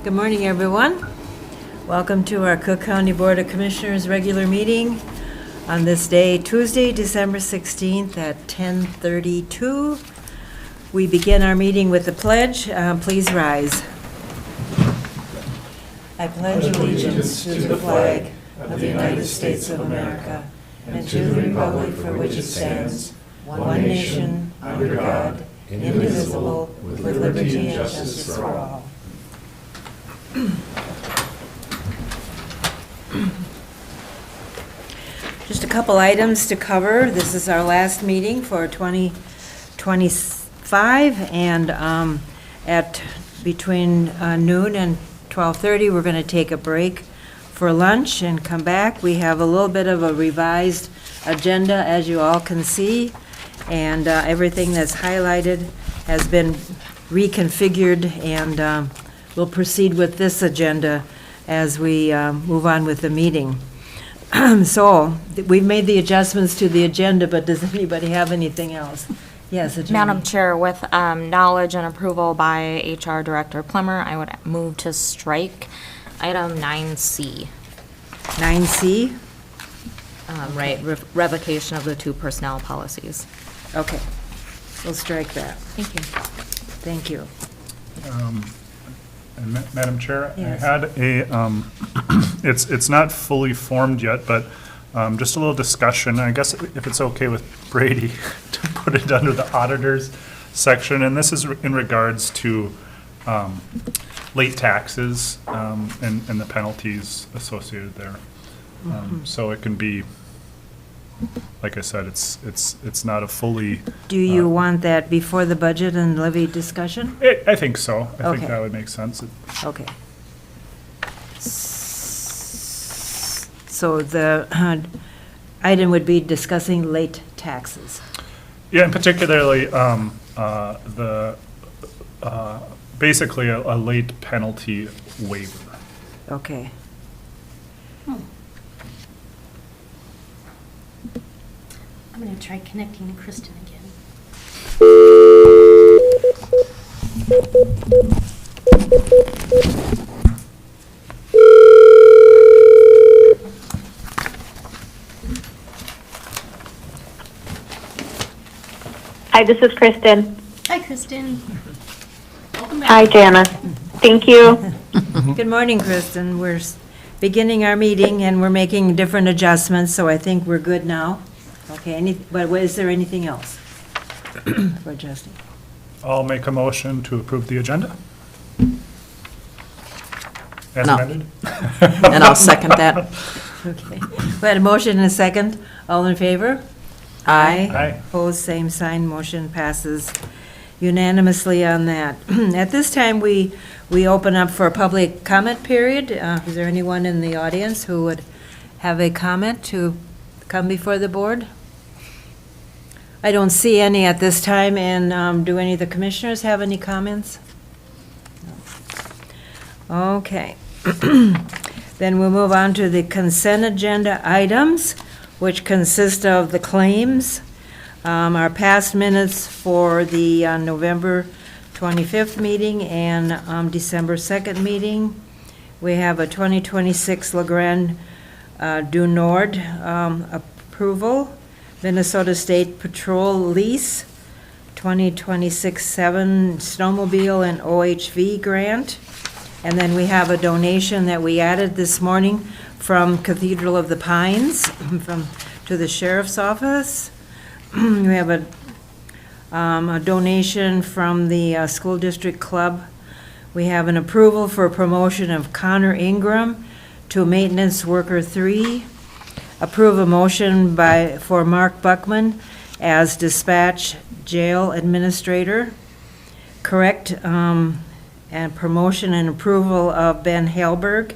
Good morning, everyone. Welcome to our Cook County Board of Commissioners regular meeting on this day, Tuesday, December 16th at 10:32. We begin our meeting with the pledge. Please rise. I pledge allegiance to the flag of the United States of America and to the republic for which it stands, one nation, under God, indivisible, with liberty and justice for all. Just a couple items to cover. This is our last meeting for 2025, and at between noon and 12:30, we're going to take a break for lunch and come back. We have a little bit of a revised agenda, as you all can see, and everything that's highlighted has been reconfigured, and we'll proceed with this agenda as we move on with the meeting. So, we've made the adjustments to the agenda, but does anybody have anything else? Yes, Attorney. Madam Chair, with knowledge and approval by HR Director Plummer, I would move to strike item 9C. 9C? Right, revocation of the 2 personnel policies. Okay, we'll strike that. Thank you. Thank you. And Madam Chair, Yes. I had a, it's not fully formed yet, but just a little discussion. I guess if it's okay with Brady to put it under the auditors section, and this is in regards to late taxes and the penalties associated there. So it can be, like I said, it's not a fully. Do you want that before the budget and levy discussion? I think so. I Okay. think that would make sense. Okay. So the item would be discussing late taxes. Yeah, and particularly basically a late penalty waiver. Okay. I'm going to try connecting to Kristen again. Hi, this is Kristen. Hi, Kristen. Welcome back. Hi, Jana. Thank you. Good morning, Kristen. We're beginning our meeting and we're making different adjustments, so I think we're good now. Okay, but is there anything else for adjusting? I'll make a motion to approve the agenda. As No. amended. And I'll second that. Okay. We had a motion and a second. All in favor? Aye. Aye. Opposed, same sign. Motion passes unanimously on that. At this time, we open up for a public comment period. Is there anyone in the audience who would have a comment to come before the board? I don't see any at this time, and do any of the commissioners have any comments? No. Okay. Then we'll move on to the consent agenda items, which consist of the claims, our past minutes for the November 25th meeting and December 2nd meeting. We have a 2026 LeGrand du Nord approval, Minnesota State Patrol lease, 2026-7 Snowmobile and OHV Grant. And then we have a donation that we added this morning from Cathedral of the Pines to the Sheriff's Office. We have a donation from the School District Club. We have an approval for promotion of Connor Ingram to Maintenance Worker 3. Approve a motion for Mark Buckman as Dispatch Jail Administrator. Correct and promotion and approval of Ben Hallberg.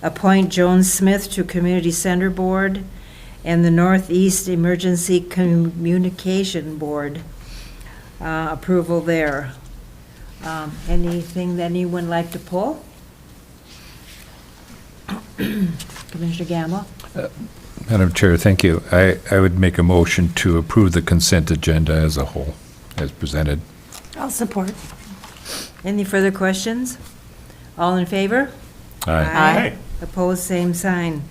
Appoint Joan Smith to Community Center Board and the Northeast Emergency Communication Board. Approval there. Anything that anyone like to pull? Commissioner Gamble? Madam Chair, thank you. I would make a motion to approve the consent agenda as a whole, as presented. I'll support. Any further questions? All in favor? Aye. Opposed, same sign.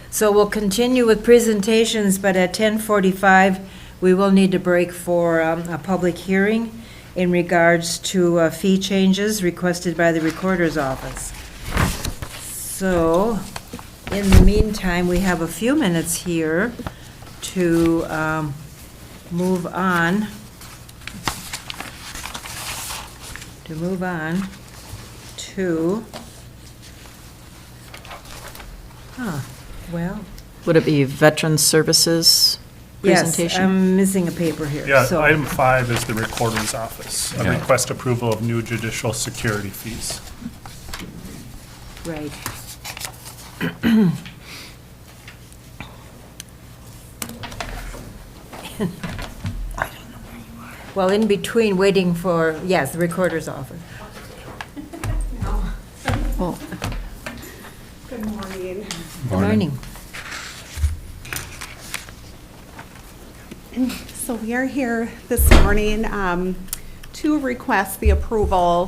So we'll continue with presentations, but at 10:45, we will need to break for a public hearing in regards to fee changes requested by the Recorder's Office. So, in the meantime, we have a few minutes here to move on. To, well, Would it be Veteran Services yes, presentation? I'm missing a paper here. Yeah, so- item 5 is the Recorder's Office. A Yeah. request approval of new judicial security fees. Right. Well, in between waiting for, yes, the Recorder's Office. Oh, Good morning. Good morning. So we are here this morning to request the approval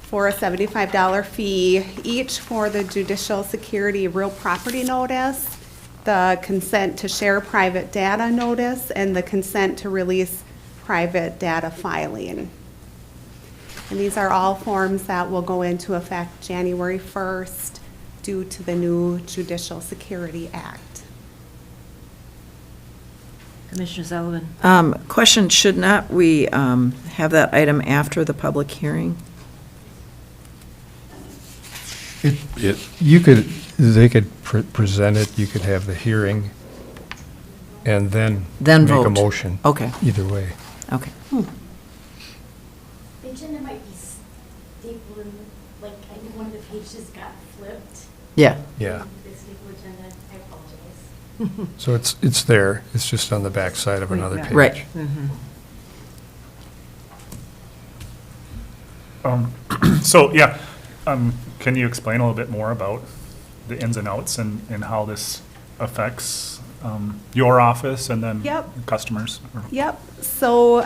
for a $75 fee each for the Judicial Security Real Property Notice, the consent to share private data notice, and the consent to release private data filing. And these are all forms that will go into effect January 1st due to the new Judicial Security Act. Commissioner Sullivan. Question, should not we have that item after the public hearing? They could present it, you could have the hearing, and then Then make a vote. motion. Okay, Either way. okay. The agenda might be stapled, like, I think one of the pages got flipped. Yeah, Yeah. The staple agenda, I apologize. So it's there, it's just on the back side of another page. right. So, yeah, can you explain a little bit more about the ins and outs and how this affects your office and then Yep. customers? Yep, so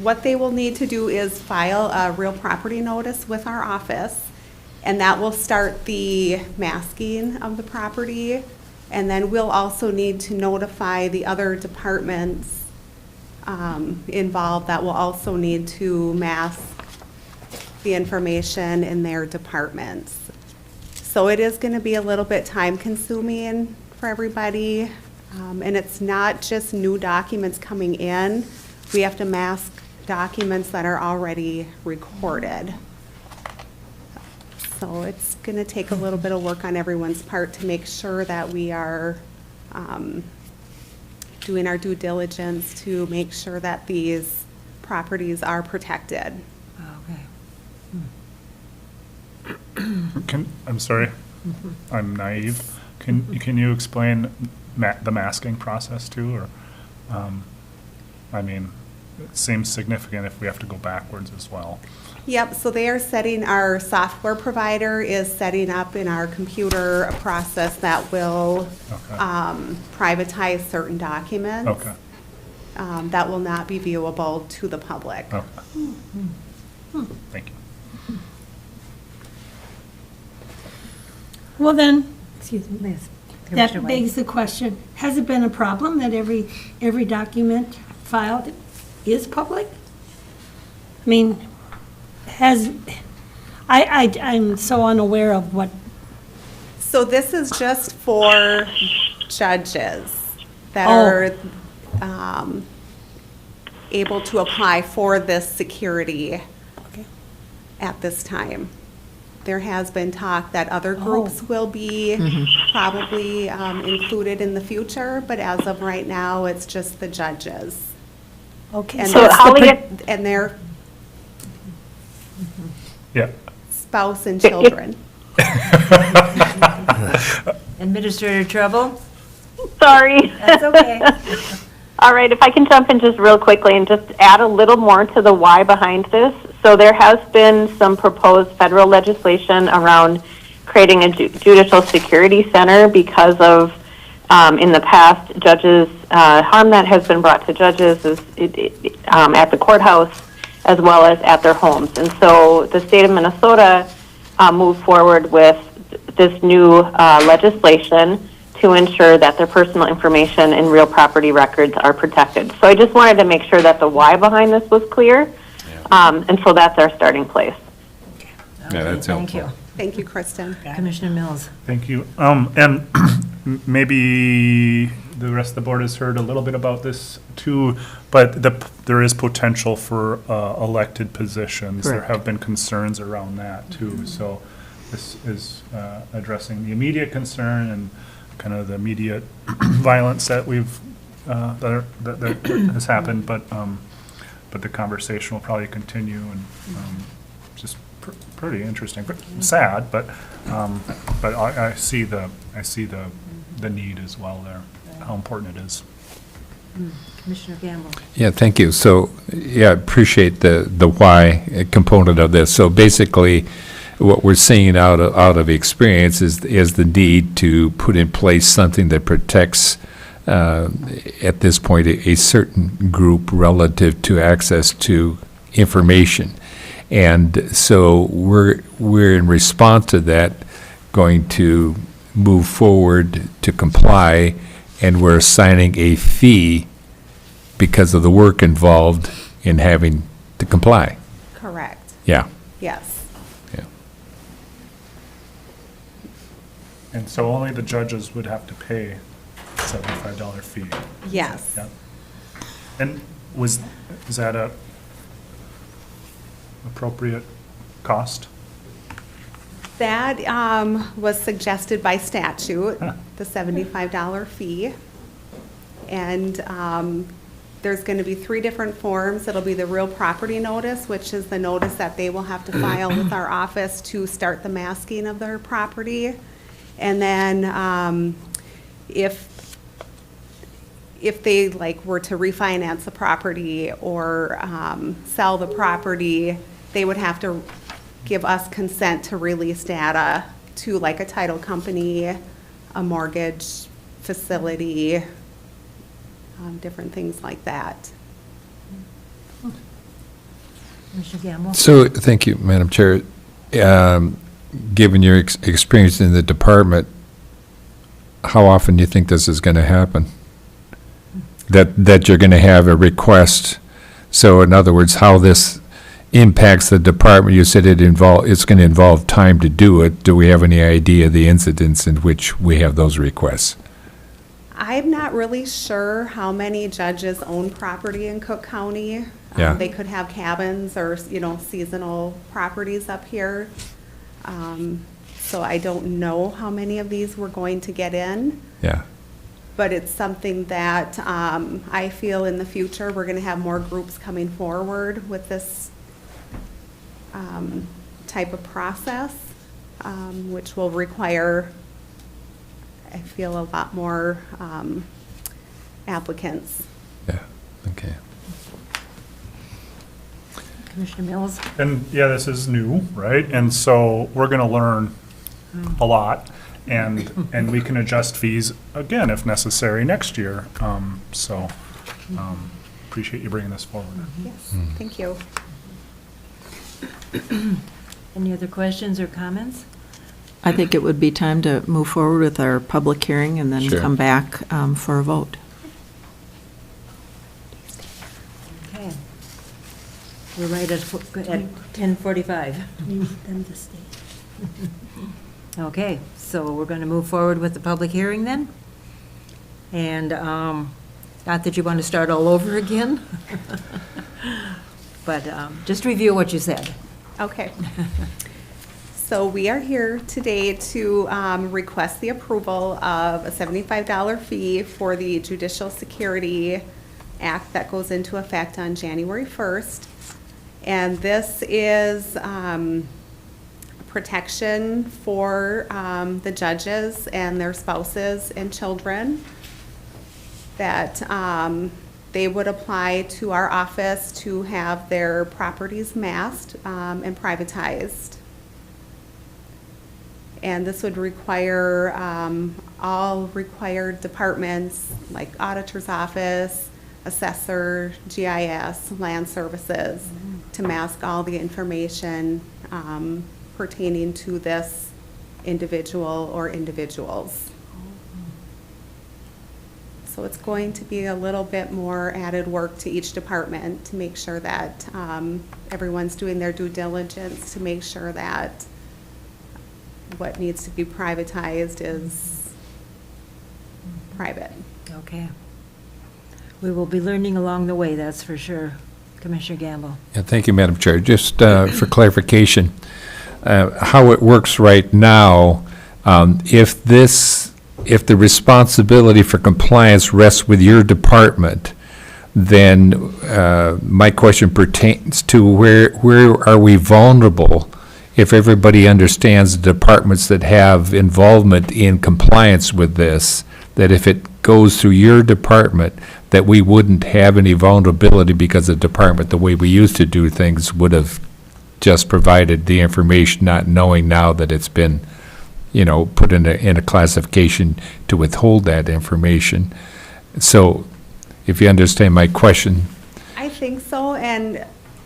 what they will need to do is file a real property notice with our office, and that will start the masking of the property. And then we'll also need to notify the other departments involved that will also need to mask the information in their departments. So it is going to be a little bit time-consuming for everybody, and it's not just new documents coming in. We have to mask documents that are already recorded. So it's going to take a little bit of work on everyone's part to make sure that we are doing our due diligence to make sure that these properties are protected. Okay. I'm sorry, I'm naive. Can you explain the masking process too, or, I mean, it seems significant if we have to go backwards as well. Yep, so they are setting, our software provider is setting up in our computer a process that will Okay. privatize certain documents. Okay, That will not be viewable to the public. okay. Thank you. Well then, excuse me, Yes. Commissioner that White. begs the question, has it been a problem that every document filed is public? I mean, I'm so unaware of what, So this is just for judges that Oh. are able to apply for this security okay. at this time. There has been talk that other groups will be probably included in the future, but as of right now, it's just the judges. Okay, And So their- how we and their Yeah. spouse and children. Administrator Trouble? Sorry. That's okay. All right, if I can jump in just real quickly and just add a little more to the why behind this. So there has been some proposed federal legislation around creating a judicial security center because of, in the past, judges, harm that has been brought to judges is at the courthouse as well as at their homes. And so the state of Minnesota moved forward with this new legislation to ensure that their personal information and real property records are protected. So I just wanted to make sure that the why behind this was clear, and so that's our starting place. Yeah, that's Thank helpful. you. Thank you, Kristen. Commissioner Mills. Thank you. And maybe the rest of the board has heard a little bit about this too, but there is potential for elected positions. There Correct. have been concerns around that too. So this is addressing the immediate concern and kind of the immediate violence that that has happened, but the conversation will probably continue and just pretty interesting, sad, but I see the need as well there, how important it is. Commissioner Gamble. Yeah, thank you. So, yeah, appreciate the why component of this. So basically, what we're seeing out of experience is the need to put in place something that protects, at this point, a certain group relative to access to information. And so we're in response to that going to move forward to comply, and we're assigning a fee because of the work involved in having to comply. Correct. Yeah. Yes. Yeah. And so only the judges would have to pay $75 fee. Yes. Yeah. And is that a appropriate cost? That was suggested by statute, the $75 fee. And there's going to be 3 different forms. It'll be the real property notice, which is the notice that they will have to file with our office to start the masking of their property. And then if they were to refinance the property or sell the property, they would have to give us consent to release data to a title company, a mortgage facility, different things like that. Commissioner Gamble. So, thank you, Madam Chair. Given your experience in the department, how often do you think this is going to happen? That you're going to have a request? So, in other words, how this impacts the department? You said it's going to involve time to do it. Do we have any idea of the incidents in which we have those requests? I'm not really sure how many judges own property in Cook County. Yeah. They could have cabins or, seasonal properties up here. So I don't know how many of these we're going to get in. Yeah. But it's something that I feel in the future, we're going to have more groups coming forward with this type of process, which will require, I feel, a lot more applicants. Yeah, okay. Commissioner Mills. And yeah, this is new, right? And so we're going to learn a lot, and we can adjust fees again if necessary next year. Appreciate you bringing this forward. Yes, thank you. Any other questions or comments? I think it would be time to move forward with our public hearing and then Sure. come back for a vote. Okay. We're right at 10:45. You need them to stay. Okay, so we're going to move forward with the public hearing then? And not that you want to start all over again, but just review what you said. Okay. So we are here today to request the approval of a $75 fee for the Judicial Security Act that goes into effect on January 1st. And this is protection for the judges and their spouses and children that they would apply to our office to have their properties masked and privatized. And this would require all required departments like auditor's office, assessor, GIS, land services, to mask all the information pertaining to this individual or individuals. So it's going to be a little bit more added work to each department to make sure that everyone's doing their due diligence to make sure that what needs to be privatized is private. Okay. We will be learning along the way, that's for sure. Commissioner Gamble. Yeah, thank you, Madam Chair. Just for clarification, how it works right now, if the responsibility for compliance rests with your department, then my question pertains to where are we vulnerable if everybody understands the departments that have involvement in compliance with this, that if it goes through your department, that we wouldn't have any vulnerability because the department, the way we used to do things, would have just provided the information, not knowing now that it's been, put in a classification to withhold that information. So, if you understand my question. I think so, and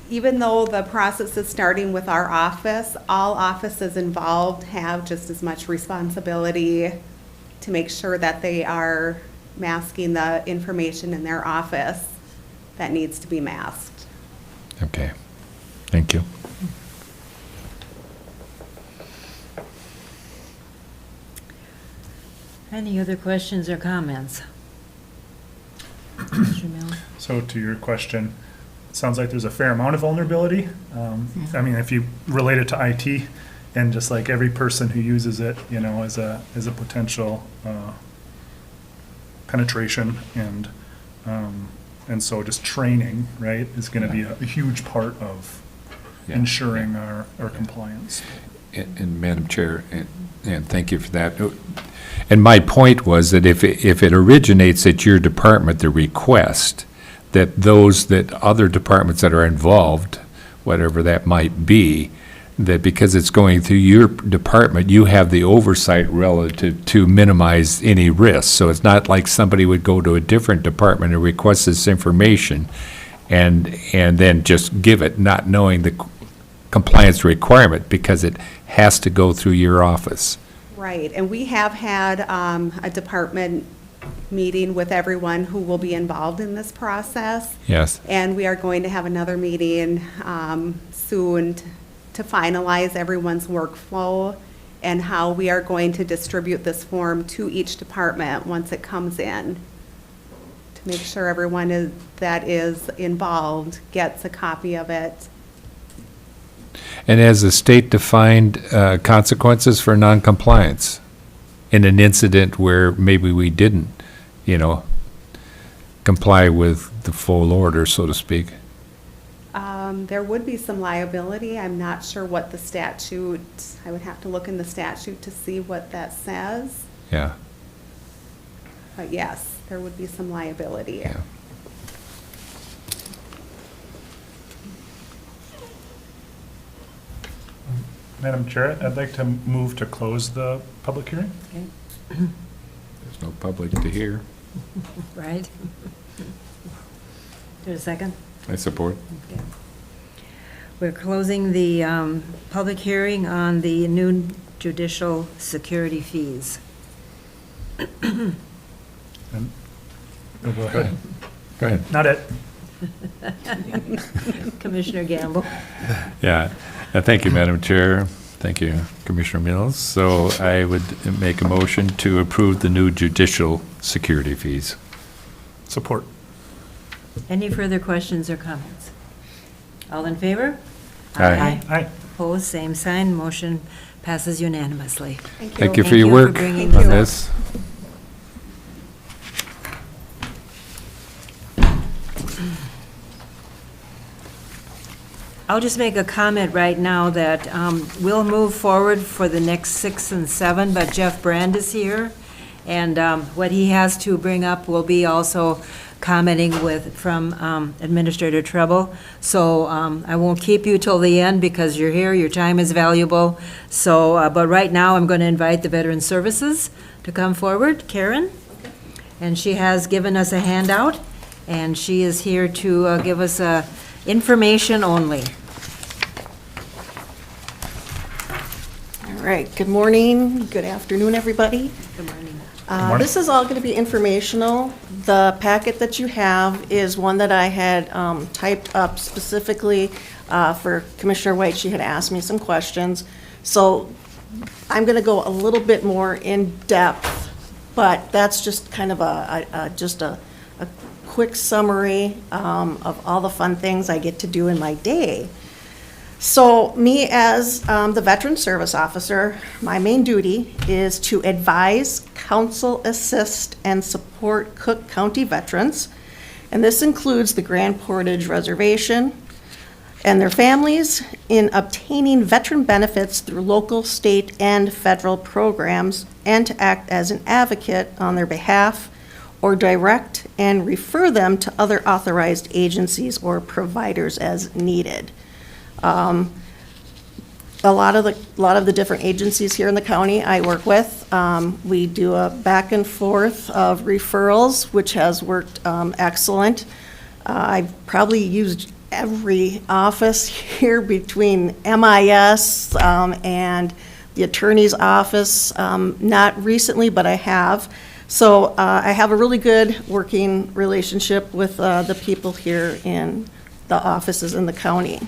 even though the process is starting with our office, all offices involved have just as much responsibility to make sure that they are masking the information in their office that needs to be masked. Okay, thank you. Any other questions or comments? Mr. Mills? So to your question, it sounds like there's a fair amount of vulnerability. I mean, if you relate it to IT, and just like every person who uses it, as a potential penetration, and so just training, right, is going to be a huge part of ensuring our compliance. And Madam Chair, and thank you for that. And my point was that if it originates at your department, the request, that other departments that are involved, whatever that might be, that because it's going through your department, you have the oversight relative to minimize any risk. So it's not like somebody would go to a different department and request this information and then just give it, not knowing the compliance requirement, because it has to go through your office. Right, and we have had a department meeting with everyone who will be involved in this process. Yes. And we are going to have another meeting soon to finalize everyone's workflow and how we are going to distribute this form to each department once it comes in, to make sure everyone that is involved gets a copy of it. And has the state defined consequences for noncompliance in an incident where maybe we didn't, comply with the full order, so to speak? There would be some liability. I'm not sure what the statute, I would have to look in the statute to see what that says. Yeah. But yes, there would be some liability. Yeah. Madam Chair, I'd like to move to close the public hearing. Okay. There's no public to hear. Right? There's a second? I support. Okay. We're closing the public hearing on the new judicial security fees. And- oh, go ahead. Go ahead. Not it. Commissioner Gamble. Yeah, thank you, Madam Chair. Thank you, Commissioner Mills. So I would make a motion to approve the new judicial security fees. Support. Any further questions or comments? All in favor? Aye. Aye. Opposed, same sign. Motion passes unanimously. Thank you for Thank your you for work bringing on this up. this. I'll just make a comment right now that we'll move forward for the next 6 and 7, but Jeff Brand is here, and what he has to bring up will be also commenting from Administrator Treble. So I won't keep you till the end because you're here, your time is valuable. So, but right now, I'm going to invite the Veteran Services to come forward, Karen. And she has given us a handout, and she is here to give us information only. right, good morning, good afternoon, everybody. Good morning. morning. This is all going to be informational. The packet that you have is one that I had typed up specifically for Commissioner White. She had asked me some questions. So I'm going to go a little bit more in depth, but that's just kind of a quick summary of all the fun things I get to do in my day. So me as the Veteran Service Officer, my main duty is to advise, counsel, assist, and support Cook County veterans. And this includes the Grand Portage Reservation and their families in obtaining veteran benefits through local, state, and federal programs, and to act as an advocate on their behalf or direct and refer them to other authorized agencies or providers as needed. A lot of the different agencies here in the county I work with, we do a back and forth of referrals, which has worked excellent. I've probably used every office here between MIS and the attorney's office, not recently, but I have. So I have a really good working relationship with the people here in the offices in the county.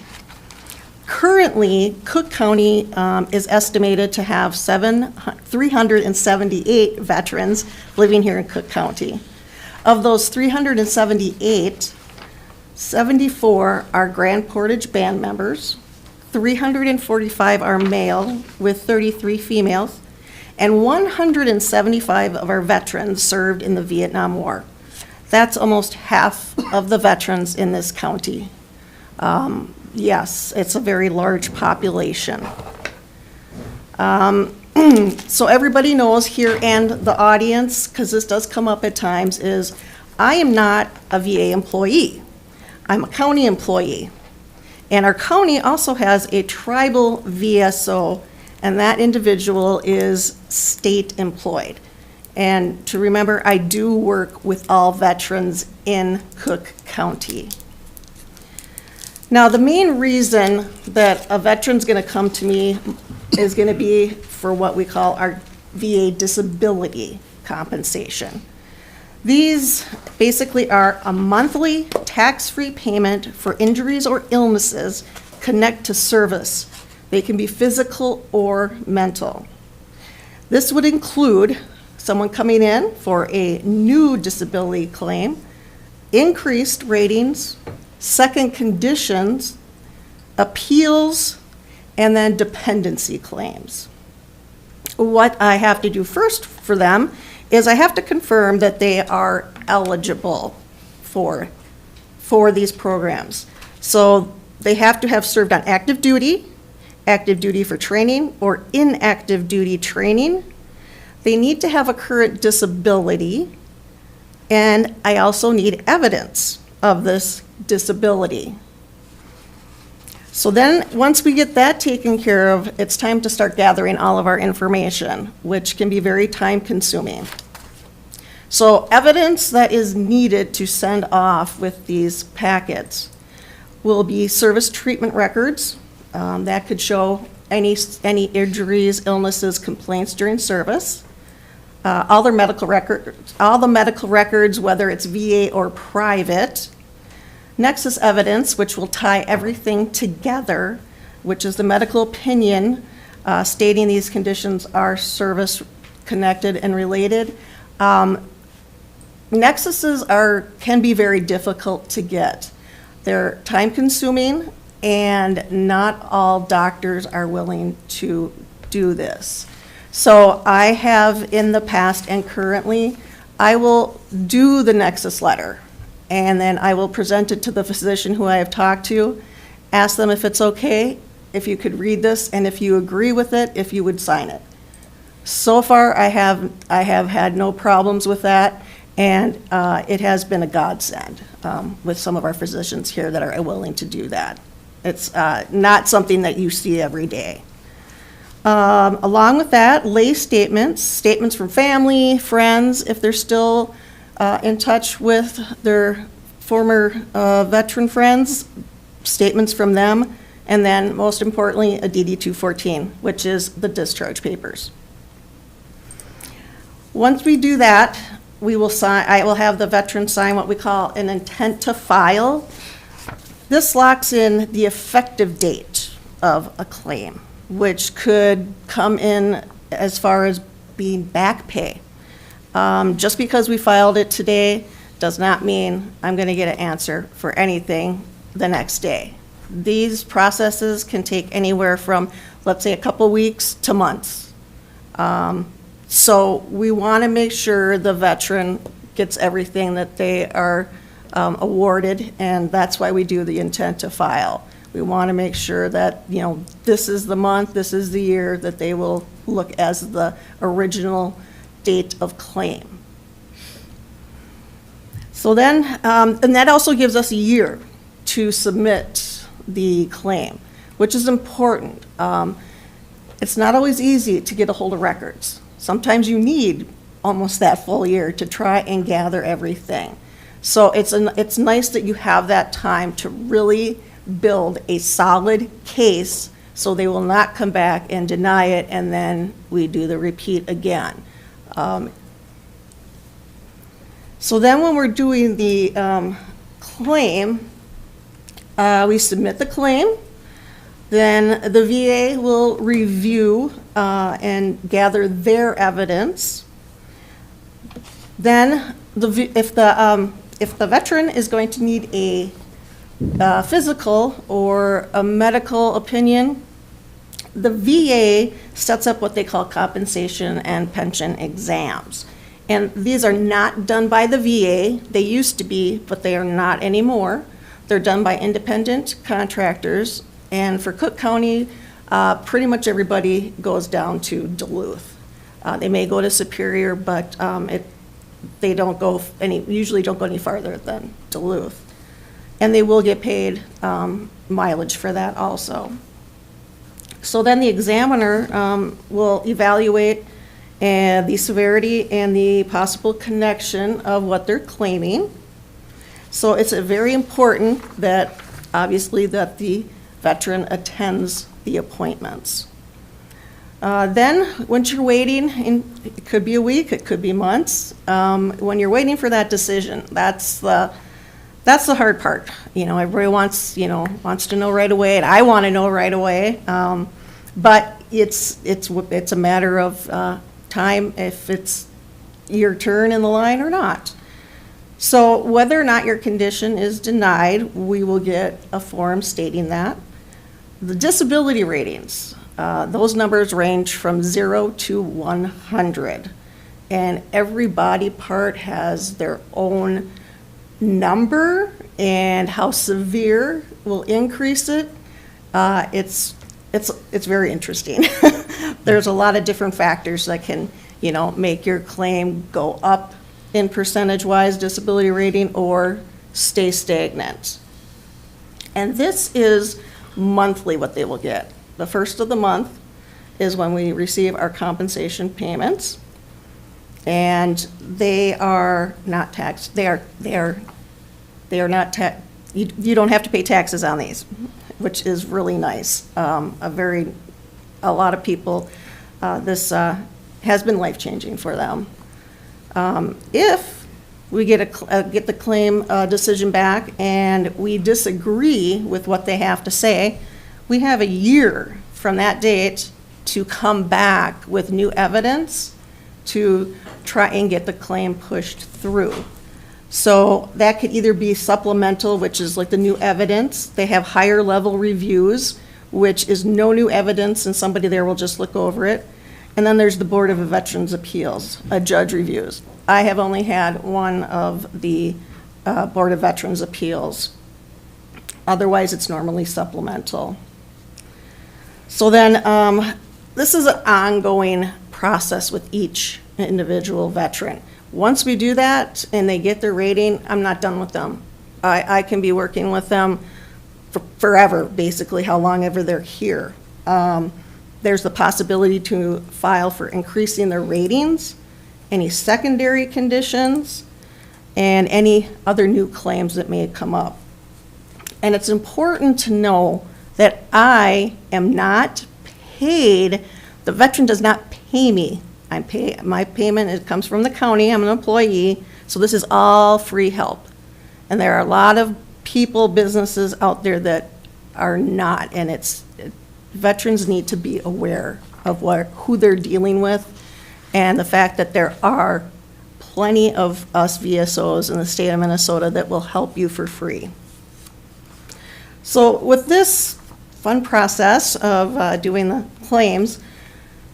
Currently, Cook County is estimated to have 378 veterans living here in Cook County. Of those 378, 74 are Grand Portage band members, 345 are male with 33 females, and 175 of our veterans served in the Vietnam War. That's almost half of the veterans in this county. Yes, it's a very large population. So everybody knows here and the audience, because this does come up at times, is I am not a VA employee. I'm a county employee. And our county also has a tribal VSO, and that individual is state employed. And to remember, I do work with all veterans in Cook County. Now, the main reason that a veteran's going to come to me is going to be for what we call our VA disability compensation. These basically are a monthly tax-free payment for injuries or illnesses connect to service. They can be physical or mental. This would include someone coming in for a new disability claim, increased ratings, second conditions, appeals, and then dependency claims. What I have to do first for them is I have to confirm that they are eligible for these programs. So they have to have served on active duty for training, or inactive duty training. They need to have a current disability, and I also need evidence of this disability. So then, once we get that taken care of, it's time to start gathering all of our information, which can be very time-consuming. So evidence that is needed to send off with these packets will be service treatment records. That could show any injuries, illnesses, complaints during service. All the medical records, whether it's VA or private. Nexus evidence, which will tie everything together, which is the medical opinion stating these conditions are service-connected and related. Nexuses can be very difficult to get. They're time-consuming, and not all doctors are willing to do this. So I have in the past and currently, I will do the Nexus letter, and then I will present it to the physician who I have talked to, ask them if it's okay, if you could read this, and if you agree with it, if you would sign it. So far, I have had no problems with that, and it has been a godsend with some of our physicians here that are willing to do that. It's not something that you see every day. Along with that, lay statements from family, friends, if they're still in touch with their former veteran friends, statements from them and then, most importantly, a DD-214, which is the discharge papers. Once we do that, we will sign, I will have the veteran sign what we call an intent to file. This locks in the effective date of a claim, which could come in as far as being back pay. Just because we filed it today does not mean I'm going to get an answer for anything the next day. These processes can take anywhere from, let's say, a couple weeks to months. So we want to make sure the veteran gets everything that they are awarded, and that's why we do the intent to file. We want to make sure that, you know, this is the month, this is the year that they will look as the original date of claim. So then, and that also gives us a year to submit the claim, which is important. It's not always easy to get a hold of records. Sometimes you need almost that full year to try and gather everything. So it's nice that you have that time to really build a solid case so they will not come back and deny it and then we do the repeat again. So then when we're doing the claim, we submit the claim, then the VA will review and gather their evidence. Then if the veteran is going to need a physical or a medical opinion, the VA sets up what they call compensation and pension exams. And these are not done by the VA. They used to be, but they are not anymore. They're done by independent contractors. And for Cook County, pretty much everybody goes down to Duluth. They may go to Superior, but they don't go usually don't go any farther than Duluth. And they will get paid mileage for that also. So then the examiner will evaluate the severity and the possible connection of what they're claiming. So it's very important that, obviously, that the veteran attends the appointments. Then, once you're waiting, it could be a week, it could be months, when you're waiting for that decision, that's the hard part. You know, everybody wants to know right away, and I want to know right away. But it's a matter of time if it's your turn in the line or not. So whether or not your condition is denied, we will get a form stating that. The disability ratings, those numbers range from 0 to 100. And every body part has their own number, and how severe will increase it. It's very interesting. There's a lot of different factors that can, make your claim go up in percentage-wise disability rating or stay stagnant. And this is monthly what they will get. The first of the month is when we receive our compensation payments, and they are not taxed. They are not taxed. You don't have to pay taxes on these, which is really nice. A lot of people, this has been life-changing for them. If we get the claim decision back and we disagree with what they have to say, we have a year from that date to come back with new evidence to try and get the claim pushed through. So that could either be supplemental, which is like the new evidence. They have higher level reviews, which is no new evidence, and somebody there will just look over it. And then there's the Board of Veterans Appeals, a judge reviews. I have only had one of the Board of Veterans Appeals. Otherwise, it's normally supplemental. So then, this is an ongoing process with each individual veteran. Once we do that and they get their rating, I'm not done with them. I can be working with them for forever, basically, how long ever they're here. There's the possibility to file for increasing their ratings, any secondary conditions, and any other new claims that may come up. And it's important to know that I am not paid, the veteran does not pay me. My payment, it comes from the county, I'm an employee, so this is all free help. And there are a lot of people, businesses out there that are not, and veterans need to be aware of who they're dealing with, and the fact that there are plenty of us VSOs in the state of Minnesota that will help you for free. So with this fun process of doing the claims,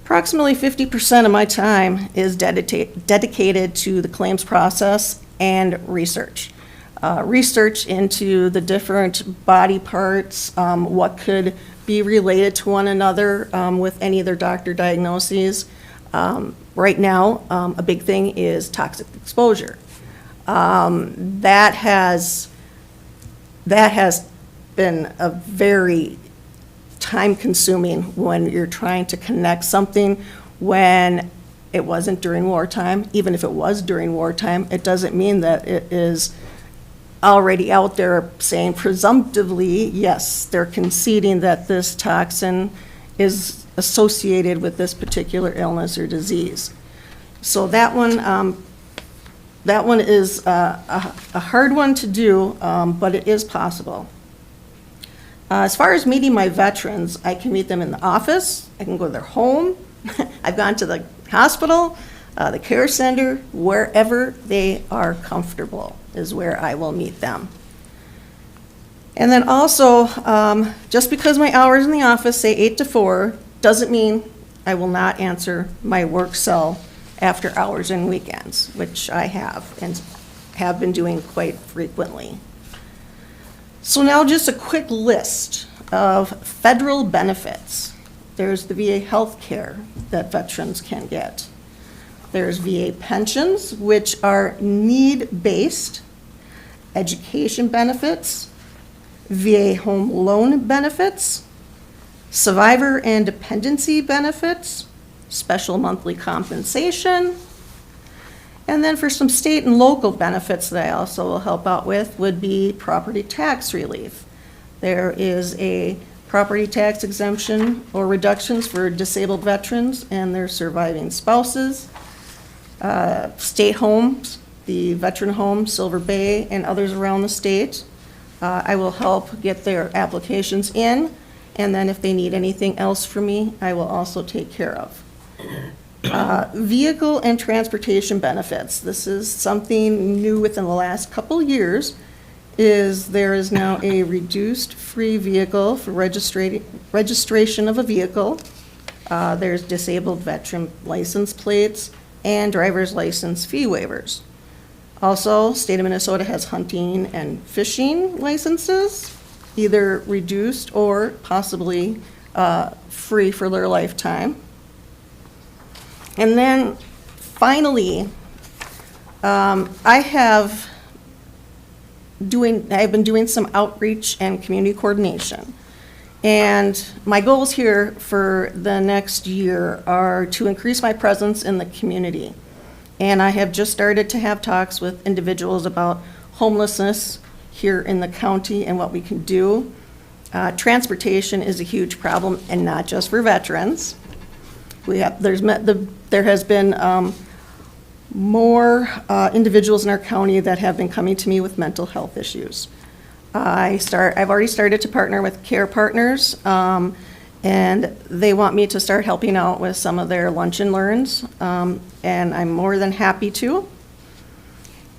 approximately 50% of my time is dedicated to the claims process and research. Research into the different body parts, what could be related to one another with any of their doctor diagnoses. Right now, a big thing is toxic exposure. That has been a very time-consuming when you're trying to connect something when it wasn't during wartime. Even if it was during wartime, it doesn't mean that it is already out there saying presumptively, yes, they're conceding that this toxin is associated with this particular illness or disease. So that one is a hard one to do, but it is possible. As far as meeting my veterans, I can meet them in the office, I can go to their home, I've gone to the hospital, the care center, wherever they are comfortable is where I will meet them. And then also, just because my hours in the office say 8 to 4, doesn't mean I will not answer my work cell after hours and weekends, which I have and have been doing quite frequently. So now just a quick list of federal benefits. There's the VA health care that veterans can get. There's VA pensions, which are need-based, education benefits, VA home loan benefits, survivor and dependency benefits, special monthly compensation, and then for some state and local benefits that I also will help out with would be property tax relief. There is a property tax exemption or reductions for disabled veterans and their surviving spouses. State homes, the veteran home, Silver Bay, and others around the state. I will help get their applications in, and then if they need anything else from me, I will also take care of. Vehicle and transportation benefits. This is something new within the last couple years, there is now a reduced free vehicle for registration of a vehicle. There's disabled veteran license plates and driver's license fee waivers. Also, state of Minnesota has hunting and fishing licenses, either reduced or possibly free for their lifetime. And then finally, I've been doing some outreach and community coordination. And my goals here for the next year are to increase my presence in the community. And I have just started to have talks with individuals about homelessness here in the county and what we can do. Transportation is a huge problem, and not just for veterans. There has been more individuals in our county that have been coming to me with mental health issues. I've already started to partner with Care Partners, and they want me to start helping out with some of their lunch and learns, and I'm more than happy to.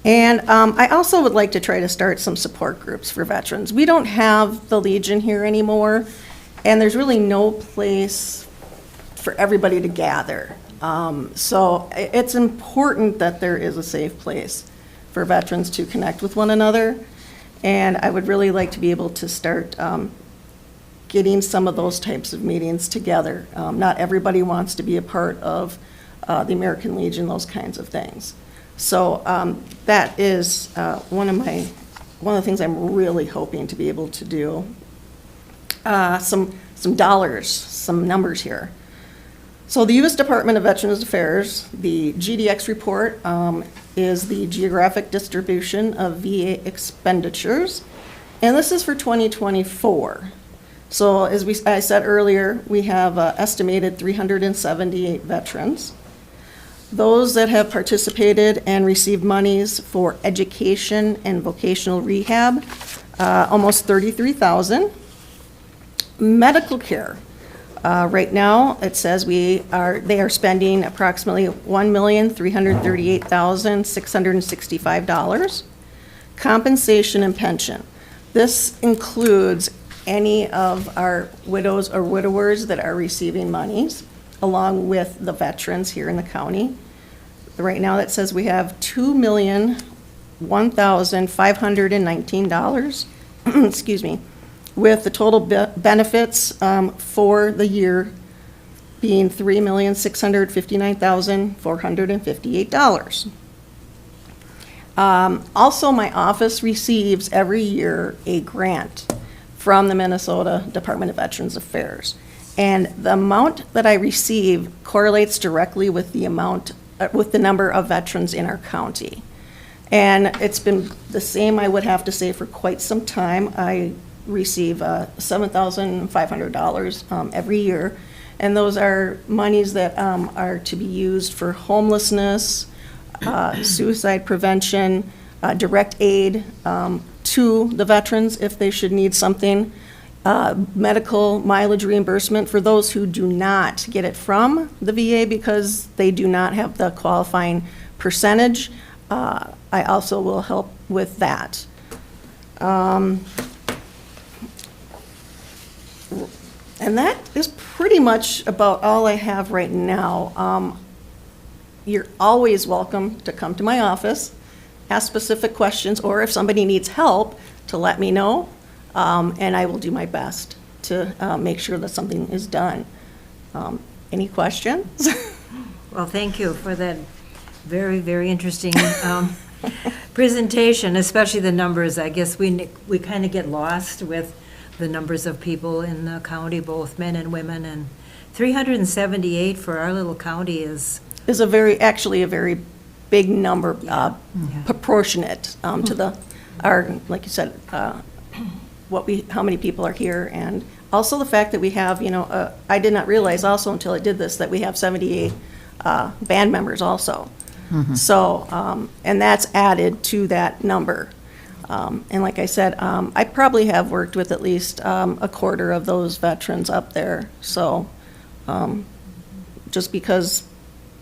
And I also would like to try to start some support groups for veterans. We don't have the Legion here anymore, and there's really no place for everybody to gather. So it's important that there is a safe place for veterans to connect with one another. And I would really like to be able to start getting some of those types of meetings together. Not everybody wants to be a part of the American Legion, those kinds of things. So that is one of the things I'm really hoping to be able to do. Some dollars, some numbers here. So the U.S. Department of Veterans Affairs, the GDX report is the geographic distribution of VA expenditures, and this is for 2024. So as I said earlier, we have estimated 378 veterans. Those that have participated and received monies for education and vocational rehab, almost 33,000. Medical care, right now, it says they are spending approximately $1,338,665. Compensation and pension. This includes any of our widows or widowers that are receiving monies, along with the veterans here in the county. Right now, that says we have $2,001,519, excuse me, with the total benefits for the year being $3,659,458. Also, my office receives every year a grant from the Minnesota Department of Veterans Affairs. And the amount that I receive correlates directly with the amount, with the number of veterans in our county. And it's been the same, I would have to say, for quite some time. I receive $7,500 every year. And those are monies that are to be used for homelessness, suicide prevention, direct aid to the veterans if they should need something, medical mileage reimbursement for those who do not get it from the VA because they do not have the qualifying percentage. I also will help with that. And that is pretty much about all I have right now. You're always welcome to come to my office, ask specific questions, or if somebody needs help, to let me know, and I will do my best to make sure that something is done. Any questions? Well, thank you for that very, very interesting presentation, especially the numbers. I guess we kind of get lost with the numbers of people in the county, both men and women, and 378 for our little county is actually a very big number, proportionate to like you said, how many people are here, and also the fact that we have, I did not realize also until I did this that we have 78 band members also. So, and that's added to that number. And like I said, I probably have worked with at least a quarter of those veterans up there. So, just because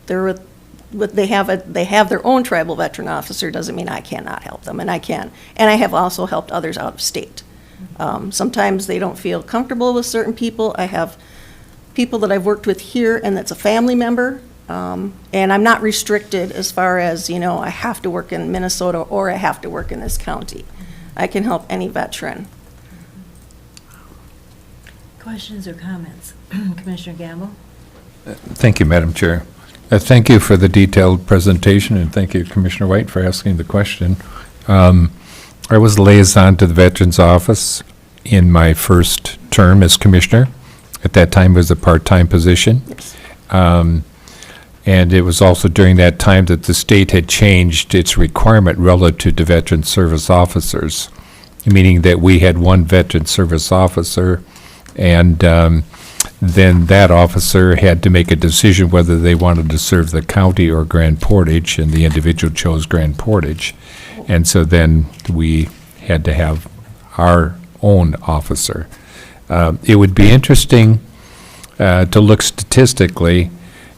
they have their own tribal veteran officer doesn't mean I cannot help them, and I can. And I have also helped others out of state. Sometimes they don't feel comfortable with certain people. I have people that I've worked with here, and that's a family member. And I'm not restricted as far as, I have to work in Minnesota or I have to work in this county. I can help any veteran. questions or comments. Commissioner Gamble? Thank you, Madam Chair. Thank you for the detailed presentation, and thank you, Commissioner White, for asking the question. I was liaison to the Veterans Office in my first term as commissioner. At that time, it was a part-time position. Yes. And it was also during that time that the state had changed its requirement relative to veteran service officers, meaning that we had one veteran service officer, and then that officer had to make a decision whether they wanted to serve the county or Grand Portage, and the individual chose Grand Portage. And so then we had to have our own officer. It would be interesting to look statistically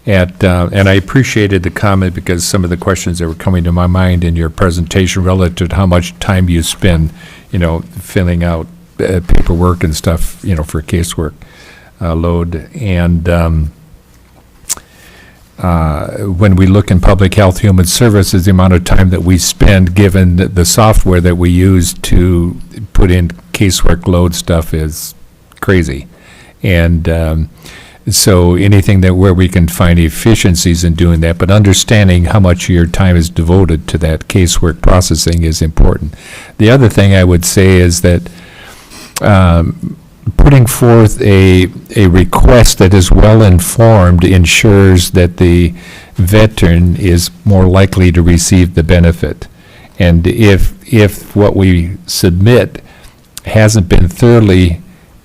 at, and I appreciated the comment because some of the questions that were coming to my mind in your presentation relative to how much time you spend, filling out paperwork and stuff, for casework load. And when we look in public health, human services, the amount of time that we spend given the software that we use to put in casework load stuff is crazy. And so anything where we can find efficiencies in doing that, but understanding how much of your time is devoted to that casework processing is important. The other thing I would say is that putting forth a request that is well-informed ensures that the veteran is more likely to receive the benefit. And if what we submit hasn't been thoroughly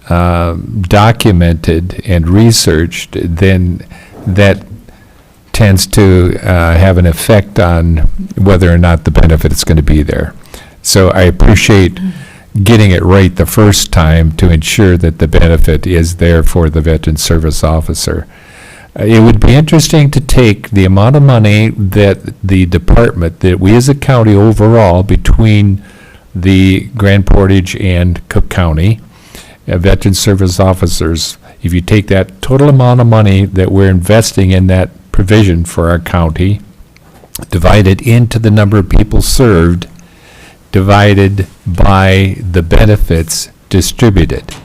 documented and researched, then that tends to have an effect on whether or not the benefit is going to be there. So I appreciate getting it right the first time to ensure that the benefit is there for the Veteran Service Officer. It would be interesting to take the amount of money that the department, that we as a county overall, between the Grand Portage and Cook County, Veteran Service Officers, if you take that total amount of money that we're investing in that provision for our county, divided into the number of people served, divided by the benefits distributed,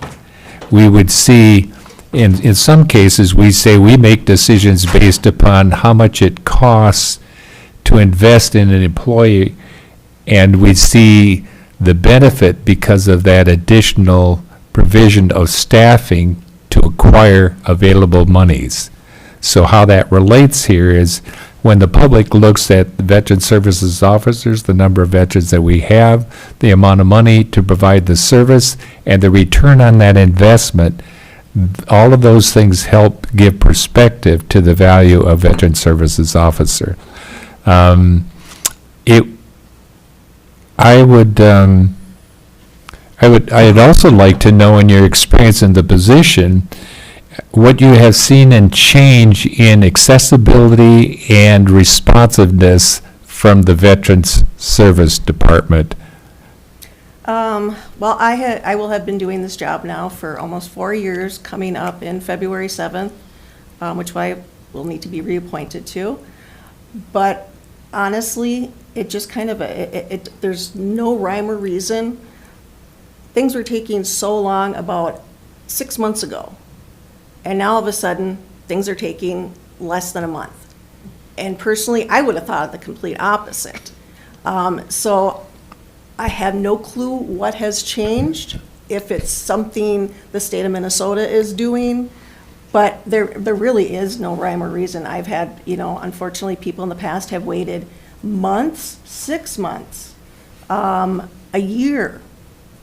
we would see, in some cases, we say we make decisions based upon how much it costs to invest in an employee, and we see the benefit because of that additional provision of staffing to acquire available monies. So how that relates here is when the public looks at the Veteran Services Officers, the number of veterans that we have, the amount of money to provide the service, and the return on that investment, all of those things help give perspective to the value of Veteran Services Officer. I'd also like to know, in your experience in the position, what you have seen in change in accessibility and responsiveness from the Veterans Service Department. Well, I will have been doing this job now for almost 4 years, coming up in February 7th, which I will need to be reappointed to. But honestly, it just kind of, there's no rhyme or reason. Things were taking so long about 6 months ago. And now all of a sudden, things are taking less than a month. And personally, I would have thought of the complete opposite. So I have no clue what has changed, if it's something the state of Minnesota is doing, but there really is no rhyme or reason. I've had, unfortunately, people in the past have waited months, 6 months, a year.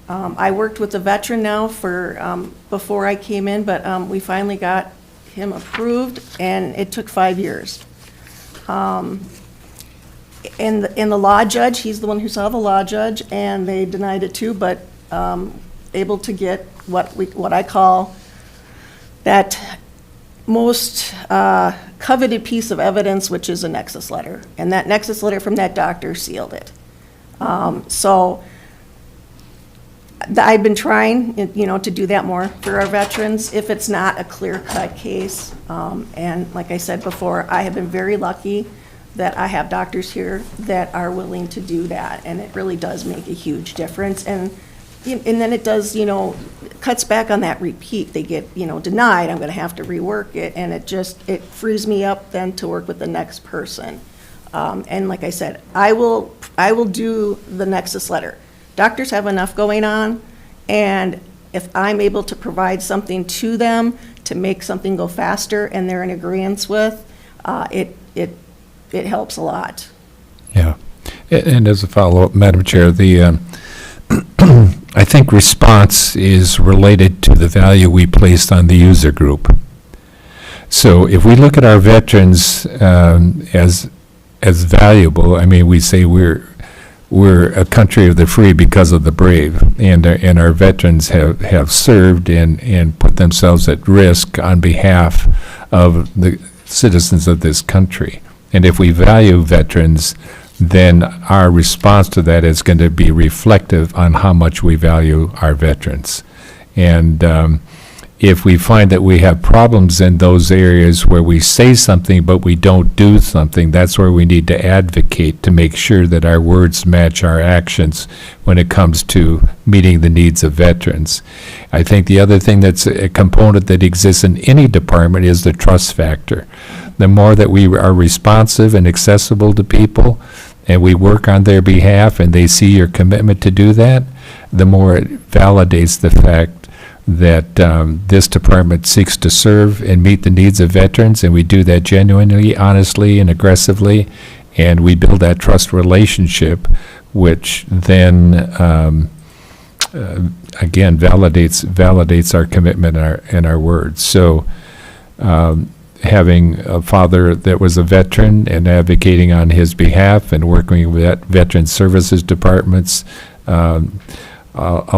I worked with a veteran now for, before I came in, but we finally got him approved, and it took 5 years. And the law judge, he's the one who saw the law judge, and they denied it too, but able to get what I call that most coveted piece of evidence, which is a nexus letter. And that nexus letter from that doctor sealed it. So I've been trying, to do that more for our veterans if it's not a clear-cut case. And like I said before, I have been very lucky that I have doctors here that are willing to do that, and it really does make a huge difference. And then it does, cuts back on that repeat. They get, denied, I'm going to have to rework it, and it frees me up then to work with the next person. And like I said, I will do the nexus letter. Doctors have enough going on, and if I'm able to provide something to them to make something go faster and they're in agreement with, it helps a lot. Yeah. And as a follow-up, Madam Chair, I think response is related to the value we placed on the user group. So if we look at our veterans as valuable, we say we're a country of the free because of the brave, and our veterans have served and put themselves at risk on behalf of the citizens of this country. And if we value veterans, then our response to that is going to be reflective on how much we value our veterans. And if we find that we have problems in those areas where we say something but we don't do something, that's where we need to advocate to make sure that our words match our actions when it comes to meeting the needs of veterans. I think the other thing that's a component that exists in any department is the trust factor. The more that we are responsive and accessible to people, and we work on their behalf, and they see your commitment to do that, the more it validates the fact that this department seeks to serve and meet the needs of veterans, and we do that genuinely, honestly, and aggressively, and we build that trust relationship, which then again, validates our commitment and our words. So having a father that was a veteran and advocating on his behalf and working with veteran services departments, a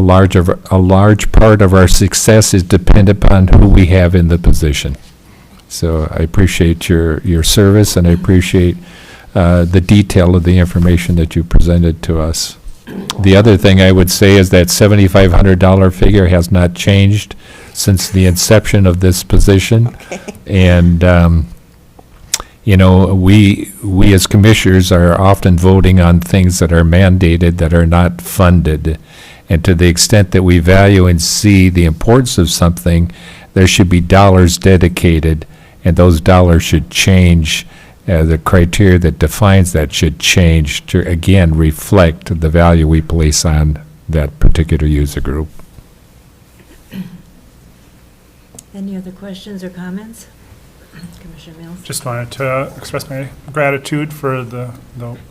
large part of our success is dependent upon who we have in the position. So I appreciate your service, and I appreciate the detail of the information that you presented to us. The other thing I would say is that $7,500 figure has not changed since the inception of this position. Okay. And, we as commissioners are often voting on things that are mandated, that are not funded. And to the extent that we value and see the importance of something, there should be dollars dedicated, and those dollars should change. The criteria that defines that should change to, again, reflect the value we place on that particular user group. Any other questions or comments? Commissioner Mills? Just wanted to express my gratitude for the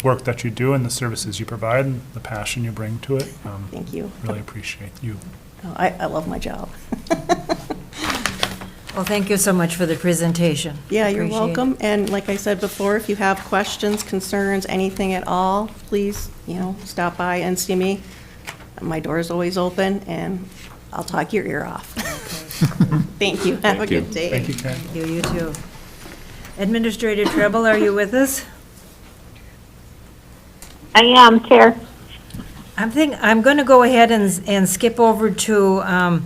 work that you do and the services you provide and the passion you bring to it. Thank you. Really appreciate you. Oh, I love my job. Well, thank you so much for the presentation. Yeah, you're Appreciate it. welcome. And like I said before, if you have questions, concerns, anything at all, please, stop by and see me. My door is always open, and I'll talk your ear off. Thank you. Have a good day. Thank you, Karen. Thank you, you too. Administrator Treble, are you with us? I am, Chair. I'm going to go ahead and skip over to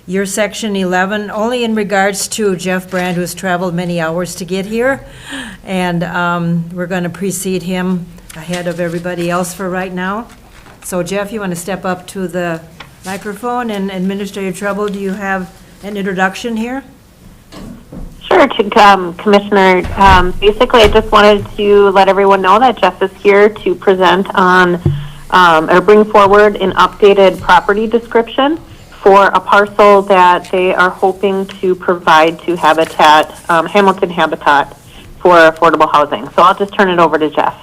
your section 11, only in regards to Jeff Brand, who's traveled many hours to get here. And we're going to precede him ahead of everybody else for right now. So Jeff, you want to step up to the microphone? And Administrator Treble, do you have an introduction here? Sure, Commissioner. Basically, I just wanted to let everyone know that Jeff is here to present on, or bring forward an updated property description for a parcel that they are hoping to provide to Habitat, Hamilton Habitat, for affordable housing. So I'll just turn it over to Jeff.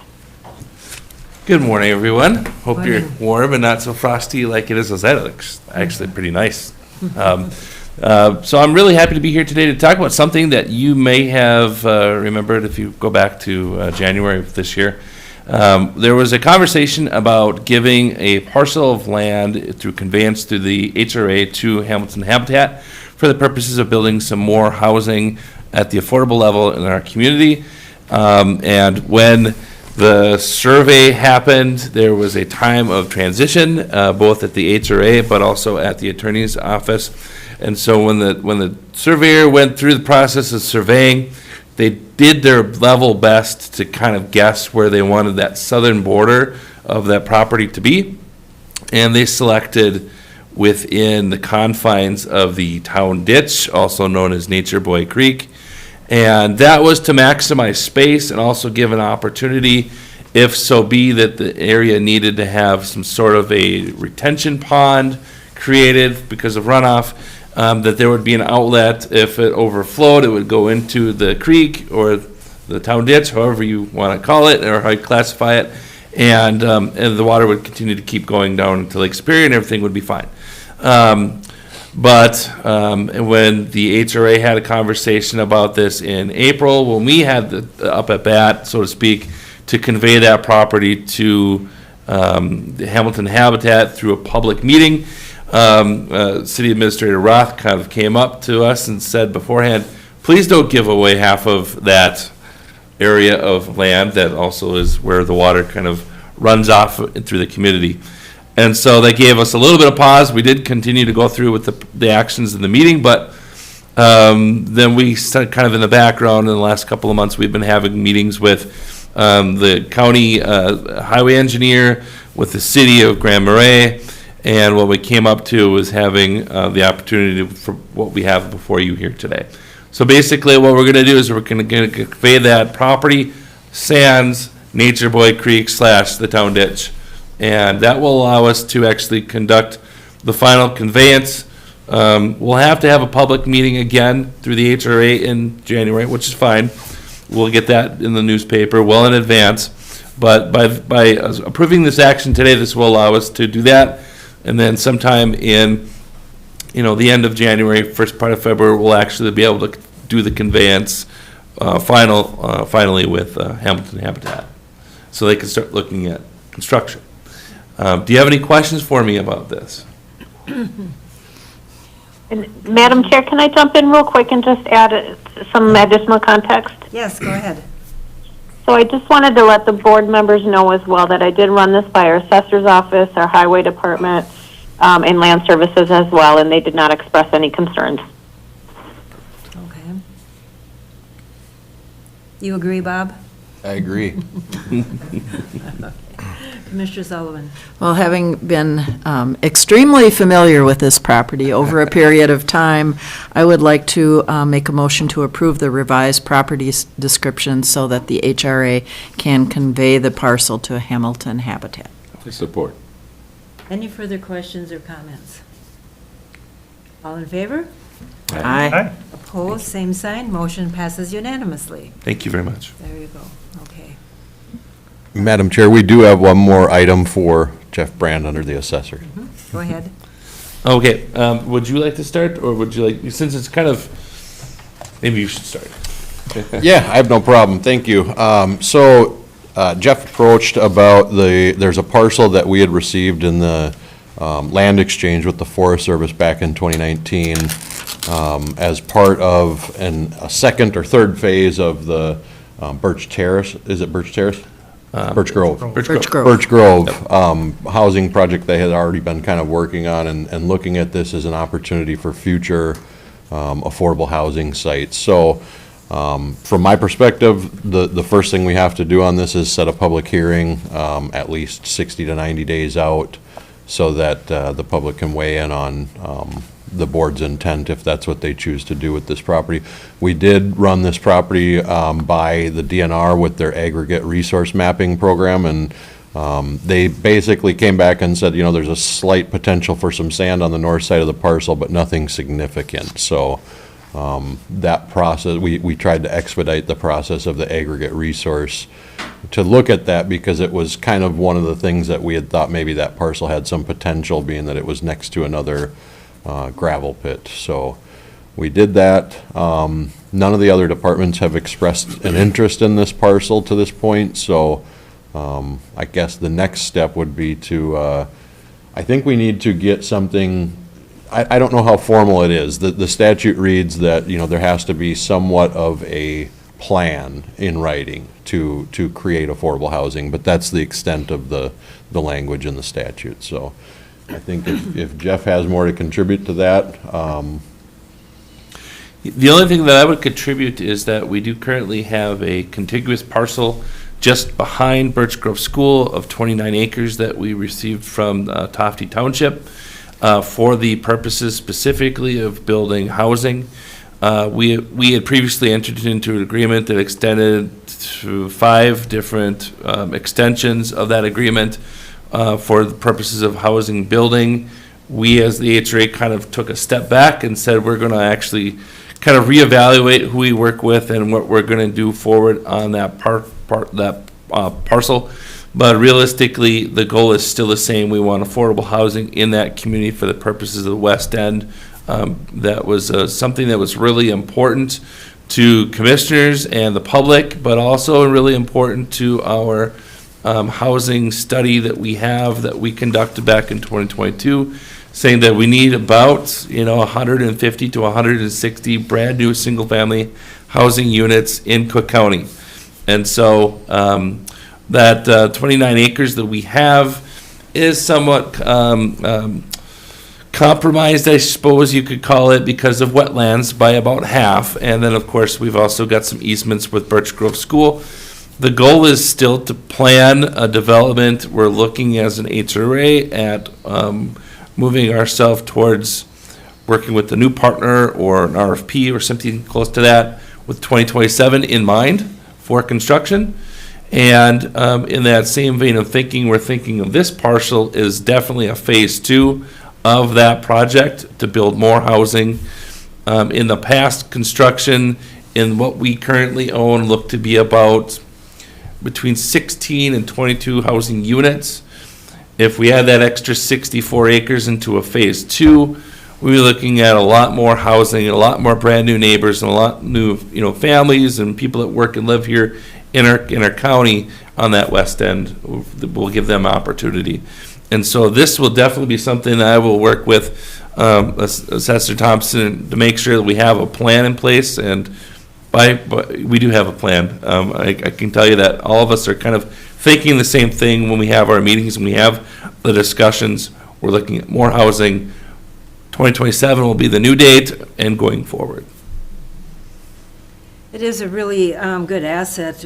Good morning, everyone. Hope Morning. you're warm and not so frosty like it is outside. It looks actually pretty nice. So I'm really happy to be here today to talk about something that you may have remembered if you go back to January of this year. There was a conversation about giving a parcel of land through conveyance through the HRA to Hamilton Habitat for the purposes of building some more housing at the affordable level in our community. And when the survey happened, there was a time of transition, both at the HRA but also at the attorney's office. And so when the surveyor went through the process of surveying, they did their level best to kind of guess where they wanted that southern border of that property to be. And they selected within the confines of the town ditch, also known as Nature Boy Creek. And that was to maximize space and also give an opportunity, if so be that the area needed to have some sort of a retention pond created because of runoff, that there would be an outlet. If it overflowed, it would go into the creek or the town ditch, however you want to call it or how you classify it, and the water would continue to keep going down into Lake Superior and everything would be fine. But when the HRA had a conversation about this in April, when we had the up at bat, so to speak, to convey that property to the Hamilton Habitat through a public meeting, City Administrator Roth kind of came up to us and said beforehand, please don't give away half of that area of land that also is where the water kind of runs off through the community. And so that gave us a little bit of pause. We did continue to go through with the actions in the meeting, but then we started kind of in the background in the last couple of months. We've been having meetings with the county highway engineer, with the city of Grand Marais, and what we came up to was having the opportunity for what we have before you here today. So basically what we're going to do is we're going to convey that property, sans Nature Boy Creek / the town ditch. And that will allow us to actually conduct the final conveyance. We'll have to have a public meeting again through the HRA in January, which is fine. We'll get that in the newspaper well in advance. But by approving this action today, this will allow us to do that. And then sometime in, the end of January, first part of February, we'll actually be able to do the conveyance finally with Hamilton Habitat. So they can start looking at construction. Do you have any questions for me about this? And Madam Chair, can I jump in real quick and just add some additional context? Yes, go ahead. So I just wanted to let the board members know as well that I did run this by our assessor's office, our highway department, and land services as well, and they did not express any concerns. Okay. You agree, Bob? I agree. Commissioner Sullivan? Well, having been extremely familiar with this property over a period of time, I would like to make a motion to approve the revised property description so that the HRA can convey the parcel to Hamilton Habitat. Support. Any further questions or comments? All in favor? Aye. Aye. Opposed, same sign. Motion passes unanimously. Thank you very much. There you go. Okay. Madam Chair, we do have one more item for Jeff Brand under the assessor. Go ahead. Okay, would you like to start, or would you like, since it's kind of, maybe you should start. Yeah, I have no problem. Thank you. So Jeff approached about there's a parcel that we had received in the land exchange with the Forest Service back in 2019 as part of a second or third phase of the Birch Terrace. Is it Birch Terrace? Birch Grove. Birch Grove. Birch Grove housing project they had already been kind of working on and looking at this as an opportunity for future affordable housing sites. So from my perspective, the first thing we have to do on this is set a public hearing at least 60 to 90 days out so that the public can weigh in on the board's intent if that's what they choose to do with this property. We did run this property by the DNR with their aggregate resource mapping program, and they basically came back and said, there's a slight potential for some sand on the north side of the parcel, but nothing significant. So that process, we tried to expedite the process of the aggregate resource to look at that because it was kind of one of the things that we had thought maybe that parcel had some potential, being that it was next to another gravel pit. So we did that. None of the other departments have expressed an interest in this parcel to this point. So I guess the next step would be to, I think we need to get something, I don't know how formal it is. The statute reads that, there has to be somewhat of a plan in writing to create affordable housing, but that's the extent of the language in the statute. So I think if Jeff has more to contribute to that. The only thing that I would contribute is that we do currently have a contiguous parcel just behind Birch Grove School of 29 acres that we received from Tofty Township for the purposes specifically of building housing. We had previously entered into an agreement that extended to 5 different extensions of that agreement for the purposes of housing building. We, as the HRA, kind of took a step back and said we're going to actually kind of reevaluate who we work with and what we're going to do forward on that parcel. But realistically, the goal is still the same. We want affordable housing in that community for the purposes of the West End. That was something that was really important to commissioners and the public, but also really important to our housing study that we conducted back in 2022, saying that we need about 150 to 160 brand new single family housing units in Cook County. And so that 29 acres that we have is somewhat compromised, I suppose you could call it, because of wetlands by about half. And then, of course, we've also got some easements with Birch Grove School. The goal is still to plan a development. We're looking as an HRA at moving ourselves towards working with a new partner or an RFP or something close to that with 2027 in mind for construction. And in that same vein of thinking, we're thinking of this parcel is definitely a phase 2 of that project to build more housing. In the past, construction in what we currently own looked to be about between 16 and 22 housing units. If we add that extra 64 acres into a phase 2, we're looking at a lot more housing, a lot more brand-new neighbors, and a lot new, families and people that work and live here in our county on that west end. We'll give them opportunity. And so this will definitely be something that I will work with Assessor Thompson to make sure that we have a plan in place, and we do have a plan. I can tell you that all of us are kind of thinking the same thing when we have our meetings and we have the discussions. We're looking at more housing. 2027 will be the new date and going forward. It is a really good asset.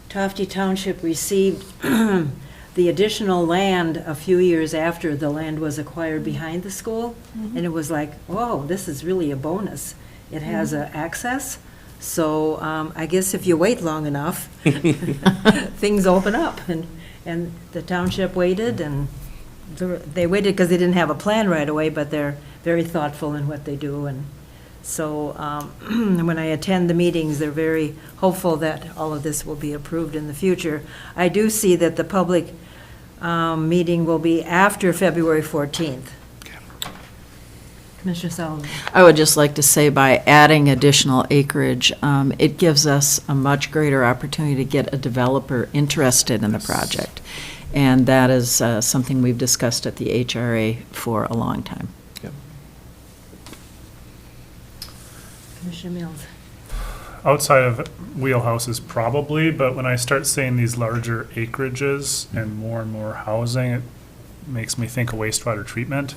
Tofty Township received the additional land a few years after the land was acquired behind the school, and it was like, whoa, this is really a bonus. It has access, so I guess if you wait long enough, things open up, and the township waited, and they waited because they didn't have a plan right away, but they're very thoughtful in what they do, and so when I attend the meetings, they're very hopeful that all of this will be approved in the future. I do see that the public meeting will be after February 14th. Commissioner Sullivan. I would just like to say, by adding additional acreage, it gives us a much greater opportunity to get a developer interested in the project. And that is something we've discussed at the HRA for a long time. Commissioner Mills. Outside of wheelhouses, probably, but when I start seeing these larger acreages and more housing, it makes me think of wastewater treatment.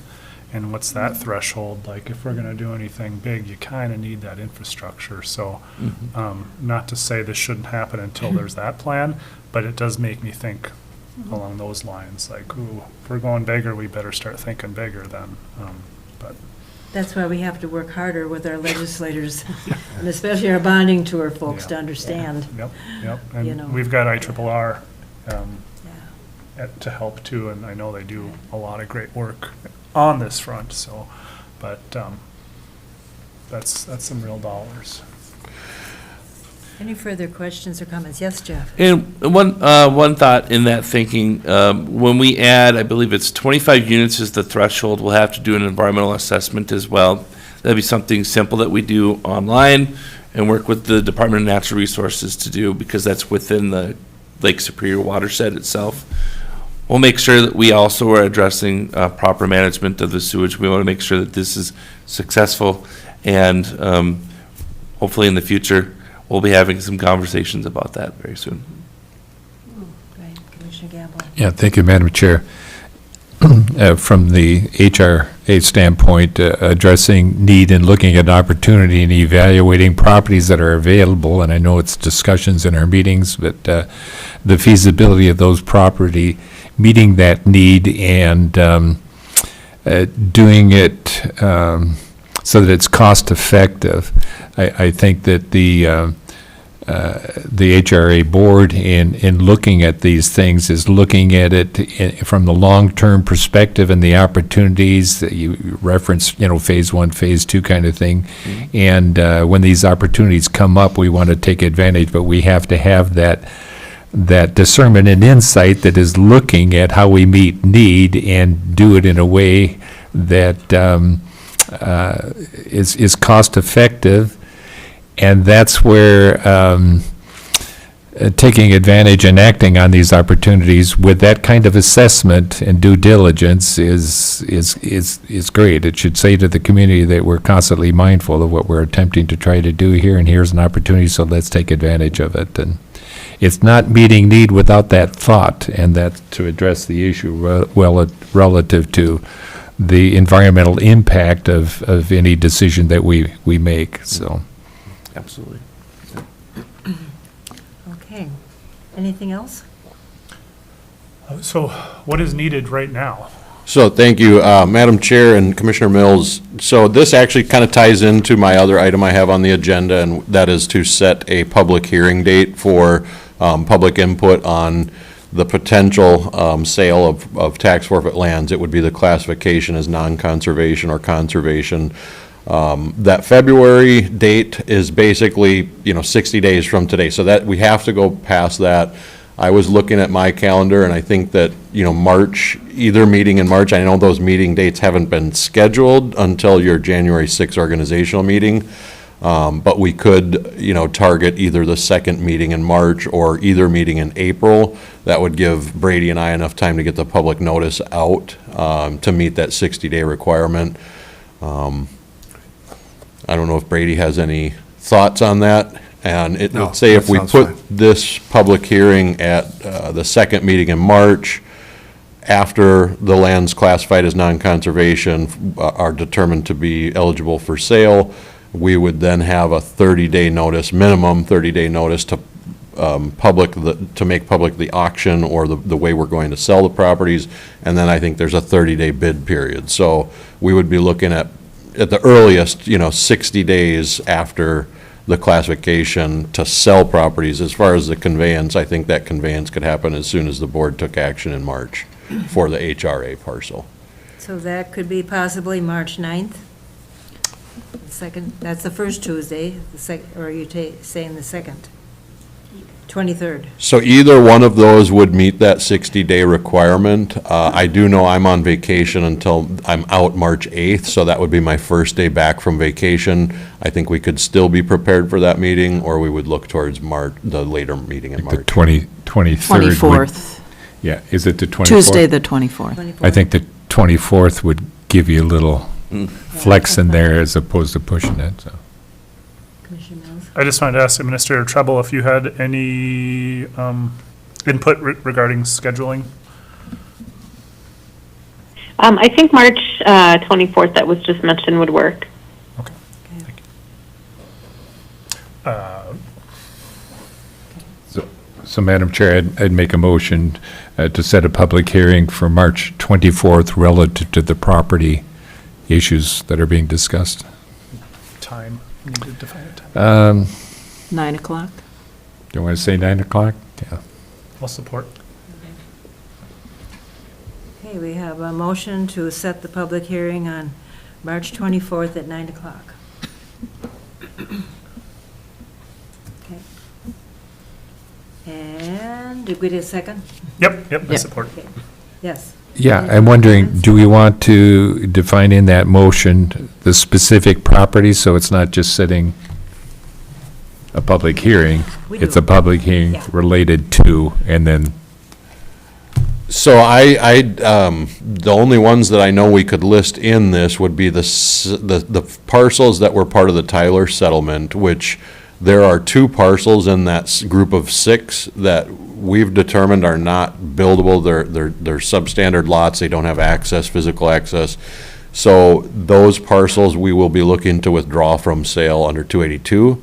And what's that threshold? Like, if we're gonna do anything big, you kinda need that infrastructure. So, not to say this shouldn't happen until there's that plan, but it does make me think along those lines, like, ooh, if we're going bigger, we better start thinking bigger then. But That's why we have to work harder with our legislators, and especially our bonding tour folks to understand. Yep. You know. And we've got IRRR to help too, and I know they do a lot of great work on this front, so, but that's some real dollars. Any further questions or comments? Yes, Jeff? And one thought in that thinking, when we add, I believe it's 25 units is the threshold, we'll have to do an environmental assessment as well. That'd be something simple that we do online and work with the Department of Natural Resources to do, because that's within the Lake Superior watershed itself. We'll make sure that we also are addressing proper management of the sewage. We want to make sure that this is successful, and hopefully in the future, we'll be having some conversations about that very soon. Great. Commissioner Gamble? Yeah, thank you, Madam Chair. From the HRA standpoint, addressing need and looking at opportunity and evaluating properties that are available, and I know it's discussions in our meetings, but the feasibility of those property, meeting that need and doing it so that it's cost effective. I think that the HRA board in looking at these things is looking at it from the long-term perspective and the opportunities that you referenced, phase 1, phase 2 kind of thing. And when these opportunities come up, we want to take advantage, but we have to have that discernment and insight that is looking at how we meet need and do it in a way that is cost effective. And that's where taking advantage and acting on these opportunities with that kind of assessment and due diligence is great. It should say to the community that we're constantly mindful of what we're attempting to try to do here, and here's an opportunity, so let's take advantage of it. And it's not meeting need without that thought, and that to address the issue relative to the environmental impact of any decision that we make. So. Absolutely. Okay. Anything else? So what is needed right now? So thank you, Madam Chair and Commissioner Mills. So this actually kind of ties into my other item I have on the agenda, and that is to set a public hearing date for public input on the potential sale of tax forfeit lands. It would be the classification as non-conservation or conservation. That February date is basically, 60 days from today, so that we have to go past that. I was looking at my calendar, and I think that, March, either meeting in March, I know those meeting dates haven't been scheduled until your January 6th organizational meeting, but we could, target either the second meeting in March or either meeting in April. That would give Brady and I enough time to get the public notice out to meet that 60-day requirement. I don't know if Brady has any thoughts on that. And No, let's say if that we sounds put fine. this public hearing at the second meeting in March, after the lands classified as non-conservation are determined to be eligible for sale, we would then have a 30-day notice, minimum 30-day notice to to make public the auction or the way we're going to sell the properties, and then I think there's a 30-day bid period. So we would be looking at the earliest, 60 days after the classification to sell properties. As far as the conveyance, I think that conveyance could happen as soon as the board took action in March for the HRA parcel. So that could be possibly March 9th? The second, that's the first Tuesday, or are you saying the second? 23rd. So either one of those would meet that 60-day requirement. I do know I'm on vacation until I'm out March 8th, so that would be my first day back from vacation. I think we could still be prepared for that meeting, or we would look towards the later meeting in The March. 23rd. 24th, Yeah, is it the 24th? Tuesday, the 24th. I think the 24th would give you a little flex in there as opposed to pushing it, so. Commissioner Mills? I just wanted to ask Administrator Treble if you had any input regarding scheduling? I think March 24th that was just mentioned would work. Okay. Thank you. So, Madam Chair, I'd make a motion to set a public hearing for March 24th relative to the property issues that are being discussed. Time, we need to define a time. 9 o'clock? Do you want to say 9 o'clock? Yeah. I'll support. Okay, we have a motion to set the public hearing on March 24th at 9 o'clock. Okay. And did we get a second? Yep, I Yep. support. Okay. Yes. Yeah, Any I'm wondering, comments? do we want to define in that motion the specific property, so it's not just setting a public hearing? We It's do. a public hearing Yeah. related to, and then, So the only ones that I know we could list in this would be the parcels that were part of the Tyler settlement, which there are 2 parcels in that group of 6 that we've determined are not buildable. They're substandard lots. They don't have access, physical access. So those parcels we will be looking to withdraw from sale under 282.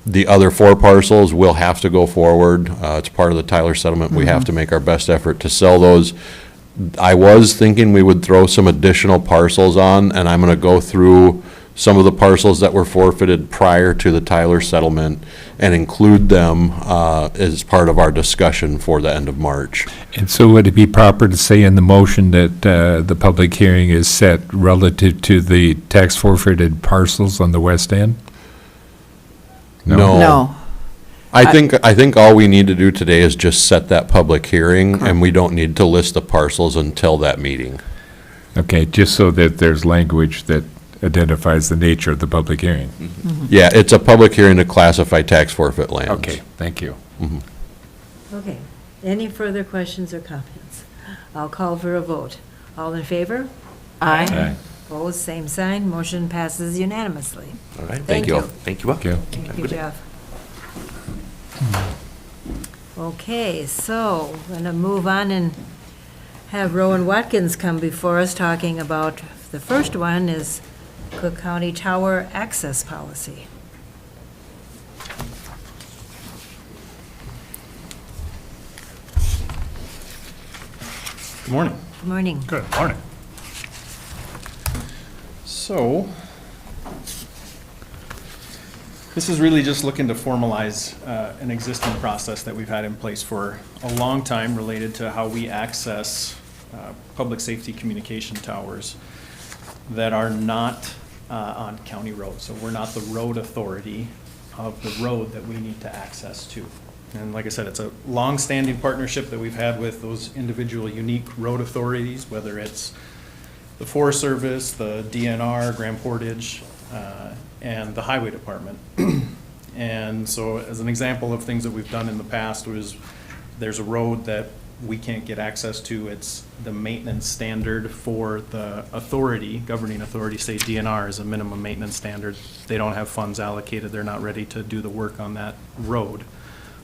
The other 4 parcels will have to go forward. It's part of the Tyler settlement. We have to make our best effort to sell those. I was thinking we would throw some additional parcels on, and I'm going to go through some of the parcels that were forfeited prior to the Tyler settlement and include them as part of our discussion for the end of March. and so would it be proper to say in the motion that the public hearing is set relative to the tax forfeited parcels on the west end? No. I think all we need to do today is just set that public hearing, and we don't need to list the parcels until that meeting. Okay, just so that there's language that identifies the nature of the public hearing. Yeah, it's a public hearing to classify tax forfeit lands. Okay, thank you. Okay. Any further questions or comments? I'll call for a vote. All in favor? Aye. Opposed, same sign. Motion passes unanimously. All right, Thank thank you all. you. Thank you all. Thank you. Thank you, Jeff. Okay, so we're going to move on and have Rowan Watkins come before us talking about, the first one is Cook County Tower Access Policy. Good morning. Good morning. Good morning. So, this is really just looking to formalize an existing process that we've had in place for a long time related to how we access public safety communication towers that are not on county roads. So we're not the road authority of the road that we need to access to. And like I said, it's a long-standing partnership that we've had with those individual unique road authorities, whether it's the Forest Service, the DNR, Grand Portage, and the Highway Department. And so as an example of things that we've done in the past was, there's a road that we can't get access to. It's the maintenance standard for the authority, governing authority, say DNR is a minimum maintenance standard. They don't have funds allocated. They're not ready to do the work on that road.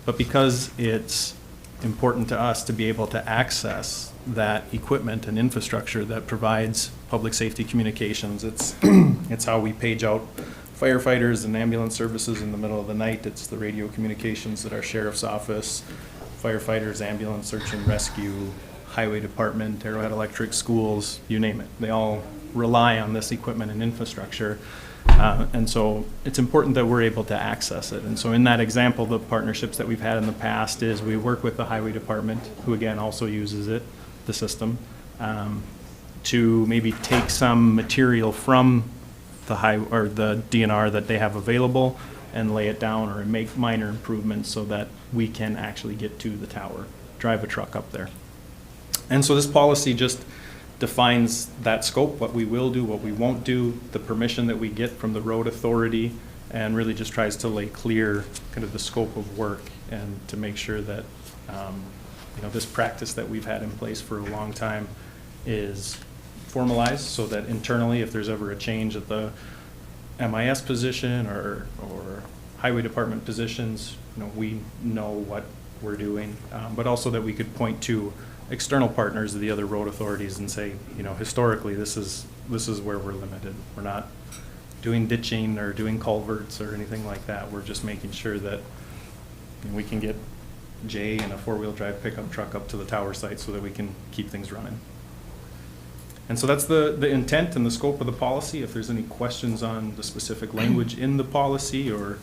But because it's important to us to be able to access that equipment and infrastructure that provides public safety communications, it's how we page out firefighters and ambulance services in the middle of the night. It's the radio communications that our sheriff's office, firefighters, ambulance, search and rescue, highway department, Arrowhead Electric, schools, you name it. They all rely on this equipment and infrastructure. And so it's important that we're able to access it. And so in that example, the partnerships that we've had in the past is we work with the highway department, who again also uses it, the system, to maybe take some material from the the DNR that they have available and lay it down or make minor improvements so that we can actually get to the tower, drive a truck up there. And so this policy just defines that scope, what we will do, what we won't do, the permission that we get from the road authority, and really just tries to lay clear kind of the scope of work and to make sure that this practice that we've had in place for a long time is formalized, so that internally, if there's ever a change at the MIS position or highway department positions, we know what we're doing, but also that we could point to external partners of the other road authorities and say, historically, this is where we're limited. We're not doing ditching or doing culverts or anything like that. We're just making sure that we can get Jay and a four-wheel drive pickup truck up to the tower site so that we can keep things running. And so that's the intent and the scope of the policy. If there's any questions on the specific language in the policy or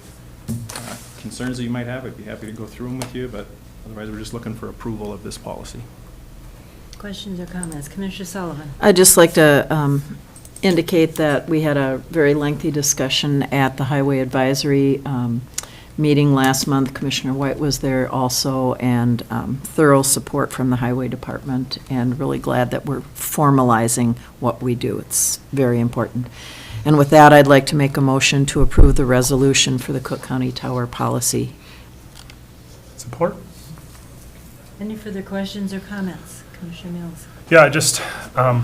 concerns that you might have, I'd be happy to go through them with you, but otherwise we're just looking for approval of this policy. Questions or comments? Commissioner Sullivan? I'd just like to indicate that we had a very lengthy discussion at the Highway Advisory meeting last month. Commissioner White was there also, and thorough support from the Highway Department, and really glad that we're formalizing what we do. It's very important. And with that, I'd like to make a motion to approve the resolution for the Cook County Tower policy. Support? Any further questions or comments? Commissioner Mills? Yeah, I just want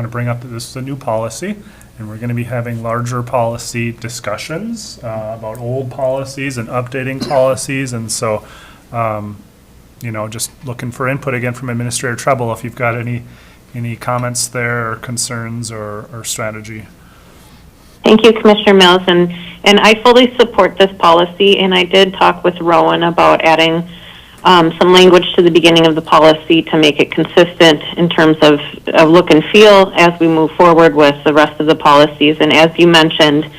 to bring up that this is a new policy, and we're going to be having larger policy discussions about old policies and updating policies. And so, just looking for input again from Administrator Treble, if you've got any comments there or concerns or strategy. Thank you, Commissioner Mills, and I fully support this policy, and I did talk with Rowan about adding some language to the beginning of the policy to make it consistent in terms of look and feel as we move forward with the rest of the policies. And as you mentioned,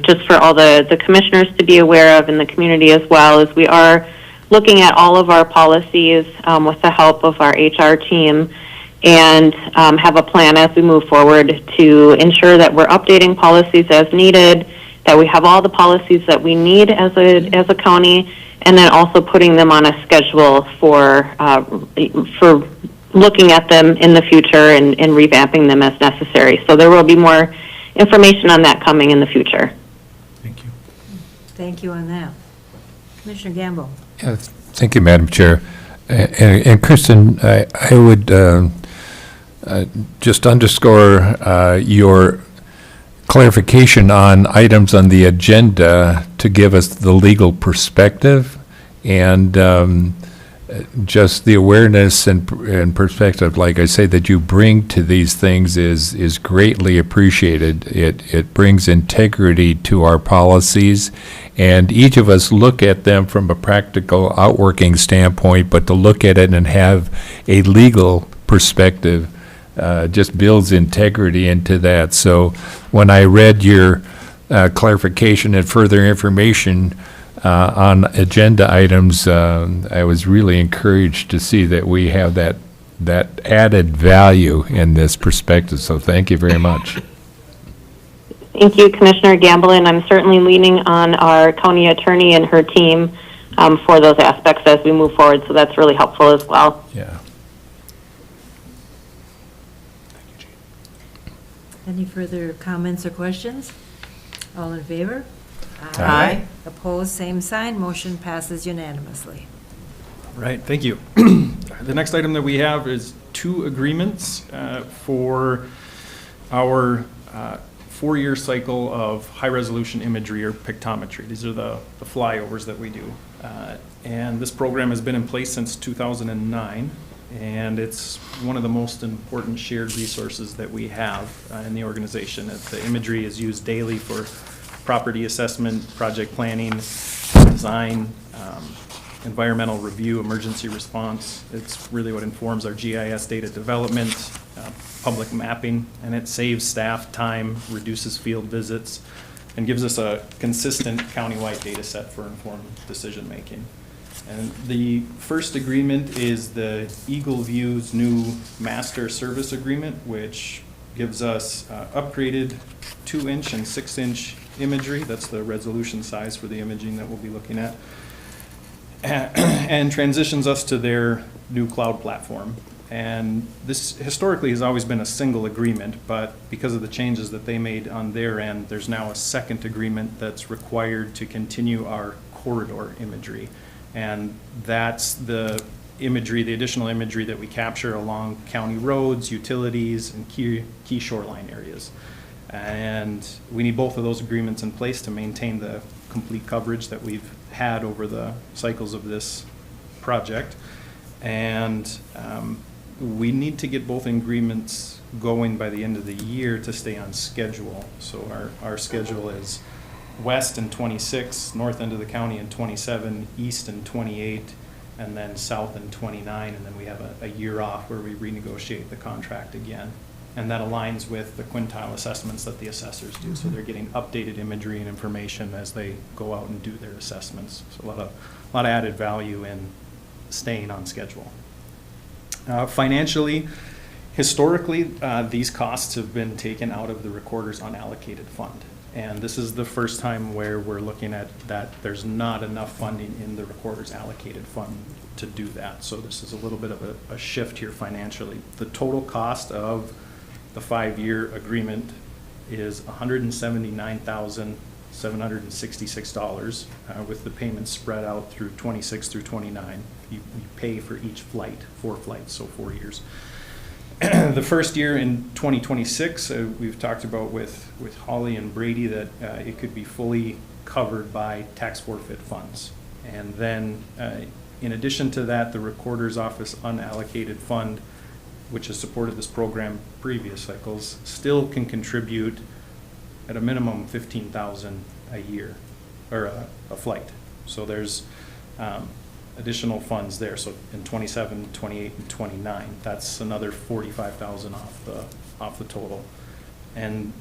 just for all the commissioners to be aware of and the community as well, is we are looking at all of our policies with the help of our HR team, and have a plan as we move forward to ensure that we're updating policies as needed, that we have all the policies that we need as a county, and then also putting them on a schedule for looking at them in the future and revamping them as necessary. So there will be more information on that coming in the future. Thank you. Thank you on that. Commissioner Gamble? Yeah, thank you, Madam Chair. And Kristen, I would just underscore your clarification on items on the agenda to give us the legal perspective, and just the awareness and perspective, like I say, that you bring to these things is greatly appreciated. It brings integrity to our policies, and each of us look at them from a practical outworking standpoint, but to look at it and have a legal perspective just builds integrity into that. So when I read your clarification and further information on agenda items, I was really encouraged to see that we have that added value in this perspective. So thank you very much. Thank you, Commissioner Gamble, and I'm certainly leaning on our county attorney and her team for those aspects as we move forward, so that's really helpful as well. Yeah. Any further comments or questions? All in favor? Aye. Opposed, same sign. Motion passes unanimously. Right, thank you. The next item that we have is 2 agreements for our 4-year cycle of high-resolution imagery or pictometry. These are the flyovers that we do. And this program has been in place since 2009, and it's one of the most important shared resources that we have in the organization. The imagery is used daily for property assessment, project planning, design, environmental review, emergency response. It's really what informs our GIS data development, public mapping, and it saves staff time, reduces field visits, and gives us a consistent countywide data set for informed decision-making. And the first agreement is the Eagle View's new master service agreement, which gives us upgraded 2-inch and 6-inch imagery. That's the resolution size for the imaging that we'll be looking at. And transitions us to their new cloud platform. And this historically has always been a single agreement, but because of the changes that they made on their end, there's now a second agreement that's required to continue our corridor imagery. And that's the imagery, the additional imagery that we capture along county roads, utilities, and key shoreline areas. And we need both of those agreements in place to maintain the complete coverage that we've had over the cycles of this project. And we need to get both agreements going by the end of the year to stay on schedule. So our schedule is west in 26, north end of the county in 27, east in 28, and then south in 29, and then we have a year off where we renegotiate the contract again. And that aligns with the quintile assessments that the assessors do. So they're getting updated imagery and information as they go out and do their assessments. So a lot of added value in staying on schedule. Financially, historically, these costs have been taken out of the recorder's unallocated fund. And this is the first time where we're looking at that there's not enough funding in the recorder's allocated fund to do that. So this is a little bit of a shift here financially. The total cost of the 5-year agreement is $179,766 with the payments spread out through 26 through 29. You pay for each flight, 4 flights, so 4 years. The first year in 2026, we've talked about with Holly and Brady that it could be fully covered by tax forfeit funds. And then in addition to that, the Recorder's Office unallocated fund, which has supported this program previous cycles, still can contribute at a minimum $15,000 a year, or a flight. So there's additional funds there. So in 27, 28, and 29, that's another $45,000 off the total. And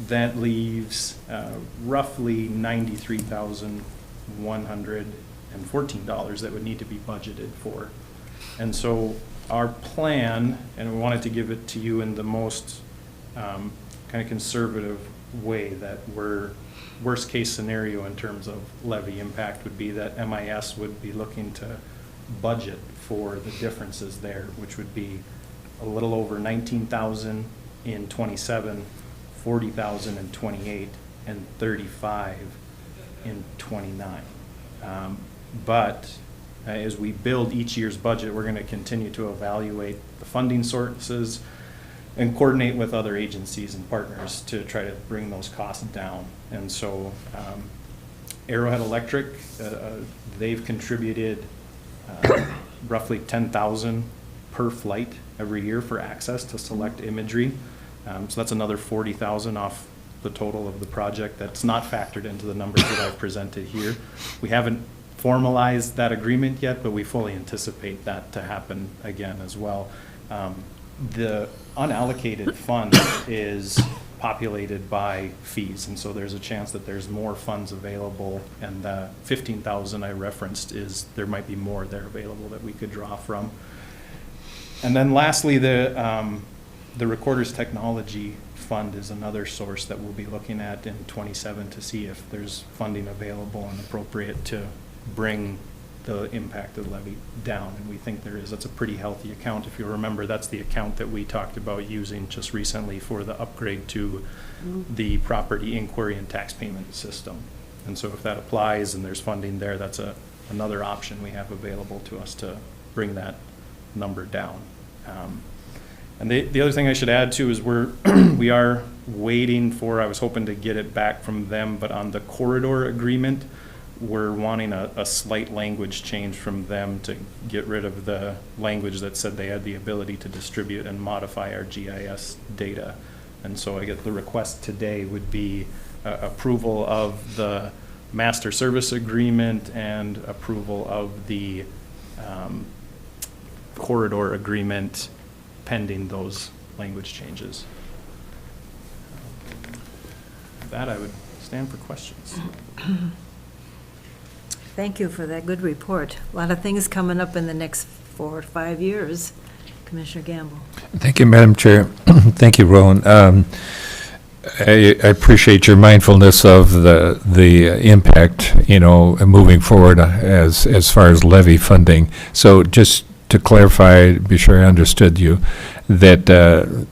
that leaves roughly $93,114 that would need to be budgeted for. And so our plan, and we wanted to give it to you in the most kind of conservative way, that worst case scenario in terms of levy impact would be that MIS would be looking to budget for the differences there, which would be a little over $19,000 in 27, $40,000 in 28, and $35,000 in 29. But as we build each year's budget, we're going to continue to evaluate the funding sources and coordinate with other agencies and partners to try to bring those costs down. And so Arrowhead Electric, they've contributed roughly $10,000 per flight every year for access to select imagery. So that's another $40,000 off the total of the project. That's not factored into the numbers that I've presented here. We haven't formalized that agreement yet, but we fully anticipate that to happen again as well. The unallocated fund is populated by fees, and so there's a chance that there's more funds available, and the $15,000 I referenced is there might be more there available that we could draw from. And then lastly, the The Recorder's Technology Fund is another source that we'll be looking at in '27 to see if there's funding available and appropriate to bring the impact of the levy down, and we think there is. That's a pretty healthy account. If you remember, that's the account that we talked about using just recently for the upgrade to the property inquiry and tax payment system. And so if that applies and there's funding there, that's another option we have available to us to bring that number down. And the other thing I should add too is we are waiting for, I was hoping to get it back from them, but on the corridor agreement, we're wanting a slight language change from them to get rid of the language that said they had the ability to distribute and modify our GIS data. And so I guess the request today would be approval of the master service agreement and approval of the corridor agreement pending those language changes. With that, I would stand for questions. Thank you for that good report. A lot of things coming up in the next 4 or 5 years. Commissioner Gamble. Thank you, Madam Chair. Thank you, Rowan. I appreciate your mindfulness of the impact, moving forward as far as levy funding. So just to clarify, be sure I understood you, that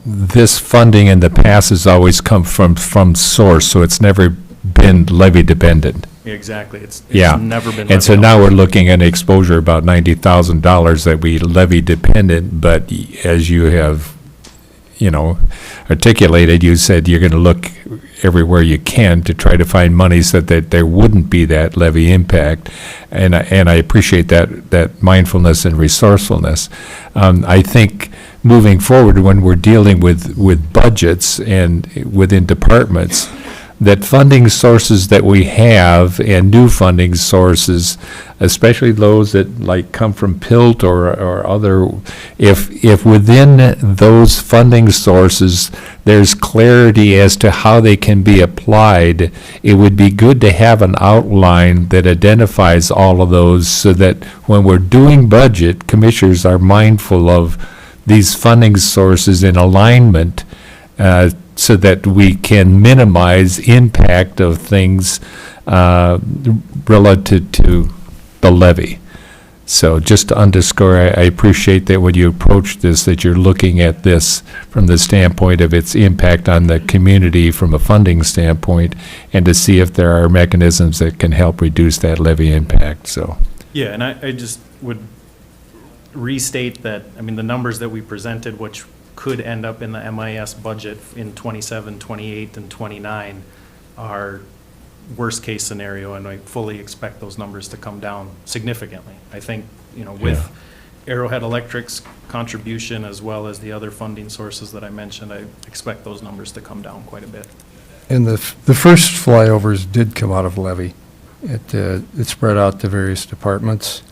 this funding in the past has always come from source, so it's never been levy dependent. Exactly. It's Yeah. never been. And so levied now on. we're looking at exposure about $90,000 that we levy dependent, but as you have, articulated, you said you're going to look everywhere you can to try to find money so that there wouldn't be that levy impact. And I appreciate that mindfulness and resourcefulness. I think moving forward, when we're dealing with budgets and within departments, that funding sources that we have and new funding sources, especially those that come from PILT or other, if within those funding sources there's clarity as to how they can be applied, it would be good to have an outline that identifies all of those so that when we're doing budget, commissioners are mindful of these funding sources in alignment so that we can minimize impact of things relative to the levy. So just to underscore, I appreciate that when you approach this, that you're looking at this from the standpoint of its impact on the community from a funding standpoint, and to see if there are mechanisms that can help reduce that levy impact, so. Yeah, and I just would restate that, the numbers that we presented, which could end up in the MIS budget in 27, 28, and 29 are worst-case scenario, and I fully expect those numbers to come down significantly. I think, with Arrowhead Electric's contribution as well as the other funding sources that I mentioned, I expect those numbers to come down quite a bit. And the first flyovers did come out of levy. It spread out to various departments.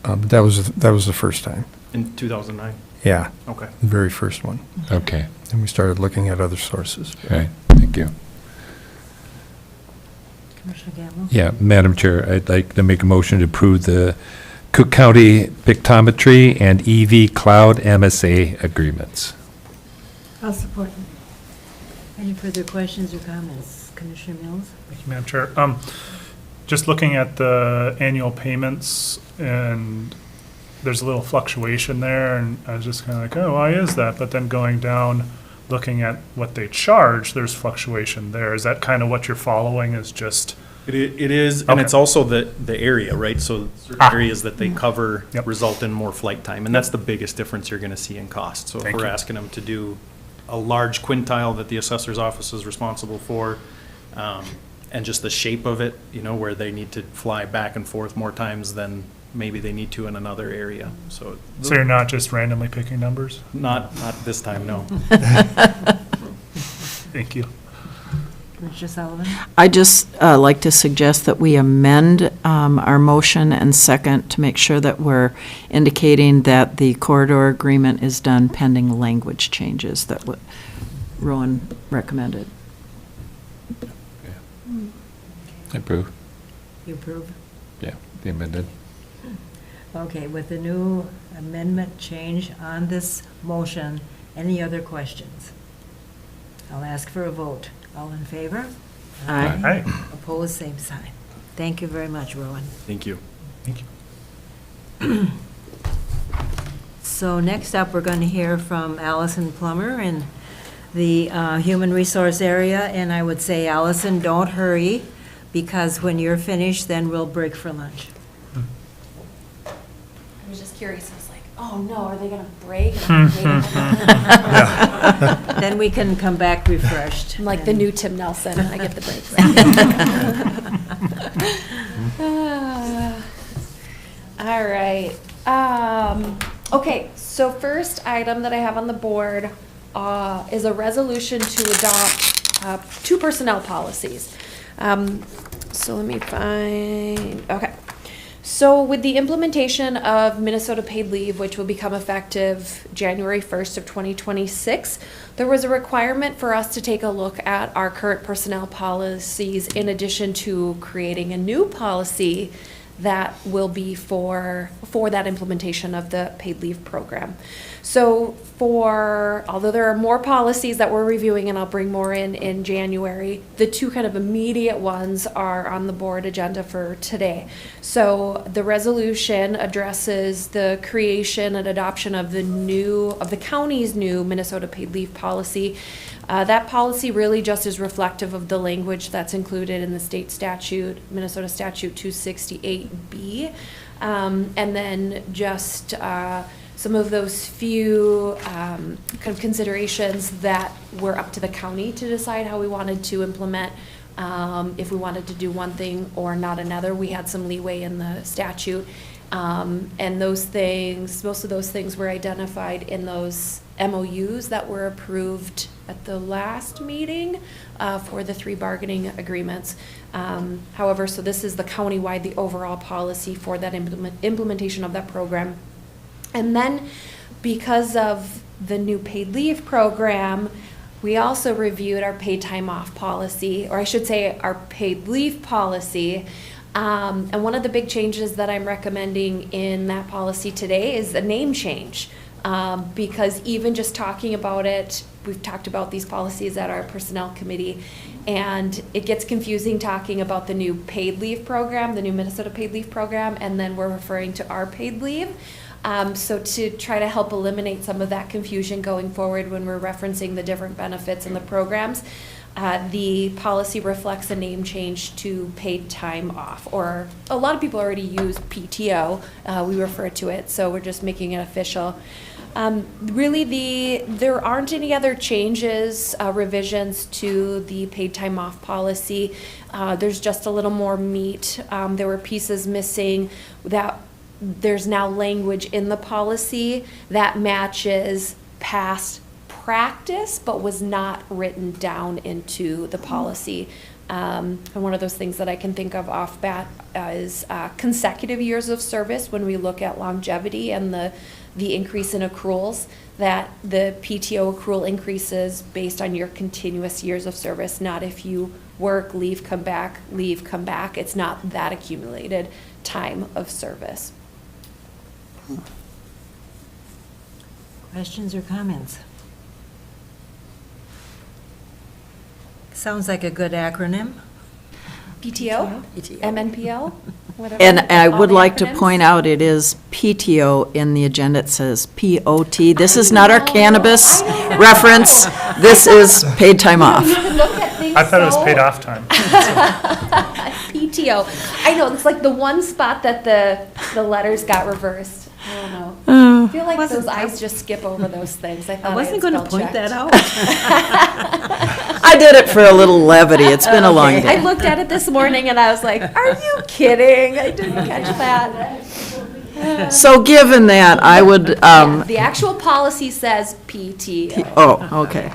That was the first time. In 2009? Yeah. Okay. The very first one. Okay. And we started looking at other sources. Right, thank you. Commissioner Gamble. Yeah, Madam Chair, I'd like to make a motion to approve the Cook County Pictometry and EV Cloud MSA agreements. I'll support. Any further questions or comments? Commissioner Mills? Thank you, Madam Chair. Just looking at the annual payments, and there's a little fluctuation there, and I was just kind of like, oh, why is that? But then going down, looking at what they charge, there's fluctuation there. Is that kind of what you're following, is just? It is, and Okay. it's also the area, right? So certain areas that they cover Yep. result in more flight time, and that's the biggest difference you're going to see in cost. So if Thank we're you. asking them to do a large quintile that the assessor's office is responsible for, and just the shape of it, where they need to fly back and forth more times than maybe they need to in another area. So So you're not just randomly picking numbers? not this time, no. Thank you. Commissioner Sullivan? I just like to suggest that we amend our motion and second to make sure that we're indicating that the corridor agreement is done pending language changes that Rowan recommended. Approve. You approve? Yeah, the amended. Okay, with the new amendment change on this motion Any other questions? I'll ask for a vote. All in favor? Aye. Aye. Opposed, same sign. Thank you very much, Rowan. Thank you. Thank you. So next up, we're going to hear from Allison Plummer in the Human Resource area, and I would say, Allison, don't hurry, because when you're finished, then we'll break for lunch. I was just curious, I was like, oh no, are they gonna break? And I'm Then we can come back refreshed. I'm like the new Tim Nelson, I get the breaks. All right. Okay, so first item that I have on the board is a resolution to adopt 2 personnel policies. So let me find, okay. So with the implementation of Minnesota paid leave, which will become effective January 1st of 2026, there was a requirement for us to take a look at our current personnel policies in addition to creating a new policy that will be for that implementation of the paid leave program. So although there are more policies that we're reviewing, and I'll bring more in January, the 2 kind of immediate ones are on the board agenda for today. So the resolution addresses the creation and adoption of the county's new Minnesota paid leave policy. That policy really just is reflective of the language that's included in the state statute, Minnesota Statute 268B. And then just some of those few kind of considerations that were up to the county to decide how we wanted to implement. If we wanted to do one thing or not another, we had some leeway in the statute. And those things, most of those things were identified in those MOUs that were approved at the last meeting for the 3 bargaining agreements. However, so this is the countywide, the overall policy for that implementation of that program. And then because of the new paid leave program, we also reviewed our paid time off policy, or I should say our paid leave policy. And one of the big changes that I'm recommending in that policy today is a name change. Because even just talking about it, we've talked about these policies at our personnel committee, and it gets confusing talking about the new paid leave program, the new Minnesota paid leave program, and then we're referring to our paid leave. So to try to help eliminate some of that confusion going forward when we're referencing the different benefits in the programs, the policy reflects a name change to paid time off, or a lot of people already use PTO, we refer to it, so we're just making it official. Really, there aren't any other changes, revisions to the paid time off policy. There's just a little more meat. There were pieces missing that there's now language in the policy that matches past practice, but was not written down into the policy. And one of those things that I can think of off bat is consecutive years of service. When we look at longevity and the increase in accruals, that the PTO accrual increases based on your continuous years of service, not if you work, leave, come back, leave, come back. It's not that accumulated time of service. Questions or comments? Sounds like a good acronym. PTO? MNPL? Whatever. And I would All the like to acronyms. point out, it is PTO in the agenda. It says POT. This is not our cannabis reference. This is paid time off. You can look at things I thought it was so- paid off time. PTO. I know, it's like the one spot that the letters got reversed. I don't know. I feel like those eyes just skip over those things. I thought I wasn't going to point that out. I did it for a little levity. It's been a long I day. looked at it this morning and I was like, are you kidding? I didn't catch that. So given that, I would, The actual policy says PTO. oh, okay.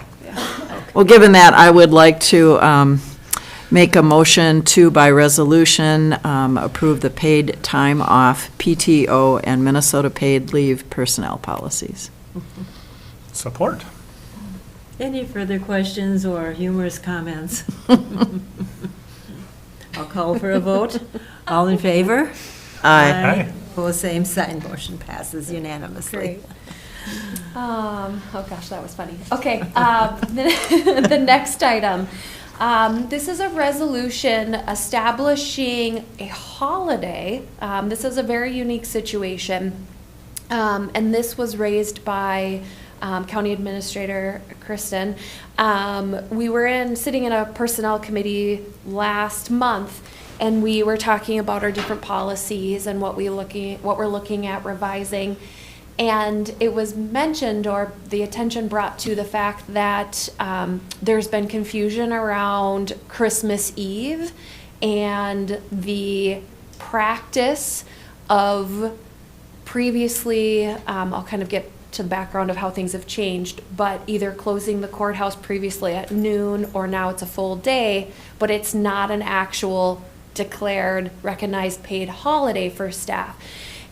Well, given that, I would like to make a motion to, by resolution, approve the paid time off, PTO, and Minnesota paid leave personnel policies. Support. Any further questions or humorous comments? I'll call for a vote. All in favor? Aye. Aye. Opposed, same sign. Motion passes unanimously. Oh gosh, that was funny. Okay, the next item. This is a resolution establishing a holiday. This is a very unique situation. And this was raised by County Administrator Kristen. We were sitting in a personnel committee last month, and we were talking about our different policies and what we're looking at revising. And it was mentioned, or the attention brought to the fact that there's been confusion around Christmas Eve and the practice of previously, I'll kind of get to the background of how things have changed, but either closing the courthouse previously at noon or now it's a full day, but it's not an actual declared, recognized, paid holiday for staff.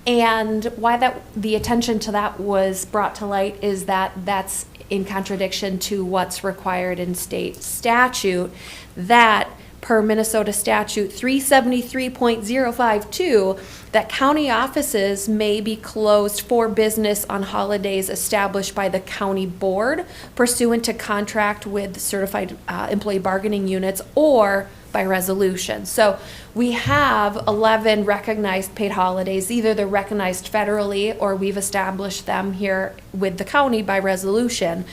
And why the attention to that was brought to light is that that's in contradiction to what's required in state statute, that per Minnesota statute 373.052, that county offices may be closed for business on holidays established by the county board pursuant to contract with certified employee bargaining units or by resolution. So we have 11 recognized paid holidays. Either they're recognized federally or we've established them here with the county by resolution.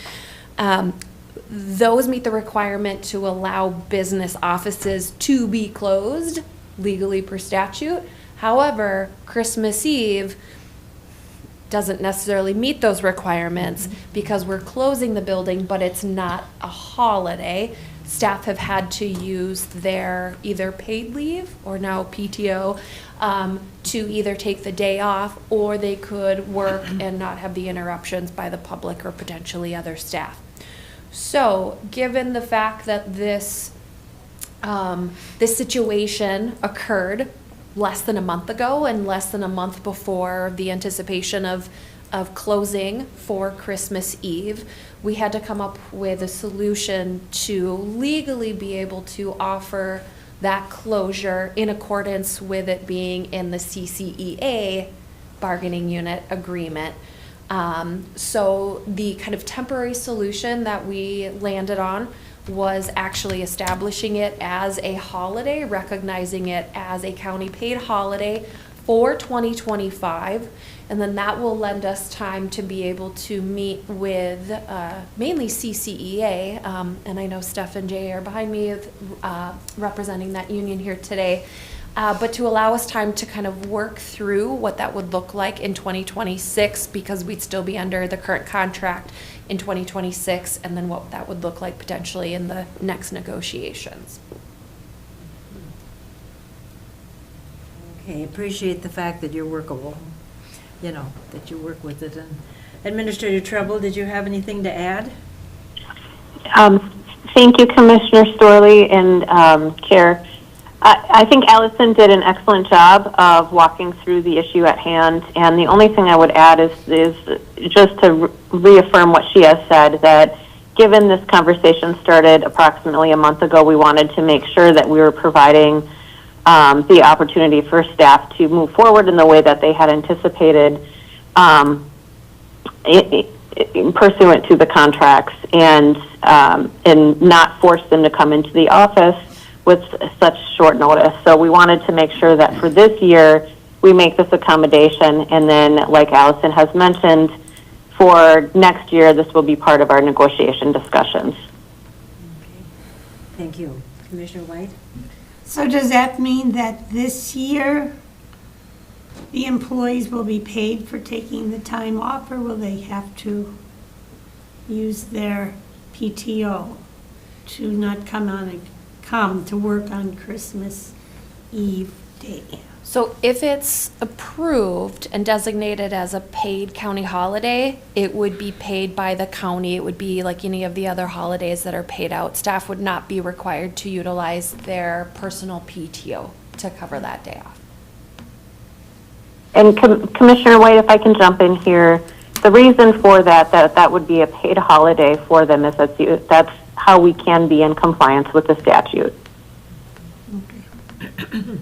Those meet the requirement to allow business offices to be closed legally per statute. However, Christmas Eve doesn't necessarily meet those requirements because we're closing the building, but it's not a holiday. Staff have had to use their either paid leave or now PTO to either take the day off, or they could work and not have the interruptions by the public or potentially other staff. So, given the fact that this situation occurred less than a month ago and less than a month before the anticipation of closing for Christmas Eve, we had to come up with a solution to legally be able to offer that closure in accordance with it being in the CCEA bargaining unit agreement. So the kind of temporary solution that we landed on was actually establishing it as a holiday, recognizing it as a county paid holiday for 2025, and then that will lend us time to be able to meet with mainly CCEA, and I know Steph and Jay are behind me representing that union here today, but to allow us time to kind of work through what that would look like in 2026, because we'd still be under the current contract in 2026, and then what that would look like potentially in the next negotiations. Okay, appreciate the fact that you're workable, that you work with it. And Administrator Treble, did you have anything to add? Thank you, Commissioner Storley and Chair. I think Allison did an excellent job of walking through the issue at hand, and the only thing I would add is just to reaffirm what she has said, that given this conversation started approximately a month ago, we wanted to make sure that we were providing the opportunity for staff to move forward in the way that they had anticipated pursuant to the contracts, and not force them to come into the office with such short notice. So we wanted to make sure that for this year, we make this accommodation, and then, like Allison has mentioned, for next year, this will be part of our negotiation discussions. Okay. Thank you. Commissioner White? So does that mean that this year, the employees will be paid for taking the time off, or will they have to use their PTO to not come to work on Christmas Eve day? So if it's approved and designated as a paid county holiday, it would be paid by the county. It would be like any of the other holidays that are paid out. Staff would not be required to utilize their personal PTO to cover that day off. And Commissioner White, if I can jump in here, the reason for that would be a paid holiday for them is that's how we can be in compliance with the statute. Okay.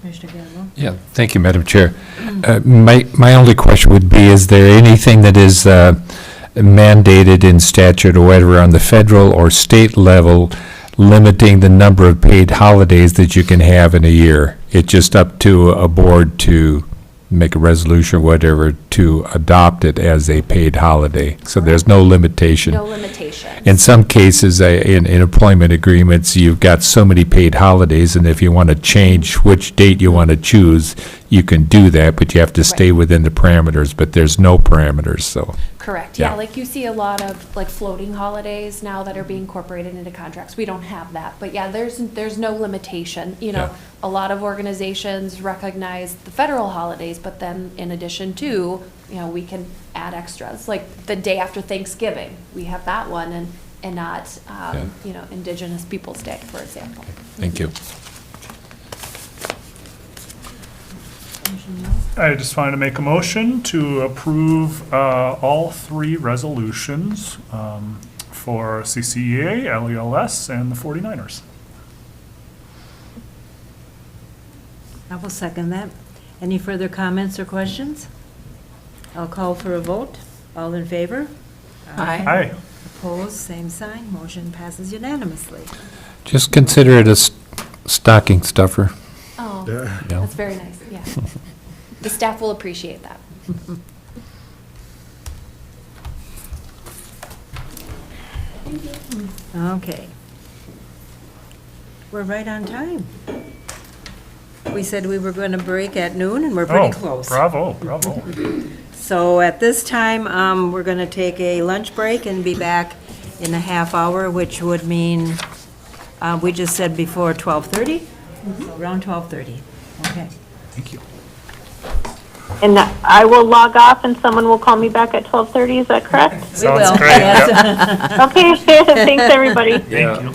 Commissioner Gamble? Yeah, thank you, Madam Chair. My only question would be, is there anything that is mandated in statute or whatever on the federal or state level limiting the number of paid holidays that you can have in a year? It's just up to a board to make a resolution or whatever to adopt it as a paid holiday. So there's no limitation. No limitations. In some cases, in employment agreements, you've got so many paid holidays, and if you want to change which date you want to choose, you can do that, but you have to stay within the parameters, but there's no parameters, so. Correct, Yeah. yeah, like you see a lot of like floating holidays now that are being incorporated into contracts. We don't have that, but yeah, there's no limitation. You know, Yeah. a lot of organizations recognize the federal holidays, but then in addition to, you know, we can add extras, like the day after Thanksgiving, we have that one and not, you know, Indigenous Peoples' Day, for example. Thank you. I just wanted to make a motion to approve all three resolutions for CCEA, LELS, and the 49ers. I will second that. Any further comments or questions? I'll call for a vote. All in favor? Aye. Opposed, same sign. Motion passes unanimously. Just consider it a stocking stuffer. Oh, Yeah. that's very nice, yeah. The staff will appreciate that. Okay. We're right on time. We said we were going to break at noon, and we're pretty close. Bravo, bravo. So at this time, we're going to take a lunch break and be back in a half hour, which would mean, we just said before 12:30? So around 12:30. Okay. Thank you. And I will log off and someone will call me back at 12:30, is that correct? We will. Sounds great, Yes. Okay, thanks, everybody. Thank you.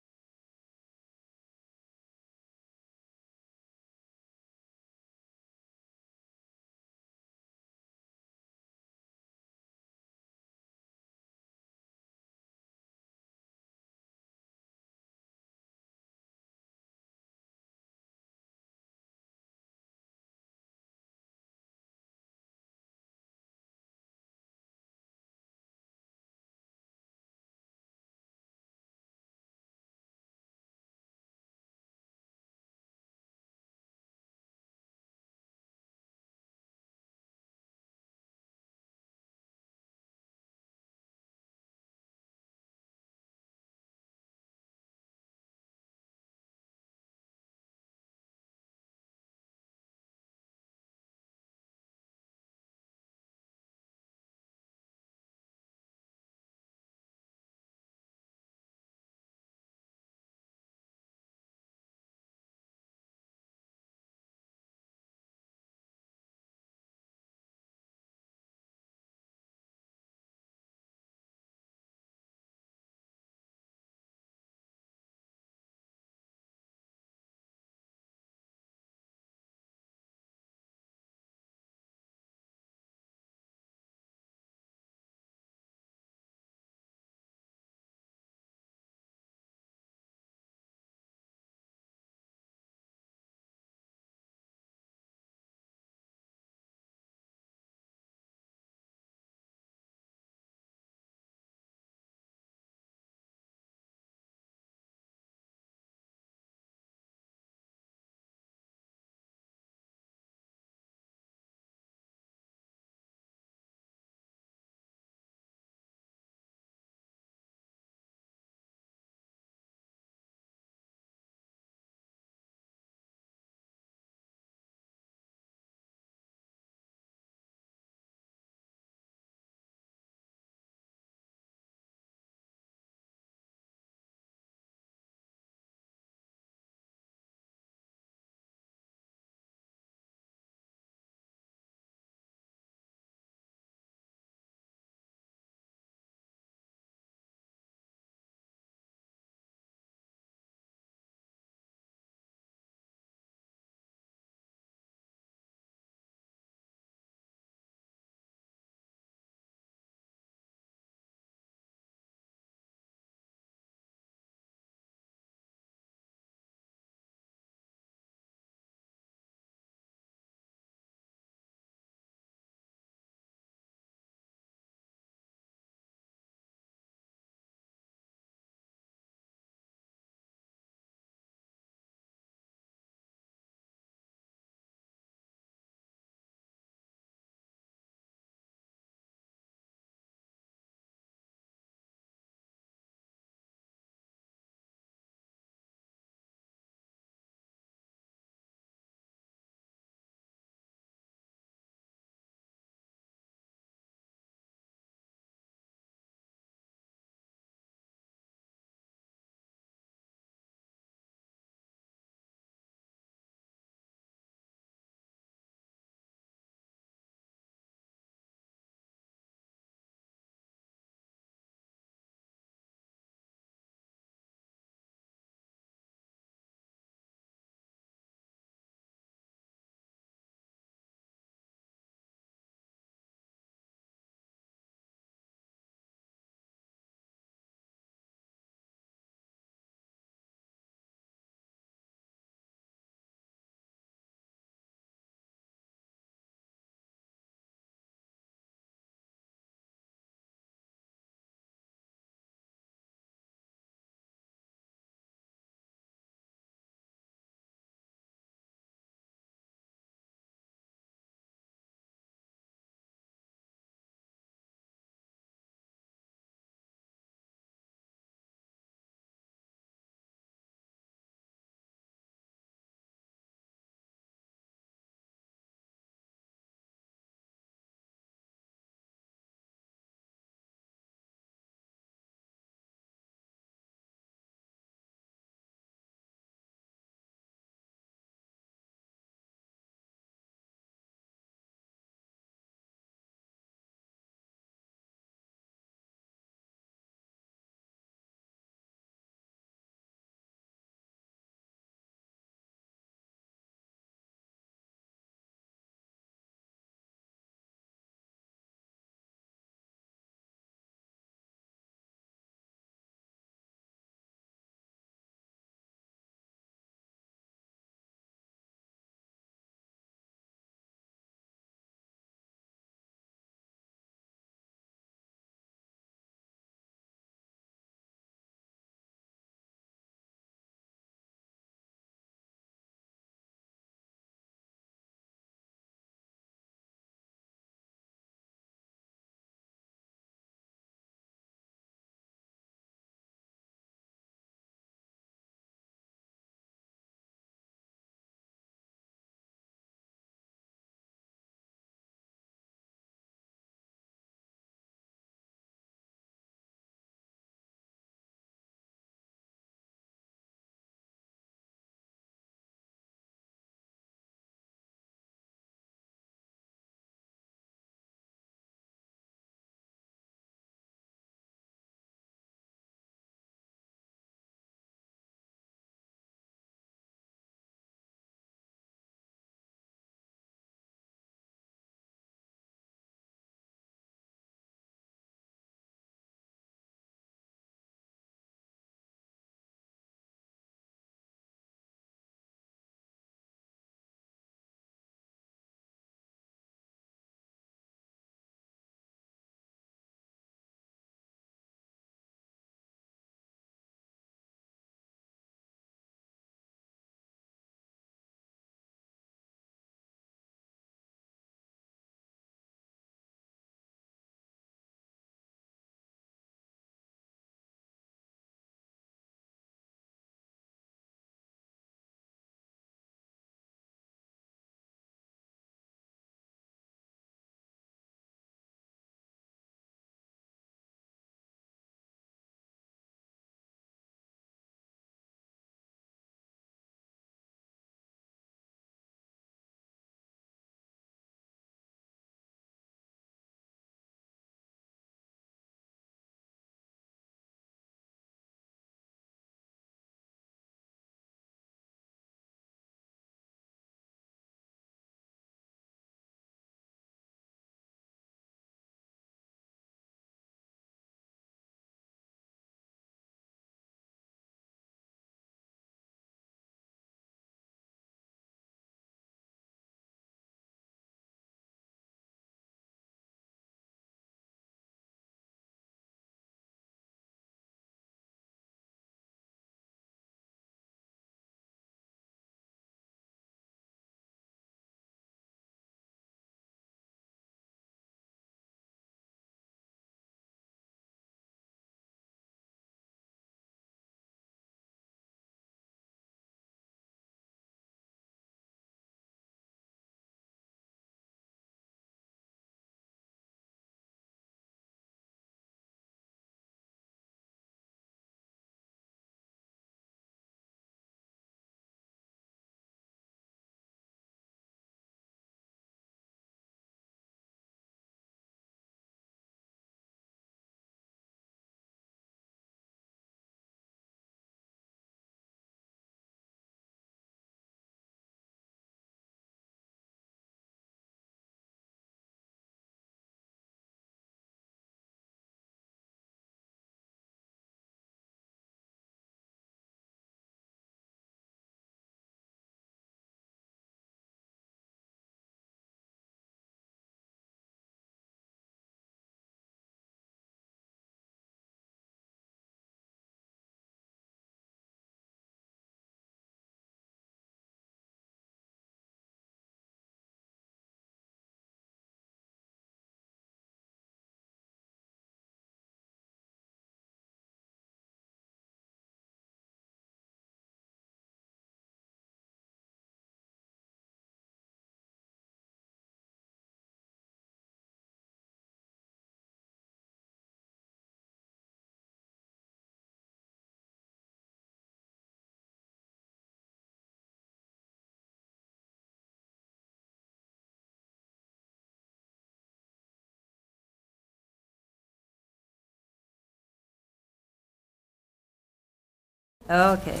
Okay.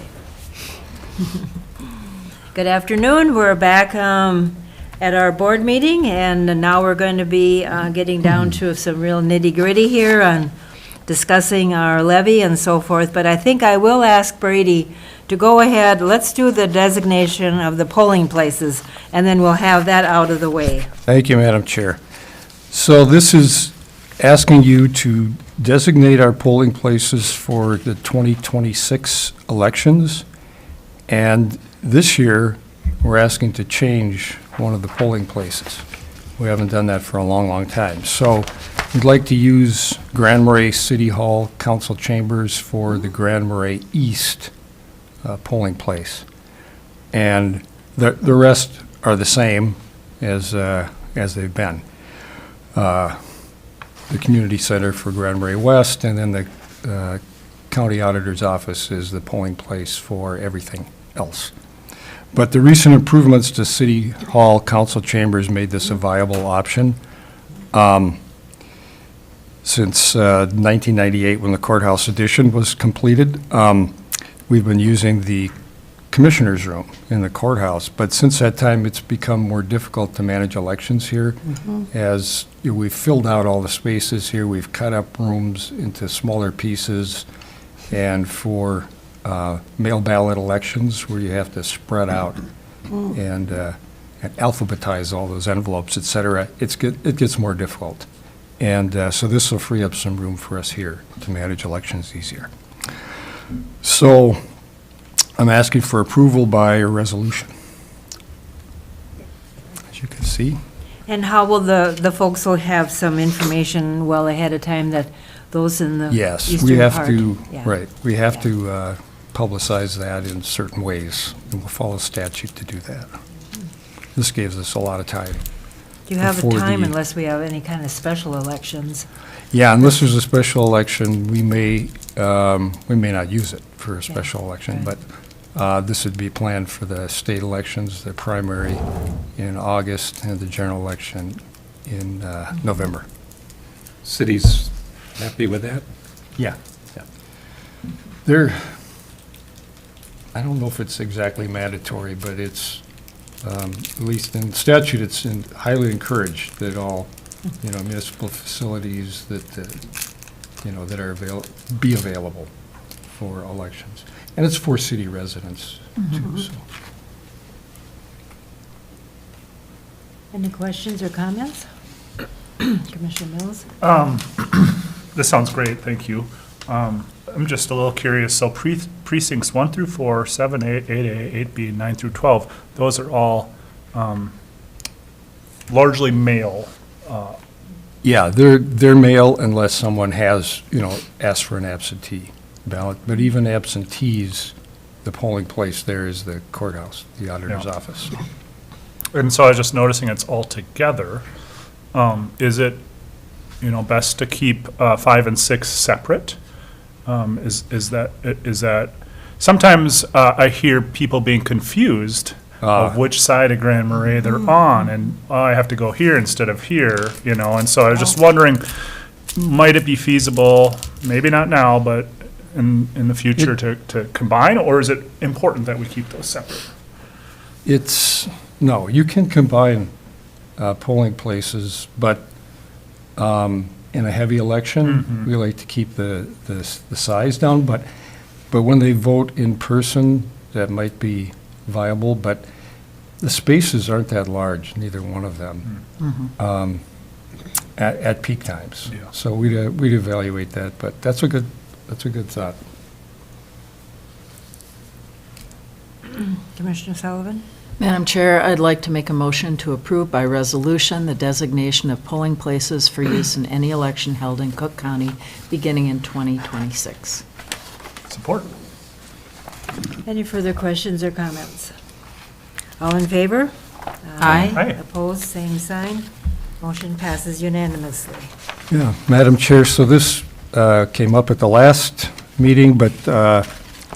Good afternoon. We're back at our board meeting, and now we're going to be getting down to some real nitty-gritty here on discussing our levy and so forth. But I think I will ask Brady to go ahead. Let's do the designation of the polling places, and then we'll have that out of the way. Thank you, Madam Chair. So this is asking you to designate our polling places for the 2026 elections. And this year, we're asking to change one of the polling places. We haven't done that for a long, long time. So we'd like to use Grand Marais City Hall Council Chambers for the Grand Marais East polling place. And the rest are the same as they've been. The community center for Grand Marais West, and then the county auditor's office is the polling place for everything else. But the recent improvements to City Hall council chambers made this a viable option. Since 1998, when the courthouse addition was completed, we've been using the commissioner's room in the courthouse, but since that time, it's become more difficult to manage elections here. As we've filled out all the spaces here, we've cut up rooms into smaller pieces, and for mail ballot elections, where you have to spread out and alphabetize all those envelopes, et cetera, it gets more difficult. And so this will free up some room for us here to manage elections easier. So I'm asking for approval by a resolution, as you can see. And how will the folks will have some information well ahead of time that those in the Yes, eastern we have part? to, Yeah. right, we have to publicize that in certain ways, and we'll follow statute to do that. This gives us a lot of time. Do you have a before time the- unless we have any kind of special elections? Yeah, unless there's a special election, we may not use it for a special election, but this would be planned for the state elections, the primary in August, and the general election in November. City's happy with that? Yeah. There, I don't know if it's exactly mandatory, but it's, at least in statute, it's highly encouraged that all, municipal facilities that, that are be available for elections. And it's for city residents, too, so. Any questions or comments? Commissioner Mills? This sounds great, thank you. I'm just a little curious, so precincts 1 through 4, 7, 8, 8A, 8B, 9 through 12, those are all largely male. Yeah, they're mail unless someone has, asked for an absentee ballot. But even absentees, the polling place there is the courthouse, the auditor's Yeah. office. And so I was just noticing it's all together. Is it, best to keep 5 and 6 separate? Is that, sometimes I hear people being confused of which side of Grand Marais they're on, and I have to go here instead of here, and so I was just wondering, might it be feasible, maybe not now, but in the future to combine, or is it important that we keep those separate? No, you can combine polling places, but in a heavy election, we like to keep the size down, but when they vote in person, that might be viable, but the spaces aren't that large, neither one of them, at peak times. Yeah. So we'd evaluate that, but that's a good thought. Commissioner Sullivan? Madam Chair, I'd like to make a motion to approve by resolution the designation of polling places for use in any election held in Cook County beginning in 2026. Support. Any further questions or comments? All in favor? Aye. Aye. Opposed, same sign. Motion passes unanimously. Yeah, Madam Chair, so this came up at the last meeting, but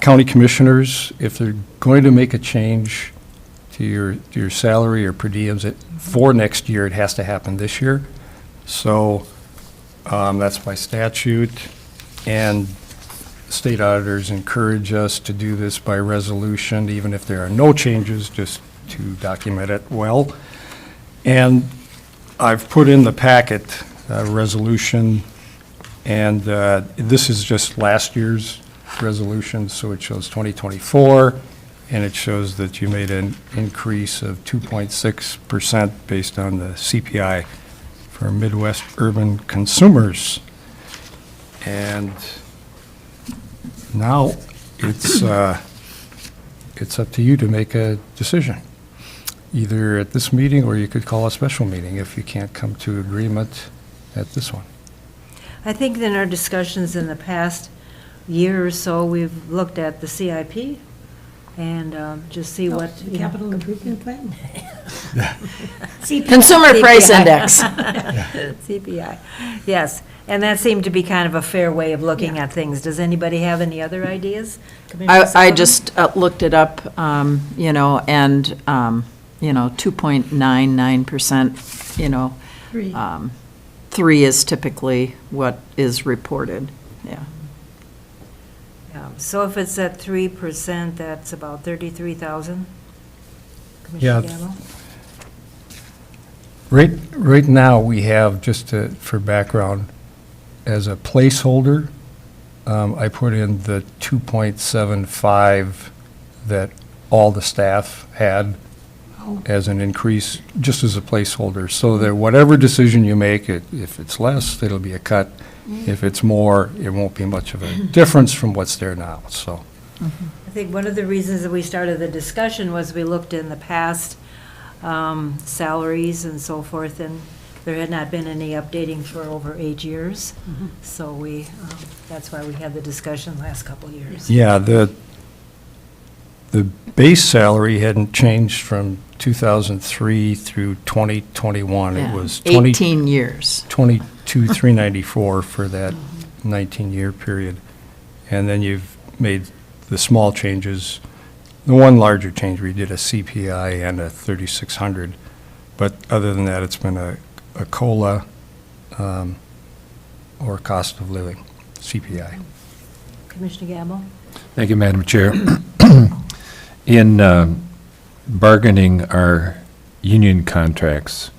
county commissioners, if they're going to make a change to your salary or per diems for next year, it has to happen this year. So that's by statute. And state auditors encourage us to do this by resolution, even if there are no changes, just to document it well. And I've put in the packet a resolution, and this is just last year's resolution, so it shows 2024, and it shows that you made an increase of 2.6% based on the CPI for Midwest urban consumers. And now it's up to you to make a decision, either at this meeting or you could call a special meeting if you can't come to agreement at this one. I think in our discussions in the past year or so, we've looked at the CIP and just see what. Capital Improvement Plan? Consumer Price CPI. Index. CPI, yes. And that seemed to be kind of a fair way of looking at things. Does anybody have any other ideas? Commissioner I Sullivan? just looked it up, and, 2.99%, Three. 3 is typically what is reported, yeah. Yeah, so if it's at 3%, that's about 33,000? Yeah. Commissioner Gamble? Right now, we have, for background, as a placeholder, I put in the 2.75 that all the staff had as an increase, just as a placeholder, so that whatever decision you make, if it's less, it'll be a cut. If it's more, it won't be much of a difference from what's there now, so. I think one of the reasons that we started the discussion was we looked in the past salaries and so forth, and there had not been any updating for over 8 years. So that's why we had the discussion last couple of years. Yeah, the base salary hadn't changed from 2003 through 2021. It Yeah, was 18 years. 22,394 for that 19-year period. And then you've made the small changes. The one larger change, we did a CPI and a 3,600. But other than that, it's been a COLA or cost of living, CPI. Commissioner Gamble? Thank you, Madam Chair. In bargaining our union contracts,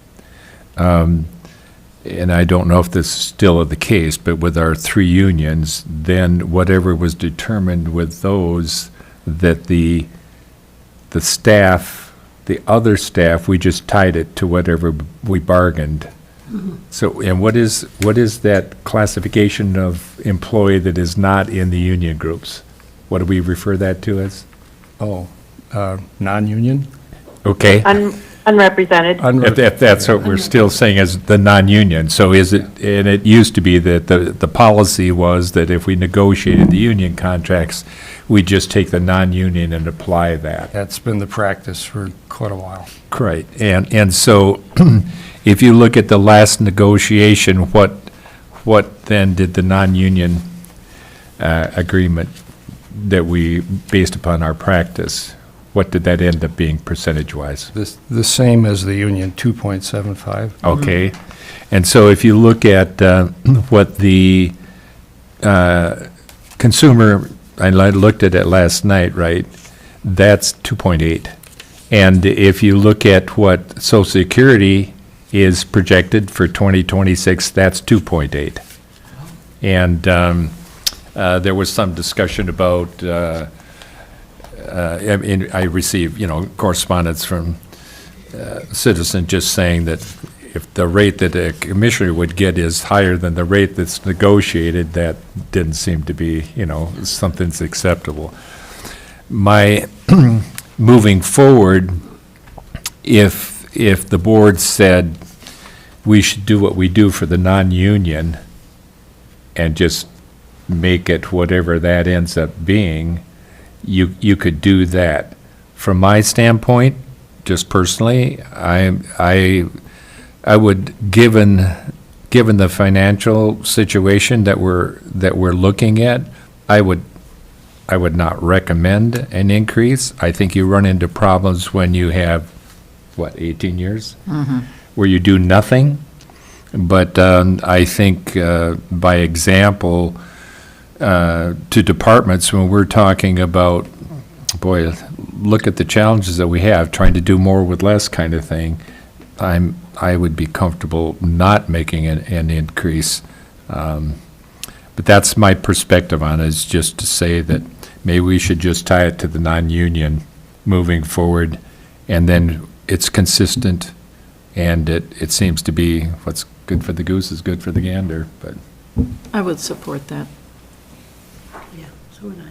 and I don't know if this is still the case, but with our 3 unions, then whatever was determined with those, that the staff, the other staff, we just tied it to whatever we bargained. So, and what is that classification of employee that is not in the union groups? What do we refer that to as? Oh, non-union? Okay. Unrepresented. If that's what we're still saying as the non-union, so is it, and it used to be that the policy was that if we negotiated the union contracts, we just take the non-union and apply that. That's been the practice for quite a while. Right, and so if you look at the last negotiation, what then did the non-union agreement that we, based upon our practice, what did that end up being percentage-wise? The same as the union, 2.75. Okay, and so if you look at what the consumer, I looked at it last night, right, that's 2.8. And if you look at what Social Security is projected for 2026, that's 2.8. And there was some discussion about, I received, correspondence from citizen just saying that if the rate that a commissioner would get is higher than the rate that's negotiated, that didn't seem to be, something's acceptable. My, moving forward, if the board said we should do what we do for the non-union and just make it whatever that ends up being, you could do that. From my standpoint, just personally, I would, given the financial situation that we're looking at, I would not recommend an increase. I think you run into problems when you have, 18 years? Where you do nothing. But I think by example, to departments when we're talking about, boy, look at the challenges that we have, trying to do more with less kind of thing. I would be comfortable not making an increase. But that's my perspective on it, is just to say that maybe we should just tie it to the non-union moving forward, and then it's consistent, and it seems to be what's good for the goose is good for the gander, but. I would support that. Yeah, so would I.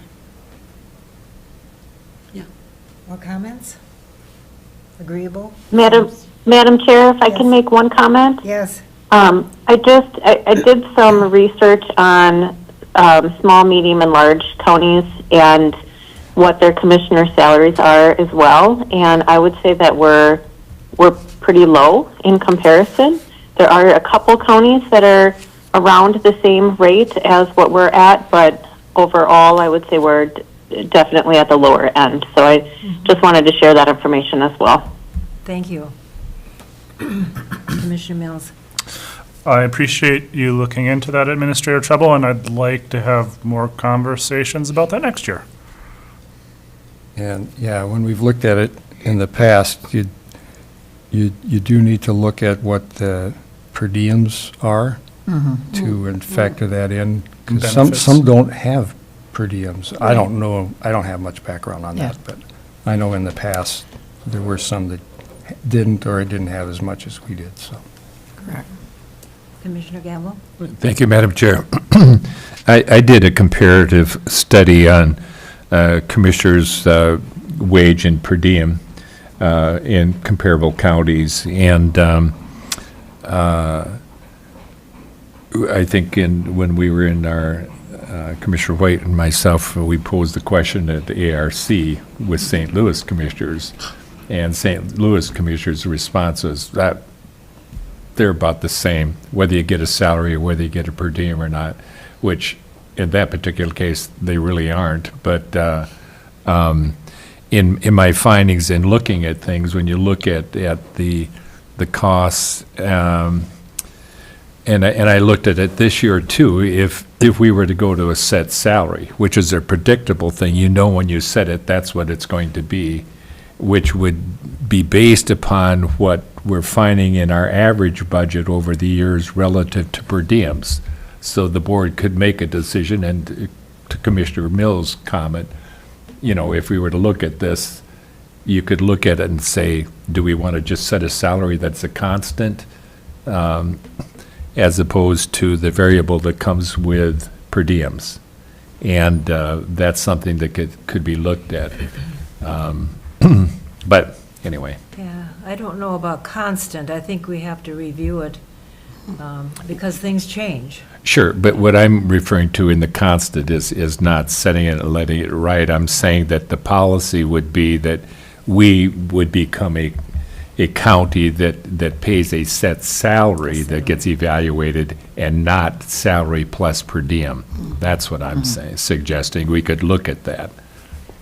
More comments? Agreeable? Madam Chair, if I can make one comment? Yes. I did some research on small, medium, and large counties and what their commissioner salaries are as well, and I would say that we're pretty low in comparison. There are a couple counties that are around the same rate as what we're at, but overall, I would say we're definitely at the lower end. So I just wanted to share that information as well. Thank you. Commissioner Mills. I appreciate you looking into that, Administrator Treble, and I'd like to have more conversations about that next year. And, yeah, when we've looked at it in the past, you do need to look at what the per diems are to factor that in. 'Cause Benefits. some don't have per diems. I don't know, I don't have much background on that, but I know in the past, there were some that didn't or didn't have as much as we did, so. Correct. Commissioner Gamble? Thank you, Madam Chair. I did a comparative study on commissioners' wage and per diem in comparable counties, and I think when we were in our, Commissioner White and myself, we posed the question at the ARC with St. Louis commissioners, and St. Louis commissioners' response was that they're about the same, whether you get a salary or whether you get a per diem or not, which in that particular case, they really aren't. But in my findings in looking at things, when you look at the costs, and I looked at it this year too, if we were to go to a set salary, which is a predictable thing, you know when you set it, that's what it's going to be, which would be based upon what we're finding in our average budget over the years relative to per diems. So the board could make a decision, and to Commissioner Mills' comment, if we were to look at this, you could look at it and say, do we want to just set a salary that's a constant, as opposed to the variable that comes with per diems? And that's something that could be looked at. But anyway. Yeah, I don't know about constant. I think we have to review it because things change. Sure, but what I'm referring to in the constant is not setting it and letting it ride. I'm saying that the policy would be that we would become a county that pays a set salary that gets evaluated and not salary plus per diem. That's what I'm saying, suggesting we could look at that.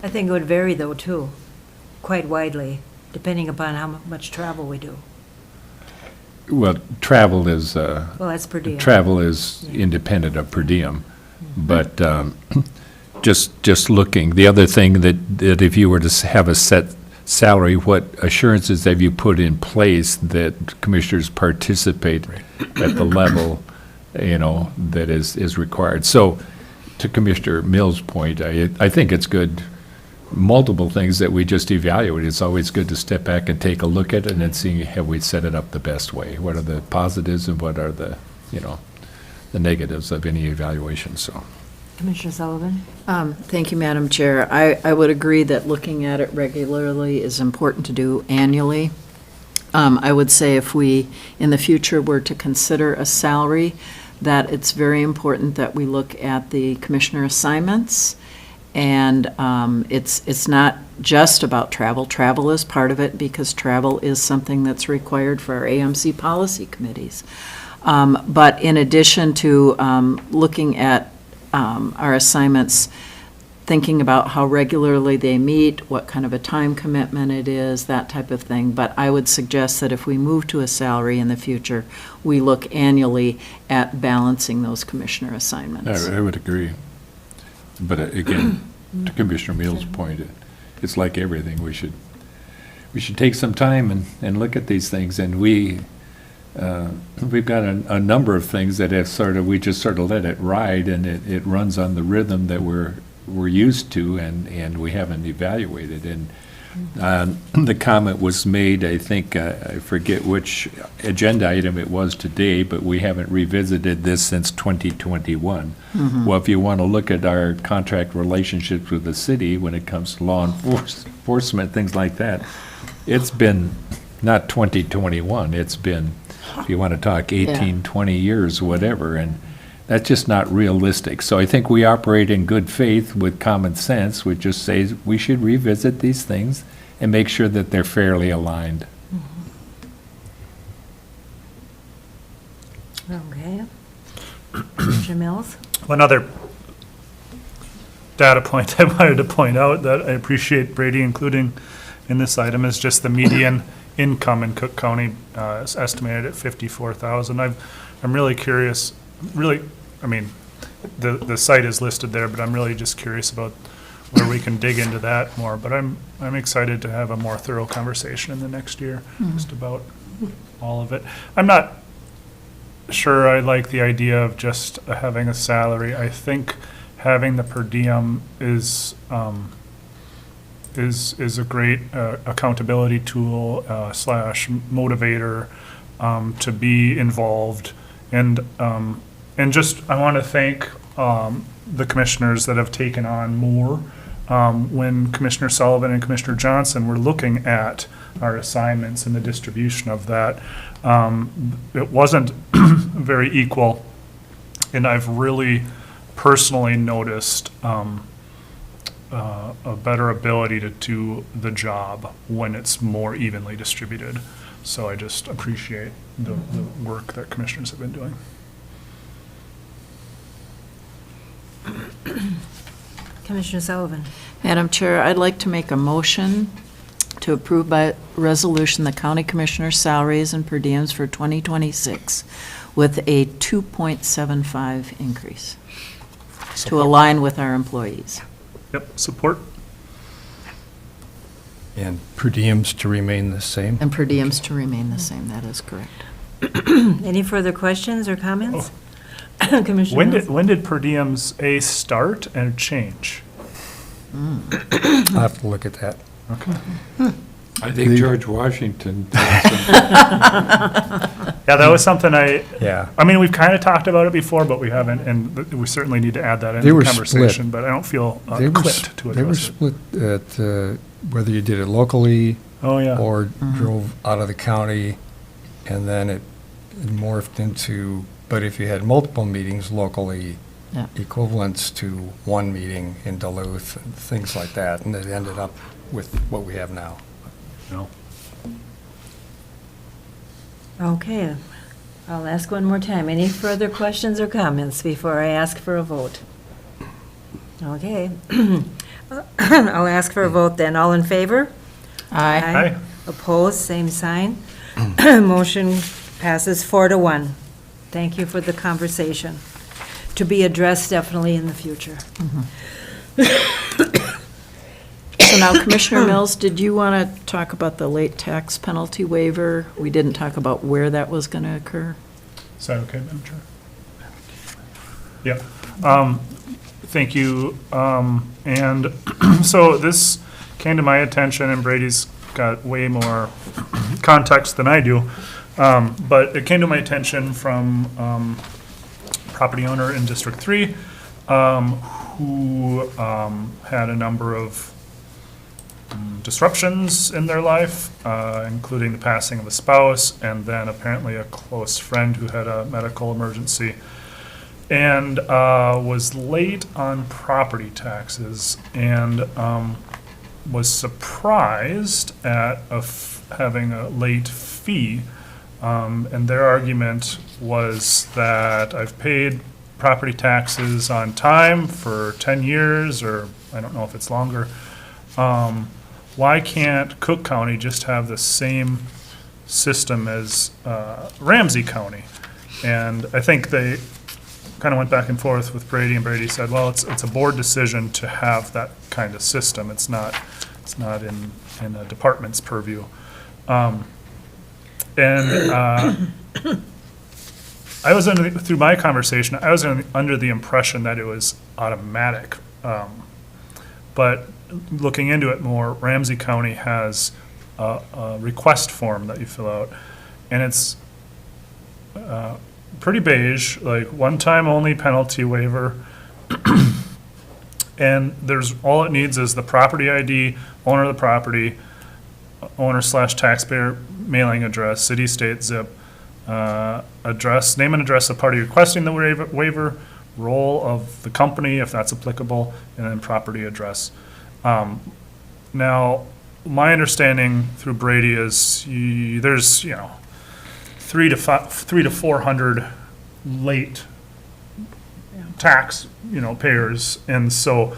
I think it would vary though too, quite widely, depending upon how much travel we do. Well, travel is, Well, that's per diem. travel is independent of per diem, but just looking, the other thing that if you were to have a set salary, what assurances have you put in place that commissioners participate at the level, that is required? So, to Commissioner Mills' point, I think it's good, multiple things that we just evaluate. It's always good to step back and take a look at it and then see, have we set it up the best way? What are the positives and what are the negatives of any evaluation, so. Commissioner Sullivan? Thank you, Madam Chair. I would agree that looking at it regularly is important to do annually. I would say if we, in the future, were to consider a salary, that it's very important that we look at the commissioner assignments. And it's not just about travel. Travel is part of it because travel is something that's required for our AMC policy committees. But in addition to looking at our assignments, thinking about how regularly they meet, what kind of a time commitment it is, that type of thing. But I would suggest that if we move to a salary in the future, we look annually at balancing those commissioner assignments. I would agree. But again, to Commissioner Mills' point, it's like everything, we should take some time and look at these things, and we've got a number of things that have we just sort of let it ride, and it runs on the rhythm that we're used to, and we haven't evaluated. And the comment was made, I think, I forget which agenda item it was today, but we haven't revisited this since 2021. Well, if you want to look at our contract relationships with the city when it comes to law enforcement, things like that, it's been not 2021, it's been, if you want to talk 18, 20 years, whatever, and that's just not realistic. So I think we operate in good faith with common sense, which just says we should revisit these things and make sure that they're fairly aligned. Okay. Mr. Mills? One other data point I wanted to point out that I appreciate Brady including in this item is just the median income in Cook County is estimated at $54,000. I'm really curious, I mean, the site is listed there, but I'm really just curious about where we can dig into that more. But I'm excited to have a more thorough conversation in the next year, just about all of it. I'm not sure I like the idea of just having a salary. I think having the per diem is a great accountability tool / motivator to be involved, and just I want to thank the commissioners that have taken on more. When Commissioner Sullivan and Commissioner Johnson were looking at our assignments and the distribution of that, it wasn't very equal, and I've really personally noticed a better ability to do the job when it's more evenly distributed. So I just appreciate the work that commissioners have been doing. Commissioner Sullivan? Madam Chair, I'd like to make a motion to approve by resolution the county commissioner's salaries and per diems for 2026 with a 2.75 increase to align with our employees. Yep, support. And per diems to remain the same? And per diems to remain the same, that is correct. Any further questions or comments? Commissioner Mills? When did per diems start and change? I'll have to look at that. Okay. I think George Washington. Yeah, that was something I Yeah. mean, we've kind of talked about it before, but we haven't, and we certainly need to add that into They the were conversation, split. but I don't feel They were equipped to They were address it. split at whether you did it locally Oh, yeah. or drove out of the county, and then it morphed into, but if you had multiple meetings locally, Yeah. equivalents to one meeting in Duluth, and things like that, and it ended up with what we have now. No. Okay, I'll ask one more time. Any further questions or comments before I ask for a vote? Okay. I'll ask for a vote then. All in favor? Aye. Aye. Opposed, same sign. Motion passes 4-1. Thank you for the conversation. To be addressed definitely in the future. So now, Commissioner Mills, did you want to talk about the late tax penalty waiver? We didn't talk about where that was going to occur. Is that okay, Madam Chair? Yeah. Thank you. And so this came to my attention, and Brady's got way more context than I do. But it came to my attention from property owner in District 3 who had a number of disruptions in their life, including the passing of a spouse and then apparently a close friend who had a medical emergency, and was late on property taxes, and was surprised at having a late fee. And their argument was that I've paid property taxes on time for 10 years, or I don't know if it's longer. Why can't Cook County just have the same system as Ramsey County? And I think they kind of went back and forth with Brady, and Brady said, well, it's a board decision to have that kind of system. It's not in a department's purview. I was through my conversation, I was under the impression that it was automatic. But looking into it more, Ramsey County has a request form that you fill out, and it's pretty beige, like one-time only penalty waiver. And all it needs is the property ID, owner of the property, owner/taxpayer, mailing address, city, state, zip, address, name and address of party requesting the waiver, role of the company, if that's applicable, and then property address. Now, my understanding through Brady is there's, 300 to 400 late tax, payers, and so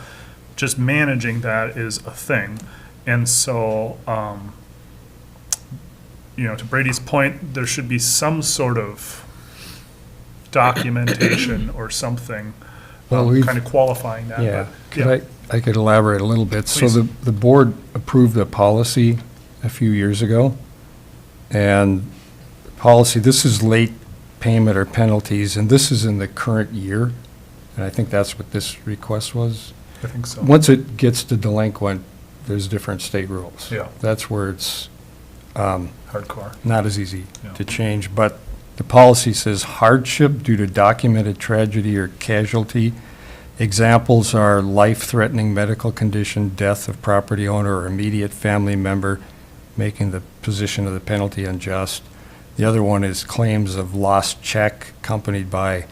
just managing that is a thing. And so, to Brady's point, there should be some sort of documentation or something, kind of qualifying that. Yeah, but, I could elaborate a little bit. Please. So the board approved a policy a few years ago, and policy, this is late payment or penalties, and this is in the current year, and I think that's what this request was. I think so. Once it gets to delinquent, there's different state rules. Yeah. That's where it's Hardcore. not as easy Yeah. to change, but the policy says hardship due to documented tragedy or casualty. Examples are life-threatening medical condition, death of property owner or immediate family member, making the position of the penalty unjust. The other one is claims of lost check accompanied by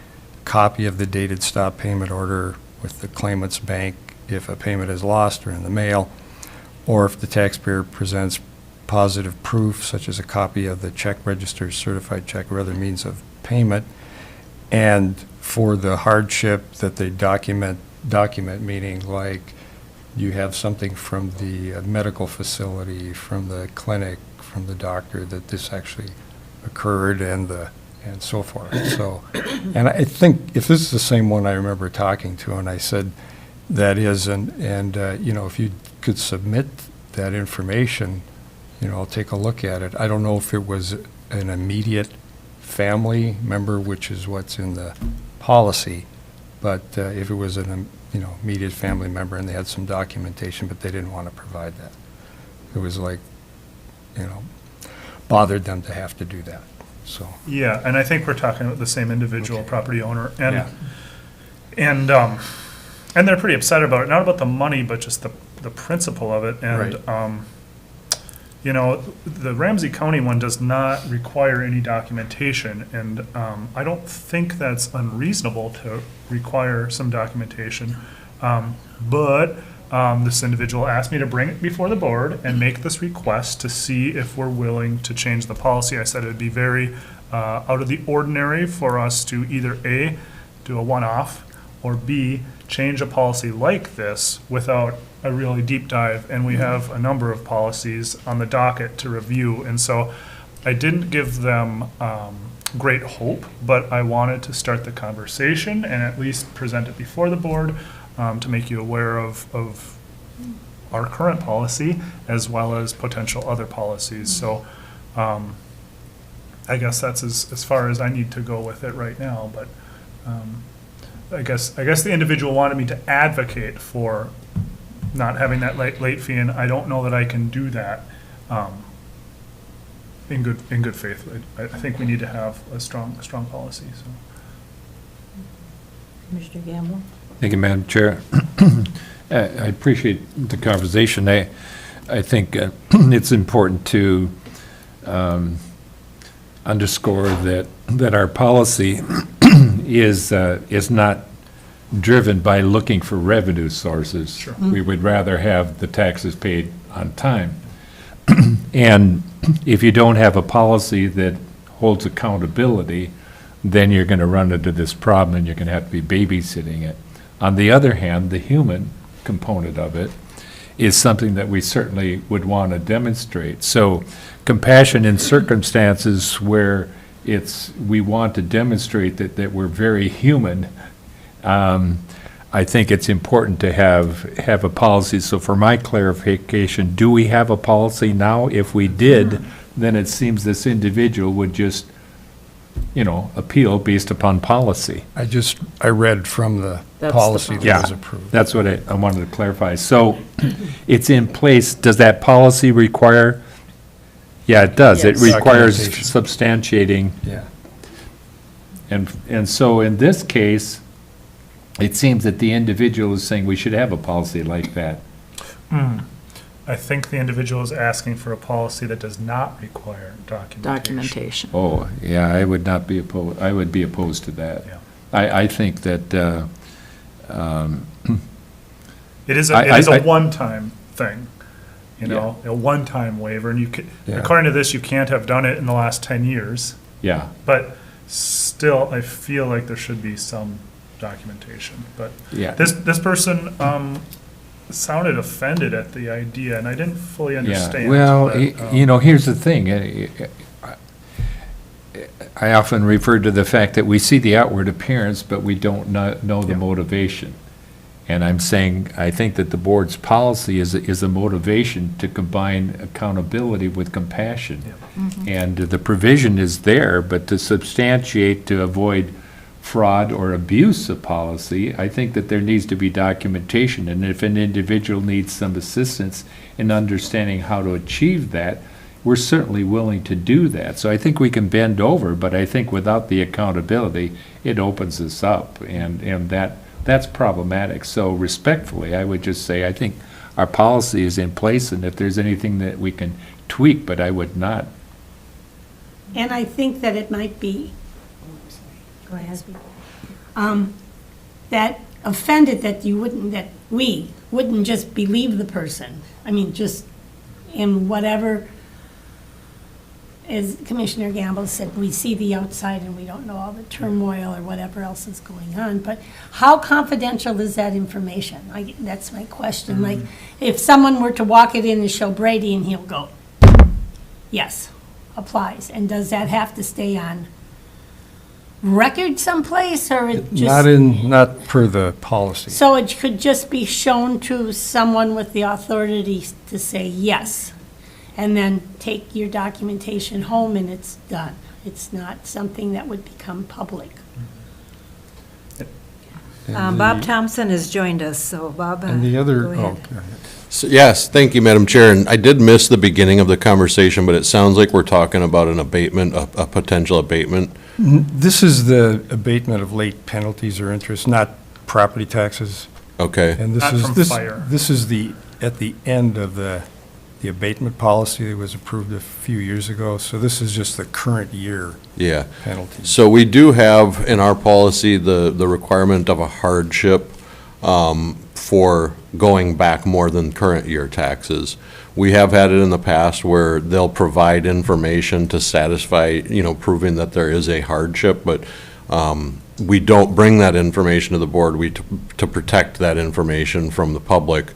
copy of the dated stop payment order with the claimant's bank if a payment is lost or in the mail, or if the taxpayer presents positive proof, such as a copy of the check register, certified check, or other means of payment. And for the hardship that they document meaning like you have something from the medical facility, from the clinic, from the doctor that this actually occurred and so forth. So, and I think if this is the same one I remember talking to, and I said that is, and if you could submit that information, I'll take a look at it. I don't know if it was an immediate family member, which is what's in the policy, but if it was an immediate family member and they had some documentation, but they didn't want to provide that. It was like, bothered them to have to do that, so. Yeah, and I think we're talking about the same individual property owner, Yeah. and they're pretty upset about it, not about the money, but just the principle of it, and, the Ramsey County one does not require any documentation, and I don't think that's unreasonable to require some documentation, but this individual asked me to bring it before the board and make this request to see if we're willing to change the policy. I said it would be very out of the ordinary for us to either A, do a one-off, or B, change a policy like this without a really deep dive. And we have a number of policies on the docket to review. And so I didn't give them great hope, but I wanted to start the conversation and at least present it before the board to make you aware of our current policy as well as potential other policies. So I guess that's as far as I need to go with it right now, but I guess the individual wanted me to advocate for not having that late fee, and I don't know that I can do that in good faith. I think we need to have a strong policy, so. Commissioner Gamble? Thank you, Madam Chair. I appreciate the conversation. I think it's important to underscore that our policy is not driven by looking for revenue sources. Sure. We would rather have the taxes paid on time. And if you don't have a policy that holds accountability, then you're going to run into this problem and you're going to have to be babysitting it. On the other hand, the human component of it is something that we certainly would want to demonstrate. So compassion in circumstances where we want to demonstrate that we're very human. I think it's important to have a policy. So for my clarification, do we have a policy now? If we did, then it seems this individual would just, appeal based upon policy. I read from the That's the policy policy. that was approved. That's what I wanted to clarify. So it's in place. Does that policy require? Yeah, it does. It Yes. requires Documentation. substantiating. Yeah. And so in this case, it seems that the individual is saying we should have a policy like that. I think the individual is asking for a policy that does not require documentation. Oh, yeah, I would not be opposed, I would be opposed to that. Yeah. I think that, It is I- a I- one-time thing, a one-time waiver, and Yeah. according to this, you can't have done it in the last 10 years, yeah, but still, I feel like there should be some documentation, but yeah. this person, sounded offended at the idea, and I didn't fully Yeah, understand. well, but, here's the thing. I often refer to the fact that we see the outward appearance, but we don't know the Yeah. motivation. And I'm saying, I think that the board's policy is a motivation to combine accountability with compassion. And the provision is there, but to substantiate, to avoid fraud or abuse of policy, I think that there needs to be documentation. And if an individual needs some assistance in understanding how to achieve that, we're certainly willing to do that. So I think we can bend over, but I think without the accountability, it opens us up, and that's problematic. So respectfully, I would just say, I think our policy is in place, and if there's anything that we can tweak, but I would not. And I think that it might be, Go ahead. that offended that we wouldn't just believe the person. I mean, just in whatever, as Commissioner Gamble said, we see the outside and we don't know all the turmoil or whatever else is going on. But how confidential is that information? That's my question. Like, if someone were to walk it in and show Brady and he'll go, yes, applies. And does that have to stay on record someplace, or it just? Not per the policy. So it could just be shown to someone with the authority to say yes, and then take your documentation home and it's done. It's not something that would become public. Bob Thompson has joined us, so Bob, And the other, go ahead. go ahead. So, yes, thank you, Madam Chair, and I did miss the beginning of the conversation, but it sounds like we're talking about an abatement, a potential abatement. This is the abatement of late penalties or interest, not property taxes. Okay, And this Not is, from this, fire. this is at the end of the abatement policy that was approved a few years ago. So this is just the current year yeah. penalties. So we do have in our policy the requirement of a hardship for going back more than current year taxes. We have had it in the past where they'll provide information to satisfy, proving that there is a hardship, but we don't bring that information to the board to protect that information from the public.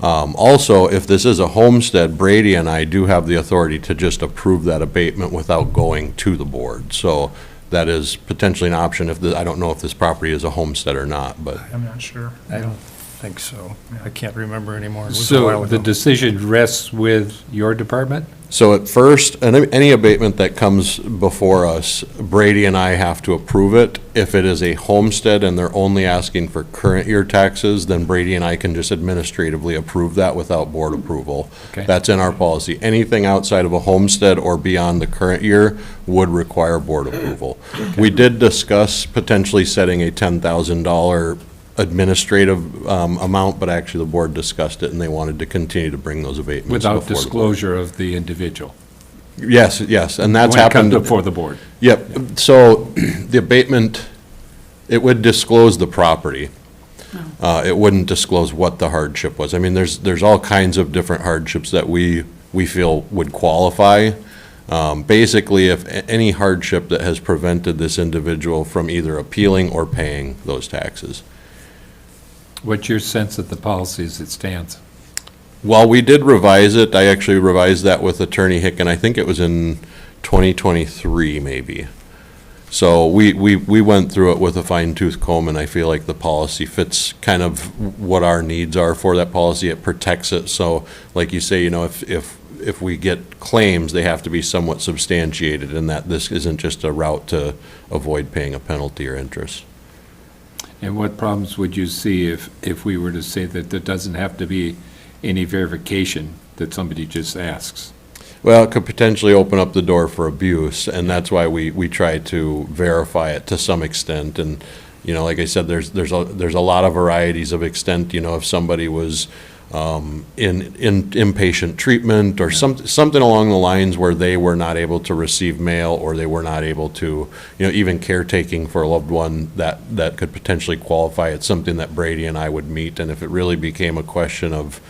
Also, if this is a homestead, Brady and I do have the authority to just approve that abatement without going to the board. So that is potentially an option I don't know if this property is a homestead or not, but. I'm not sure. I don't think so. I can't remember anymore. It was a So while the ago. decision rests with your department? So at first, any abatement that comes before us, Brady and I have to approve it. If it is a homestead and they're only asking for current year taxes, then Brady and I can just administratively approve that without board approval. Okay. That's in our policy. Anything outside of a homestead or beyond the current year would require board approval. We did discuss potentially setting a $10,000 administrative amount, but actually the board discussed it and they wanted to continue to bring those abatements Without before the board. disclosure of the individual? Yes, and that's When it comes happened. before the board? Yep, so the abatement, it would disclose the property. It wouldn't disclose what the hardship was. I mean, there's all kinds of different hardships that we feel would qualify. Basically, if any hardship that has prevented this individual from either appealing or paying those taxes. What's your sense of the policy as it stands? Well, we did revise it. I actually revised that with Attorney Hicken. I think it was in 2023, maybe. So we went through it with a fine tooth comb, and I feel like the policy fits kind of what our needs are for that policy. It protects it. So like you say, if we get claims, they have to be somewhat substantiated, and that this isn't just a route to avoid paying a penalty or interest. And what problems would you see if we were to say that there doesn't have to be any verification, that somebody just asks? Well, it could potentially open up the door for abuse, and that's why we try to verify it to some extent. And, like I said, there's a lot of varieties of extent. If somebody was in inpatient treatment or something along the lines where they were not able to receive mail, or they were not able to, even caretaking for a loved one, that could potentially qualify. It's something that Brady and I would meet, and if it really became a question of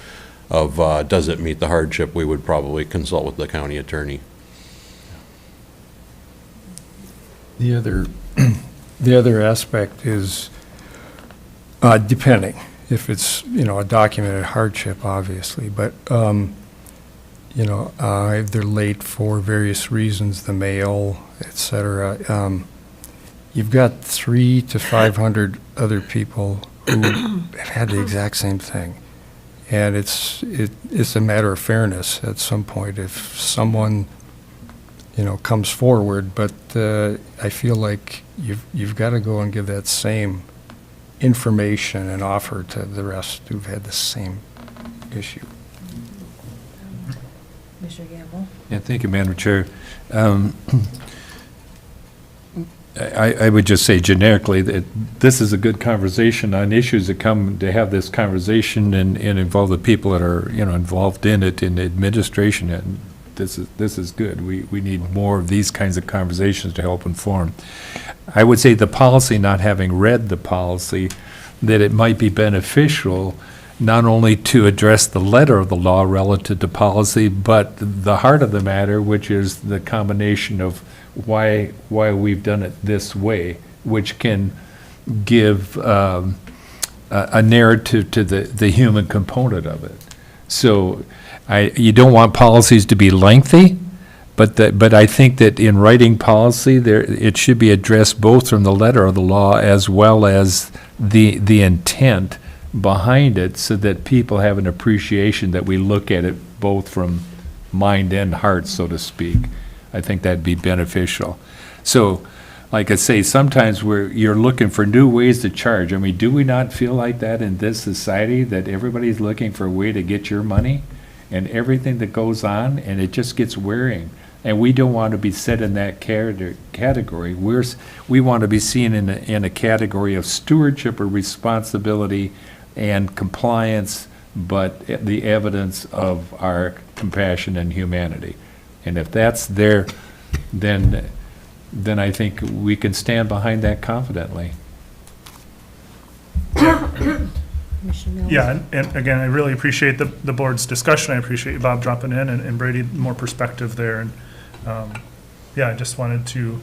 does it meet the hardship, we would probably consult with the county attorney. The other aspect is, depending, if it's, a documented hardship, obviously, but, if they're late for various reasons, the mail, et cetera, you've got 300 to 500 other people who have had the exact same thing. And it's a matter of fairness at some point. If someone, comes forward, but I feel like you've got to go and give that same information and offer to the rest who've had the same issue. Mr. Gamble? Yeah, thank you, Madam Chair. I would just say generically that this is a good conversation on issues that come to have this conversation and involve the people that are, involved in it, in administration. And this is good. We need more of these kinds of conversations to help inform. I would say the policy, not having read the policy, that it might be beneficial not only to address the letter of the law relative to policy, but the heart of the matter, which is the combination of why we've done it this way, which can give a narrative to the human component of it. So you don't want policies to be lengthy, but I think that in writing policy, it should be addressed both from the letter of the law as well as the intent behind it, so that people have an appreciation that we look at it both from mind and heart, so to speak. I think that'd be beneficial. So, like I say, sometimes you're looking for new ways to charge. I mean, do we not feel like that in this society, that everybody's looking for a way to get your money and everything that goes on, and it just gets wearing? And we don't want to be set in that category. We want to be seen in a category of stewardship or responsibility and compliance, but the evidence of our compassion and humanity. And if that's there, then I think we can stand behind that confidently. Yeah, and again, I really appreciate the board's discussion. I appreciate you, Bob, dropping in, and Brady, more perspective there. And yeah, I just wanted to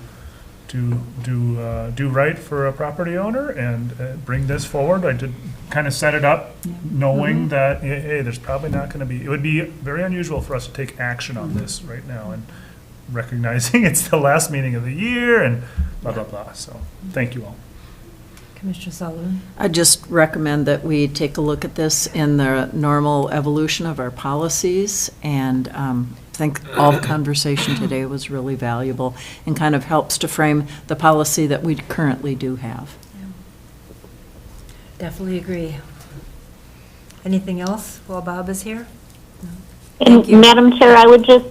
do right for a property owner and bring this forward. I did kind of set it up knowing that, hey, there's probably not going to be, it would be very unusual for us to take action on this right now, and recognizing it's the last meeting of the year and blah, blah, blah. So thank you all. Commissioner Sullivan? I just recommend that we take a look at this in the normal evolution of our policies, and I think all the conversation today was really valuable and kind of helps to frame the policy that we currently do have. Definitely agree. Anything else while Bob is here? And Madam Chair, I would just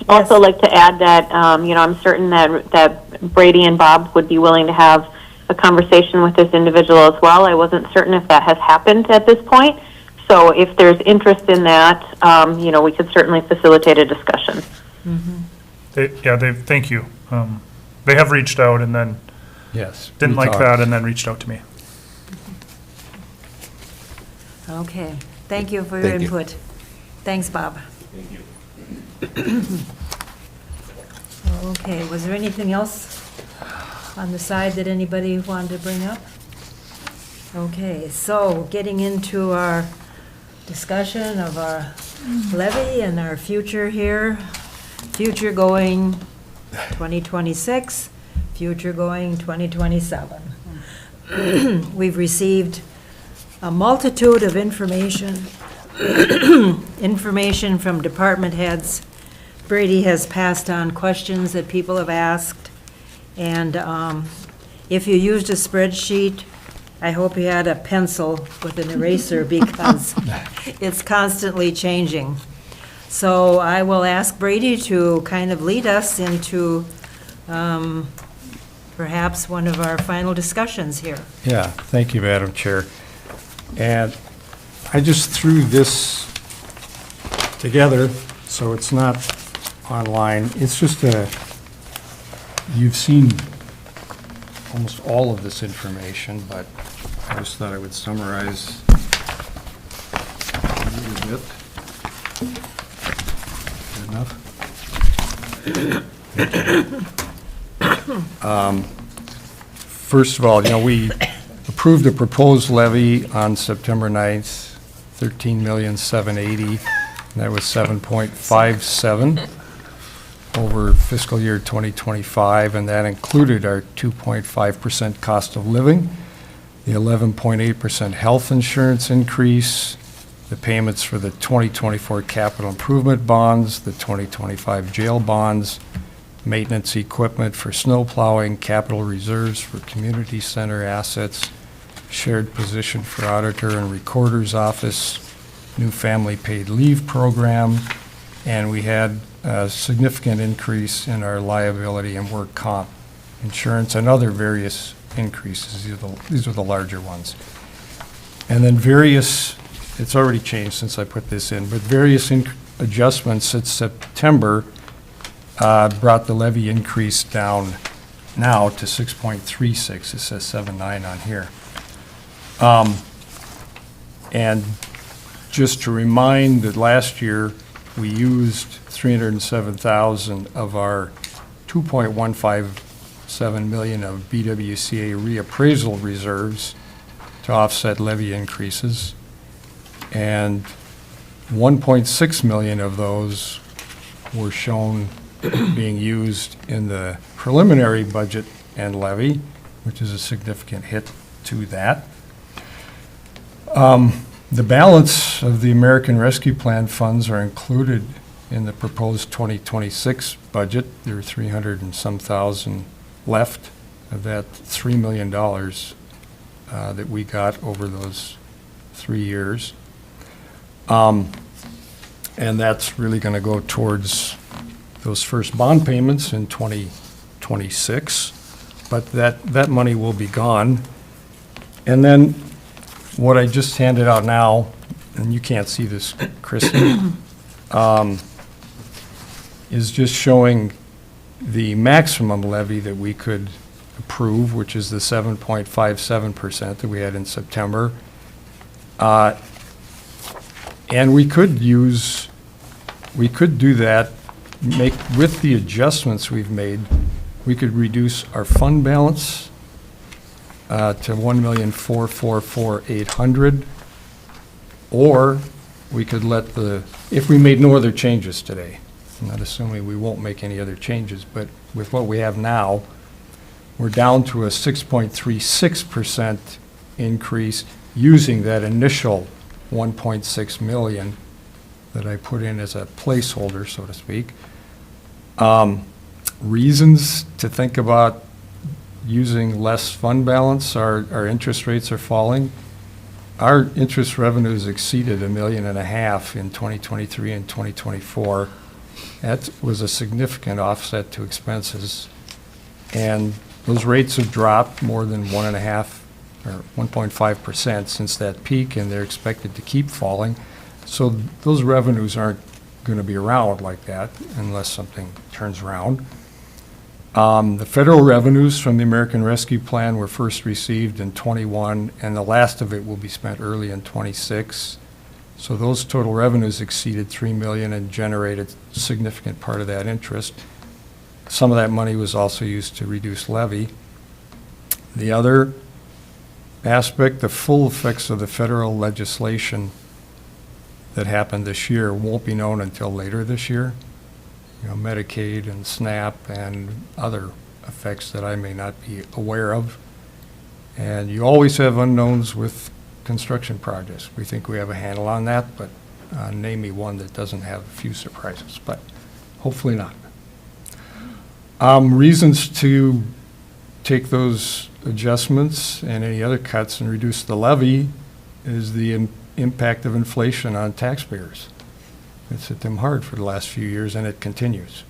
also like to add that, I'm certain that Brady and Bob would be willing to have a conversation with this individual as well. I wasn't certain if that has happened at this point. So if there's interest in that, we could certainly facilitate a discussion. Thank you. They have reached out and then didn't like that and then reached out to me. Okay, thank you for your input. Thanks, Bob. Thank you. Okay, was there anything else on the side that anybody wanted to bring up? Okay, so getting into our discussion of our levy and our future here, future going 2026, future going 2027. We've received a multitude of information from department heads. Brady has passed on questions that people have asked. And if you used a spreadsheet, I hope you had a pencil with an eraser because it's constantly changing. So I will ask Brady to kind of lead us into perhaps one of our final discussions here. Yeah, thank you, Madam Chair. And I just threw this together, so it's not online. It's just you've seen almost all of this information, but I just thought I would summarize a little bit. Good enough? First of all, we approved a proposed levy on September 9th, $13,780,000, and that was 7.57 over fiscal year 2025, and that included our 2.5% cost of living, the 11.8% health insurance increase, the payments for the 2024 capital improvement bonds, the 2025 jail bonds, maintenance equipment for snow plowing, capital reserves for community center assets, shared position for auditor and recorder's office, new family paid leave program, and we had a significant increase in our liability and work comp insurance and other various increases. These are the larger ones. And then various, it's already changed since I put this in, but various adjustments since September brought the levy increase down now to 6.36. It says 7.9 on here. And just to remind that last year we used 307,000 of our 2.157 million of BWCA reappraisal reserves to offset levy increases, and 1.6 million of those were shown being used in the preliminary budget and levy, which is a significant hit to that. The balance of the American Rescue Plan funds are included in the proposed 2026 budget. There are 300 and some thousand left of that $3 million that we got over those 3 years. And that's really going to go towards those first bond payments in 2026, but that money will be gone. And then what I just handed out now, and you can't see this, Kristen, is just showing the maximum levy that we could approve, which is the 7.57% that we had in September. And we could do that, with the adjustments we've made, we could reduce our fund balance to $1,444,800, or we could if we made no other changes today, I'm not assuming we won't make any other changes, but with what we have now, we're down to a 6.36% increase using that initial 1.6 million that I put in as a placeholder, so to speak. Reasons to think about using less fund balance, our interest rates are falling. Our interest revenues exceeded $1.5 million in 2023 and 2024. That was a significant offset to expenses. And those rates have dropped more than 1.5 or 1.5% since that peak, and they're expected to keep falling. So those revenues aren't going to be around like that unless something turns around. The federal revenues from the American Rescue Plan were first received in 21, and the last of it will be spent early in 26. So those total revenues exceeded $3 million and generated a significant part of that interest. Some of that money was also used to reduce levy. The other aspect, the full effects of the federal legislation that happened this year won't be known until later this year. Medicaid and SNAP and other effects that I may not be aware of. And you always have unknowns with construction projects. We think we have a handle on that, but name me one that doesn't have a few surprises, but hopefully not. Reasons to take those adjustments and any other cuts and reduce the levy is the impact of inflation on taxpayers. It's hit them hard for the last few years, and it continues.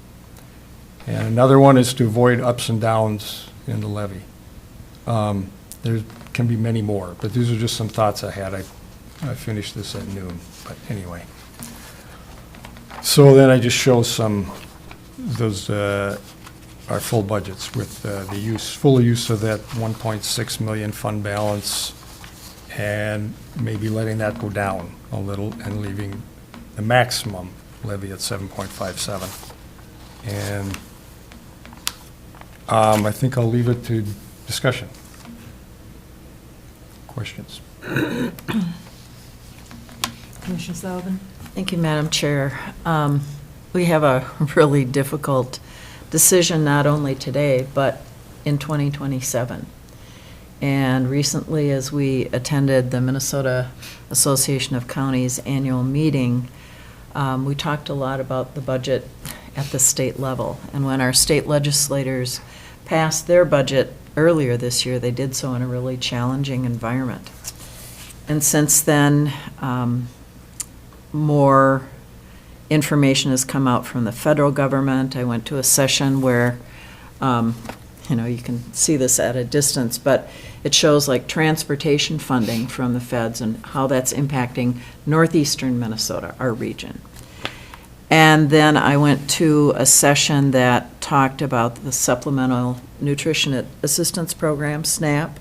And another one is to avoid ups and downs in the levy. There can be many more, but these are just some thoughts I had. I finished this at noon, but anyway. So then I just show those our full budgets with the full use of that 1.6 million fund balance, and maybe letting that go down a little and leaving the maximum levy at 7.57. And I think I'll leave it to discussion. Questions? Commissioner Sullivan? Thank you, Madam Chair. We have a really difficult decision not only today, but in 2027. And recently, as we attended the Minnesota Association of Counties annual meeting, we talked a lot about the budget at the state level. And when our state legislators passed their budget earlier this year, they did so in a really challenging environment. And since then, more information has come out from the federal government. I went to a session where, you can see this at a distance, but it shows like transportation funding from the feds and how that's impacting northeastern Minnesota, our region. And then I went to a session that talked about the Supplemental Nutrition Assistance Program, SNAP,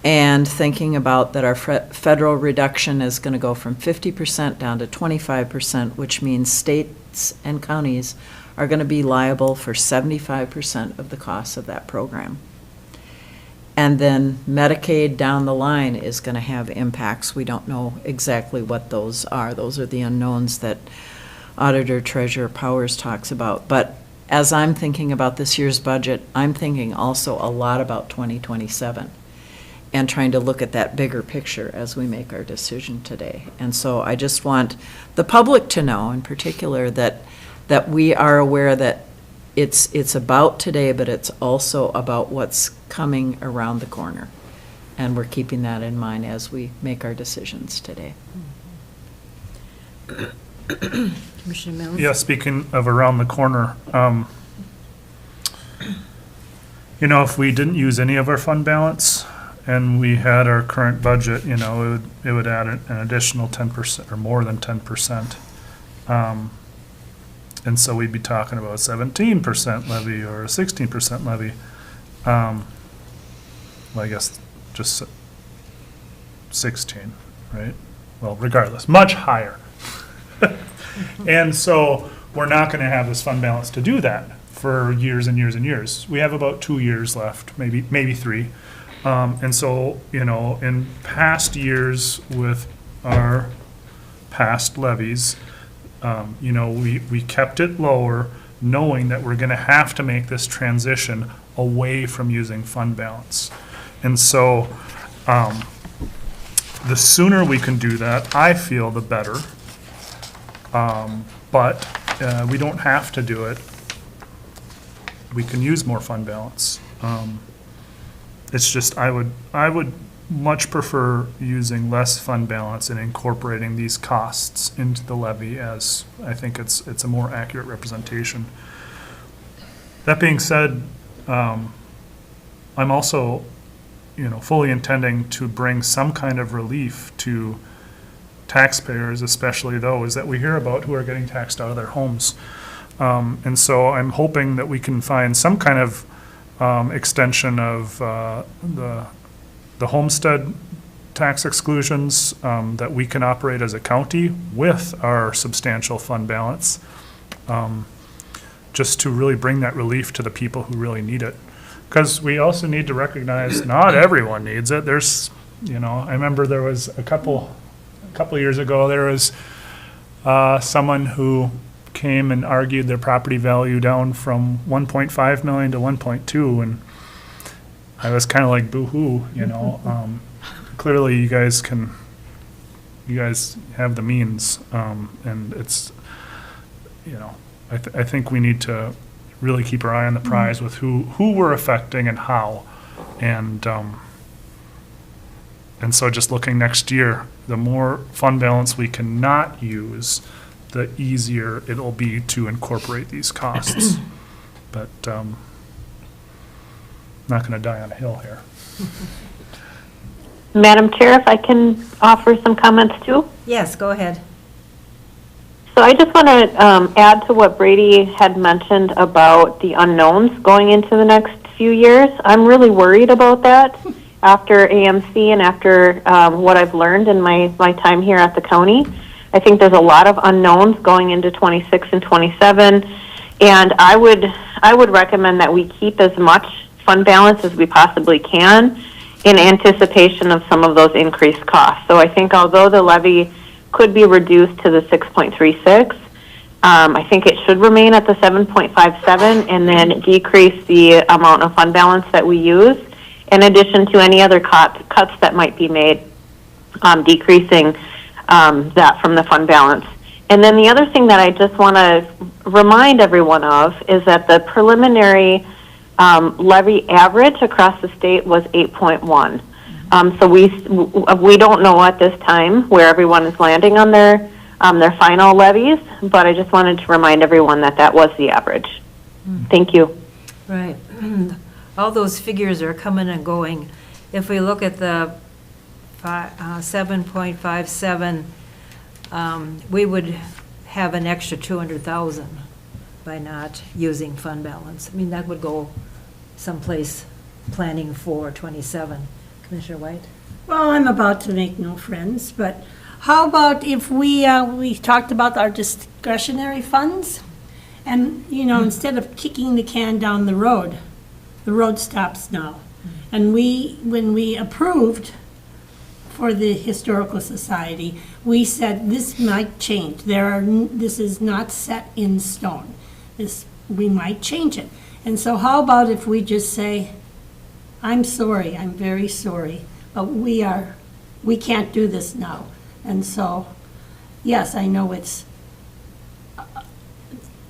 and thinking about that our federal reduction is going to go from 50% down to 25%, which means states and counties are going to be liable for 75% of the costs of that program. And then Medicaid down the line is going to have impacts. We don't know exactly what those are. Those are the unknowns that Auditor Treasurer Powers talks about. But as I'm thinking about this year's budget, I'm thinking also a lot about 2027 and trying to look at that bigger picture as we make our decision today. And so I just want the public to know in particular that we are aware that it's about today, but it's also about what's coming around the corner. And we're keeping that in mind as we make our decisions today. Commissioner Mills? Yeah, speaking of around the corner, if we didn't use any of our fund balance and we had our current budget, it would add an additional 10% or more than 10%. And so we'd be talking about a 17% levy or a 16% levy. Well, I guess just 16, right? Well, regardless, much higher. And so we're not going to have this fund balance to do that for years and years and years. We have about 2 years left, maybe 3. And so, in past years with our past levies, we kept it lower, knowing that we're going to have to make this transition away from using fund balance. And so the sooner we can do that, I feel the better. But we don't have to do it. We can use more fund balance. It's just I would much prefer using less fund balance and incorporating these costs into the levy, as I think it's a more accurate representation. That being said, I'm also, fully intending to bring some kind of relief to taxpayers, especially those that we hear about who are getting taxed out of their homes. And so I'm hoping that we can find some kind of extension of the homestead tax exclusions, that we can operate as a county with our substantial fund balance, just to really bring that relief to the people who really need it. Because we also need to recognize not everyone needs it. There's, I remember there was a couple years ago, there was someone who came and argued their property value down from 1.5 million to 1.2, and I was kind of like, boo-hoo, you know. Clearly, you guys have the means, and it's, you know, I think we need to really keep our eye on the prize with who we're affecting and how. And so just looking next year, the more fund balance we cannot use, the easier it'll be to incorporate these costs. But not going to die on a hill here. Madam Chair, if I can offer some comments too? Yes, go ahead. So I just want to add to what Brady had mentioned about the unknowns going into the next few years. I'm really worried about that after AMC and after what I've learned in my time here at the county. I think there's a lot of unknowns going into 26 and 27, and I would recommend that we keep as much fund balance as we possibly can in anticipation of some of those increased costs. So I think although the levy could be reduced to the 6.36, I think it should remain at the 7.57 and then decrease the amount of fund balance that we use, in addition to any other cuts that might be made, decreasing that from the fund balance. And then the other thing that I just want to remind everyone of is that the preliminary levy average across the state was 8.1. So we don't know at this time where everyone is landing on their final levies, but I just wanted to remind everyone that that was the average. Thank you. Right. All those figures are coming and going. If we look at the 7.57, we would have an extra 200,000 by not using fund balance. I mean, that would go someplace planning for 27. Commissioner White? Well, I'm about to make no friends, but how about if we talked about our discretionary funds? And, you know, instead of kicking the can down the road stops now. And when we approved for the Historical Society, we said this might change. This is not set in stone. We might change it. And so how about if we just say, I'm sorry, I'm very sorry, but we can't do this now. And so, yes, I know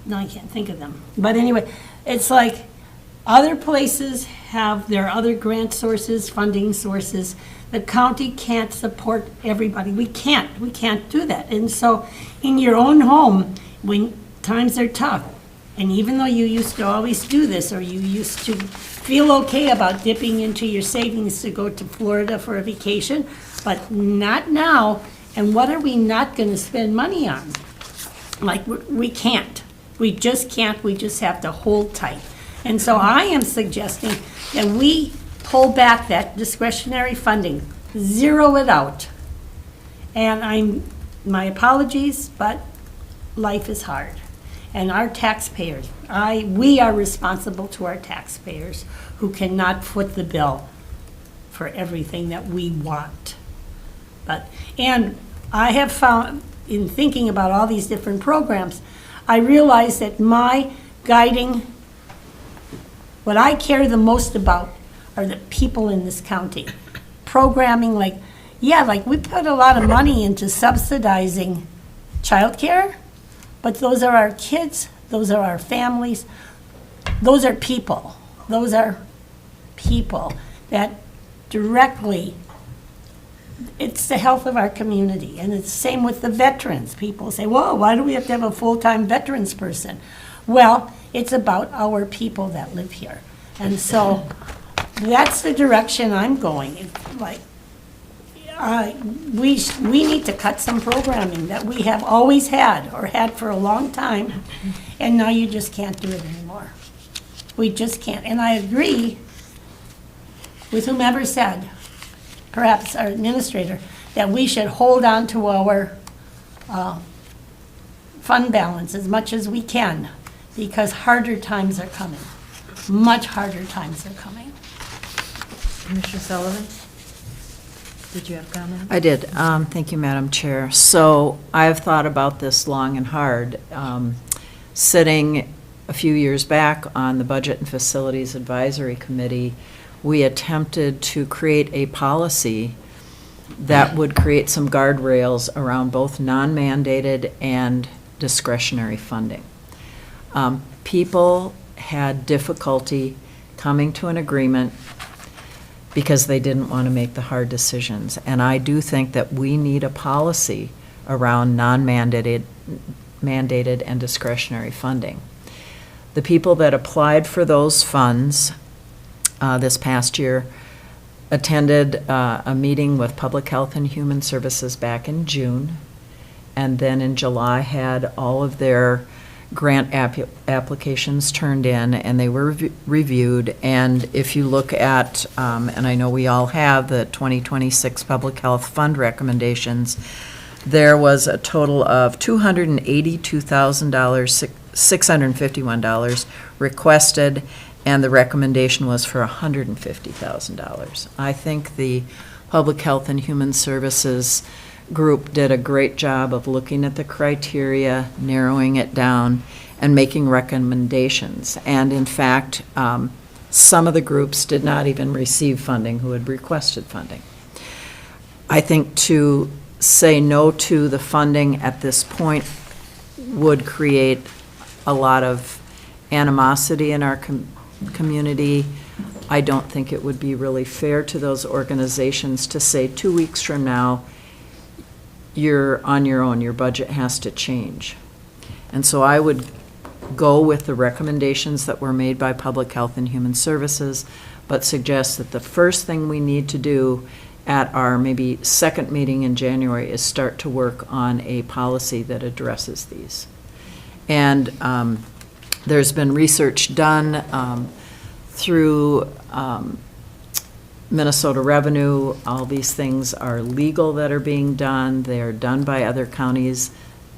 no, I can't think of them. But anyway, it's like other places have their other grant sources, funding sources. The county can't support everybody. We can't do that. And so in your own home, when times are tough, and even though you used to always do this, or you used to feel okay about dipping into your savings to go to Florida for a vacation, but not now. And what are we not going to spend money on? Like, we can't. We just can't. We just have to hold tight. And so I am suggesting that we pull back that discretionary funding, zero it out. And my apologies, but life is hard. And our taxpayers, we are responsible to our taxpayers who cannot foot the bill for everything that we want. And I have found, in thinking about all these different programs, I realize that my guiding, what I care the most about are the people in this county. Programming, like we put a lot of money into subsidizing childcare, but those are our kids, those are our families, those are people. Those are people that directly, it's the health of our community. And it's the same with the veterans. People say, whoa, why do we have to have a full-time veterans person? Well, it's about our people that live here. And so that's the direction I'm going. It's like, we need to cut some programming that we have always had, or had for a long time, and now you just can't do it anymore. We just can't. And I agree with whomever said, perhaps our administrator, that we should hold on to our fund balance as much as we can, because harder times are coming. Much harder times are coming. Commissioner Sullivan? Did you have a comment? I did. Thank you, Madam Chair. So I've thought about this long and hard. sitting a few years back on the Budget and Facilities Advisory Committee, we attempted to create a policy that would create some guardrails around both non-mandated and discretionary funding. People had difficulty coming to an agreement because they didn't want to make the hard decisions. And I do think that we need a policy around non-mandated and discretionary funding. The people that applied for those funds this past year attended a meeting with Public Health and Human Services back in June, and then in July had all of their grant applications turned in, and they were reviewed. And if you look at, and I know we all have the 2026 Public Health Fund recommendations, there was a total of $282,651 requested, and the recommendation was for $150,000. I think the Public Health and Human Services group did a great job of looking at the criteria, narrowing it down, and making recommendations. And in fact, some of the groups did not even receive funding who had requested funding. I think to say no to the funding at this point would create a lot of animosity in our community. I don't think it would be really fair to those organizations to say 2 weeks from now, you're on your own, your budget has to change. And so I would go with the recommendations that were made by Public Health and Human Services, but suggest that the first thing we need to do at our maybe second meeting in January is start to work on a policy that addresses these. And there's been research done through Minnesota Revenue. All these things are legal that are being done. They are done by other counties,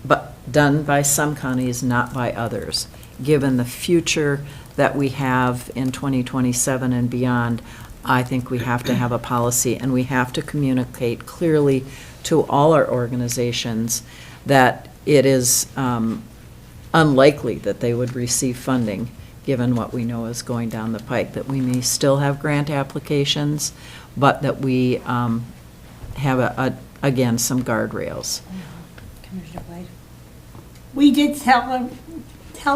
but done by some counties, not by others. Given the future that we have in 2027 and beyond, I think we have to have a policy, and we have to communicate clearly to all our organizations that it is unlikely that they would receive funding given what we know is going down the pike, that we may still have grant applications, but that we have, again, some guardrails. Commissioner White? We did tell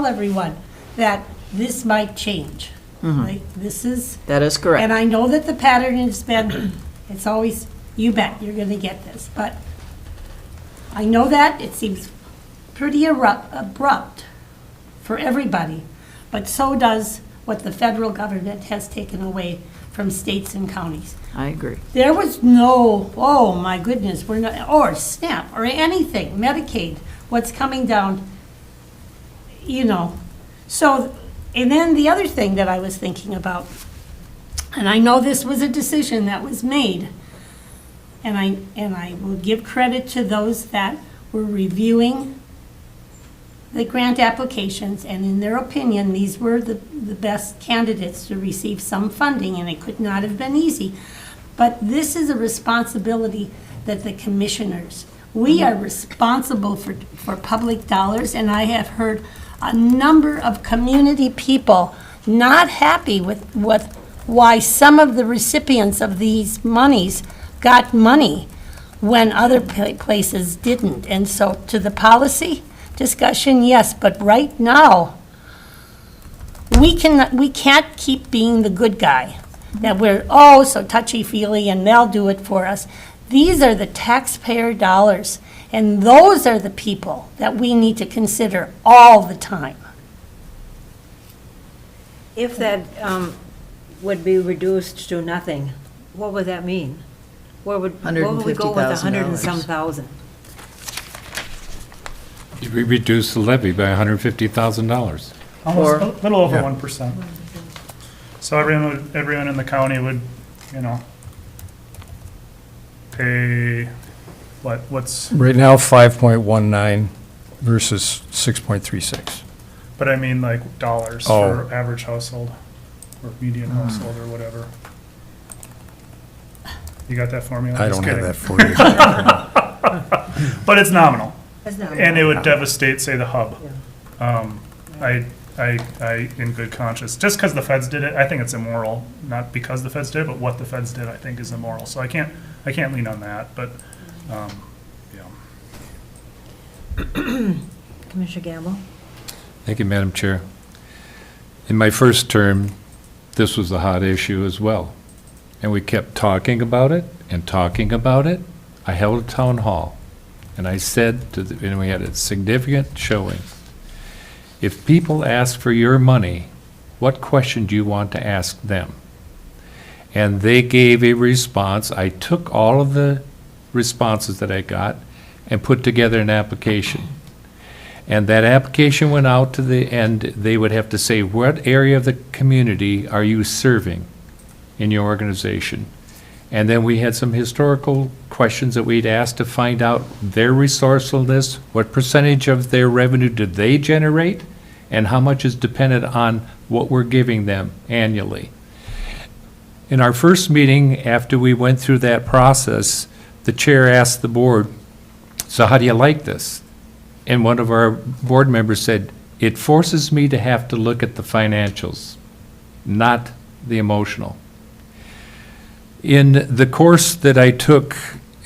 everyone that this might change. Like, this is. That is correct. And I know that the pattern has been, it's always, you bet, you're gonna get this, but I know that it seems pretty abrupt for everybody, but so does what the federal government has taken away from states and counties. I agree. There was no, oh my goodness, we're not, or SNAP, or anything, Medicaid, what's coming down, you know. So, and then the other thing that I was thinking about, and I know this was a decision that was made, and I will give credit to those that were reviewing the grant applications, and in their opinion, these were the best candidates to receive some funding, and it could not have been easy. But this is a responsibility that the commissioners, we are responsible for public dollars, and I have heard a number of community people not happy with why some of the recipients of these monies got money when other places didn't. And so to the policy discussion, yes, but right now, we can't keep being the good guy, that we're, oh, so touchy-feely and they'll do it for us. These are the taxpayer dollars, and those are the people that we need to consider all the time. If that would be reduced to nothing, what would that mean? Where would we go with $100 and some thousand? We reduced the levy by $150,000. Almost a little over Yeah. 1%. So everyone in the county would, pay, what's, Right now, 5.19 versus 6.36. but I mean like dollars Oh. for average household or median household or whatever. You got that formula? I Just don't have kidding. that for you. But it's nominal. That's not And it would devastate, say, the hub. I, in good conscience, just because the feds did it, I think it's immoral, not because the feds did it, but what the feds did, I think is immoral. So I can't lean on that, but, yeah. Commissioner Gamble? Thank you, Madam Chair. In my first term, this was a hot issue as well. And we kept talking about it and talking about it. I held a town hall, and I said, and we had a significant showing, if people ask for your money, what question do you want to ask them? And they gave a response. I took all of the responses that I got and put together an application. And that application went out to the end. They would have to say, what area of the community are you serving in your organization? And then we had some historical questions that we'd asked to find out their resourcefulness, what percentage of their revenue did they generate, and how much is dependent on what we're giving them annually. In our first meeting, after we went through that process, the chair asked the board, so how do you like this? And one of our board members said, it forces me to have to look at the financials, not the emotional. In the course that I took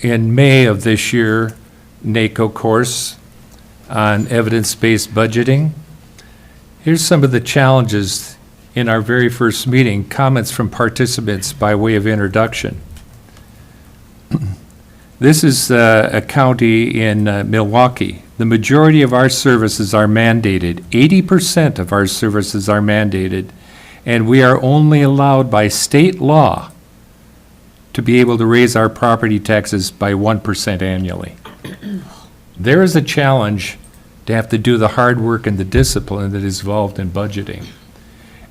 in May of this year, NACO course on evidence-based budgeting, here's some of the challenges in our very first meeting, comments from participants by way of introduction. This is a county in Milwaukee. The majority of our services are mandated. 80% of our services are mandated, and we are only allowed by state law to be able to raise our property taxes by 1% annually. There is a challenge to have to do the hard work and the discipline that is involved in budgeting.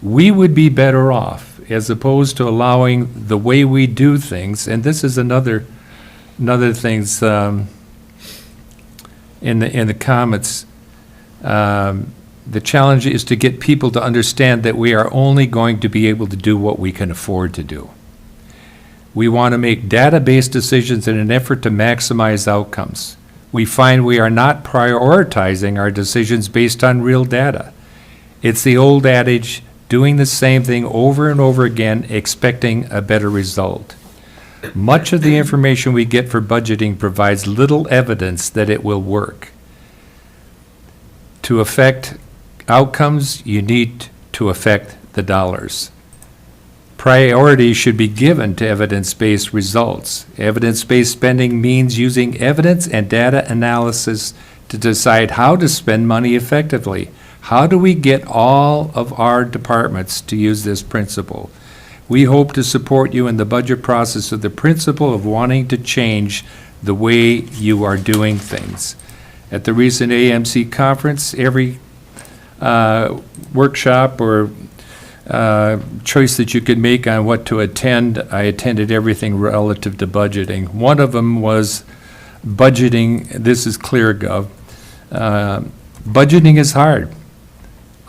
We would be better off, as opposed to allowing the way we do things, and this is another things in the comments. The challenge is to get people to understand that we are only going to be able to do what we can afford to do. We want to make data-based decisions in an effort to maximize outcomes. We find we are not prioritizing our decisions based on real data. It's the old adage, doing the same thing over and over again, expecting a better result. Much of the information we get for budgeting provides little evidence that it will work. To affect outcomes, you need to affect the dollars. Priority should be given to evidence-based results. Evidence-based spending means using evidence and data analysis to decide how to spend money effectively. How do we get all of our departments to use this principle? We hope to support you in the budget process with the principle of wanting to change the way you are doing things. At the recent AMC conference, every workshop or choice that you could make on what to attend, I attended everything relative to budgeting. One of them was budgeting. This is ClearGov. Budgeting is hard.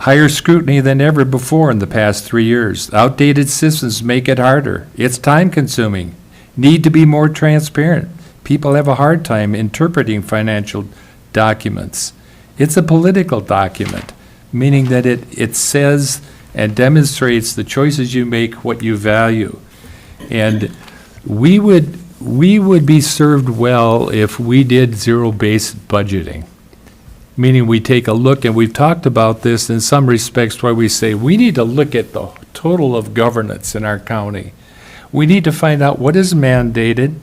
Higher scrutiny than ever before in the past 3 years. Outdated systems make it harder. It's time-consuming. Need to be more transparent. People have a hard time interpreting financial documents. It's a political document, meaning that it says and demonstrates the choices you make, what you value. And we would be served well if we did zero-based budgeting, meaning we take a look, and we've talked about this in some respects where we say we need to look at the total of governance in our county. We need to find out what is mandated,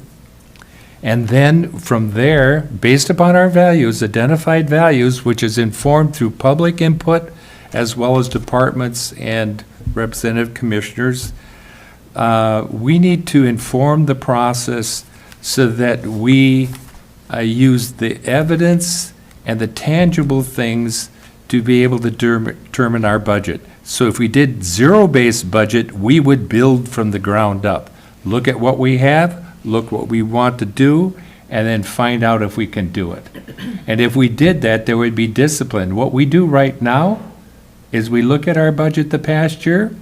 and then from there, based upon our values, identified values, which is informed through public input as well as departments and representative commissioners, we need to inform the process so that we use the evidence and the tangible things to be able to determine our budget. So if we did zero-based budget, we would build from the ground up. Look at what we have, look what we want to do, and then find out if we can do it. And if we did that, there would be discipline. What we do right now is we look at our budget the past year,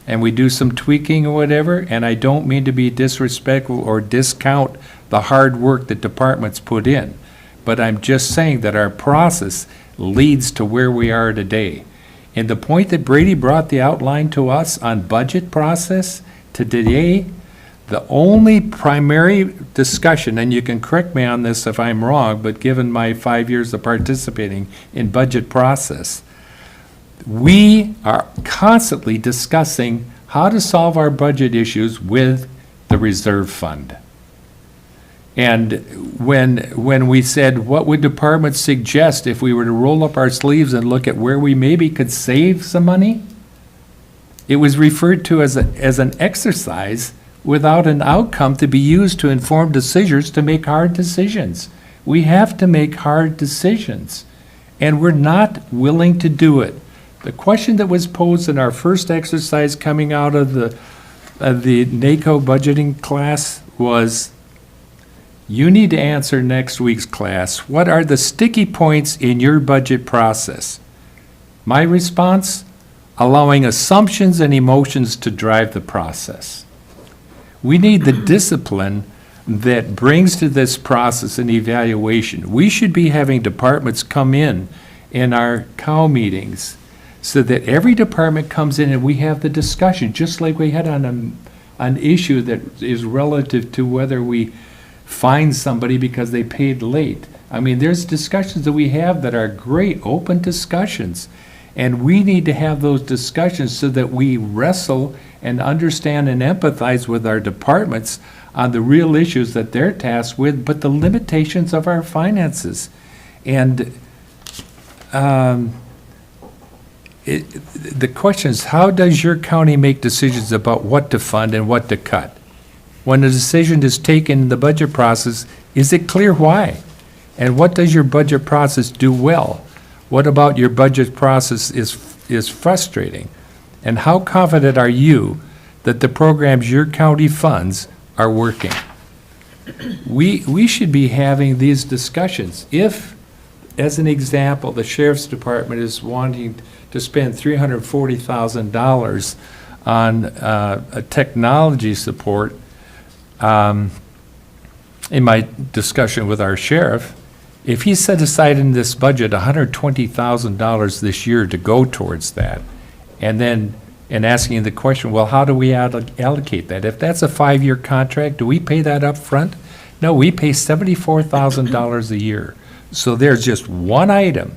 and we do some tweaking or whatever, and I don't mean to be disrespectful or discount the hard work that departments put in, but I'm just saying that our process leads to where we are today. And the point that Brady brought the outline to us on budget process to today, the only primary discussion, and you can correct me on this if I'm wrong, but given my 5 years of participating in budget process, we are constantly discussing how to solve our budget issues with the reserve fund. And when we said, what would departments suggest if we were to roll up our sleeves and look at where we maybe could save some money? It was referred to as an exercise without an outcome to be used to inform decisions to make hard decisions. We have to make hard decisions, and we're not willing to do it. The question that was posed in our first exercise coming out of the NACO budgeting class was, you need to answer next week's class, what are the sticky points in your budget process? My response, allowing assumptions and emotions to drive the process. We need the discipline that brings to this process an evaluation. We should be having departments come in our COW meetings so that every department comes in and we have the discussion, just like we had on an issue that is relative to whether we fine somebody because they paid late. I mean, there's discussions that we have that are great, open discussions. And we need to have those discussions so that we wrestle and understand and empathize with our departments on the real issues that they're tasked with, but the limitations of our finances. And the question is, how does your county make decisions about what to fund and what to cut? When a decision is taken in the budget process, is it clear why? And what does your budget process do well? What about your budget process is frustrating? And how confident are you that the programs your county funds are working? We should be having these discussions. If, as an example, the sheriff's department is wanting to spend $340,000 on a technology support, in my discussion with our sheriff, if he set aside in this budget $120,000 this year to go towards that, and asking the question, well, how do we allocate that? If that's a 5-year contract, do we pay that up front? No, we pay $74,000 a year. So there's just one item.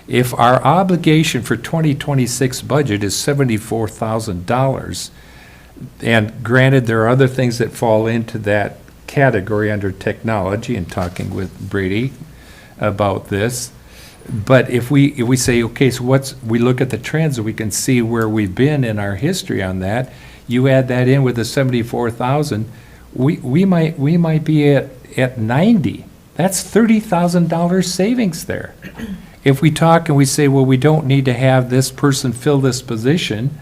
If our obligation for 2026 budget is $74,000, and granted, there are other things that fall into that category under technology, and talking with Brady about this. But if we say, okay, so we look at the trends and we can see where we've been in our history on that, you add that in with the 74,000, we might be at 90. That's $30,000 savings there. If we talk and we say, well, we don't need to have this person fill this position,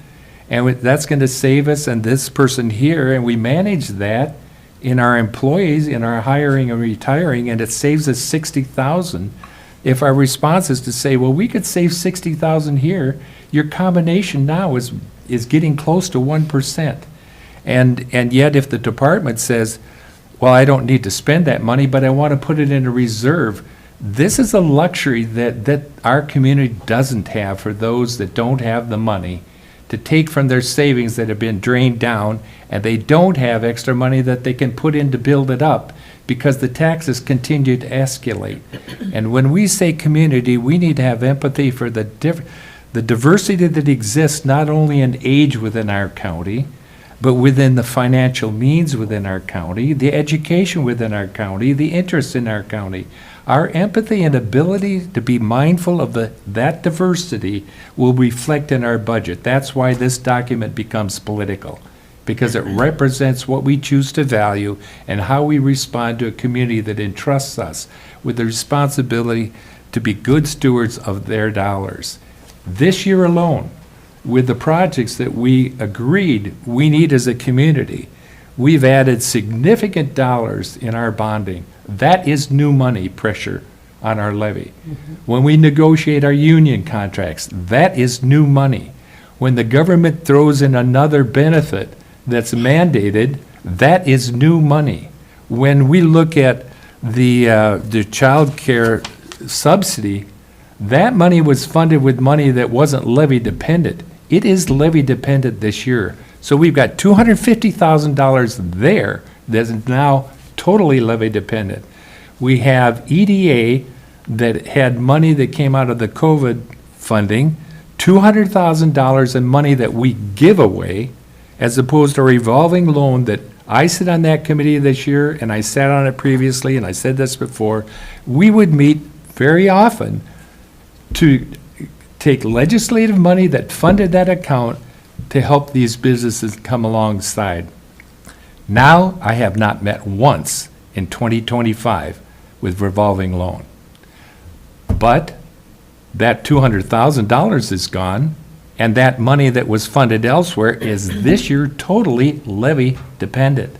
and that's going to save us and this person here, and we manage that in our employees, in our hiring and retiring, and it saves us $60,000. If our response is to say, well, we could save $60,000 here, your combination now is getting close to 1%. And yet if the department says, well, I don't need to spend that money, but I want to put it in a reserve, this is a luxury that our community doesn't have for those that don't have the money to take from their savings that have been drained down, and they don't have extra money that they can put in to build it up because the taxes continue to escalate. And when we say community, we need to have empathy for the diversity that exists not only in age within our county, but within the financial means within our county, the education within our county, the interests in our county. Our empathy and ability to be mindful of that diversity will reflect in our budget. That's why this document becomes political, because it represents what we choose to value and how we respond to a community that entrusts us with the responsibility to be good stewards of their dollars. This year alone, with the projects that we agreed we need as a community, we've added significant dollars in our bonding. That is new money pressure on our levy. When we negotiate our union contracts, that is new money. When the government throws in another benefit that's mandated, that is new money. When we look at the child care subsidy, That money was funded with money that wasn't levy dependent. It is levy dependent this year. So we've got $250,000 there that is now totally levy dependent. We have EDA that had money that came out of the COVID funding, $200,000 in money that we give away, as opposed to a revolving loan that I sit on that committee this year, and I sat on it previously, and I said this before. We would meet very often to take legislative money that funded that account to help these businesses come alongside. Now, I have not met once in 2025 with revolving loan. But that $200,000 is gone, and that money that was funded elsewhere is this year totally levy dependent.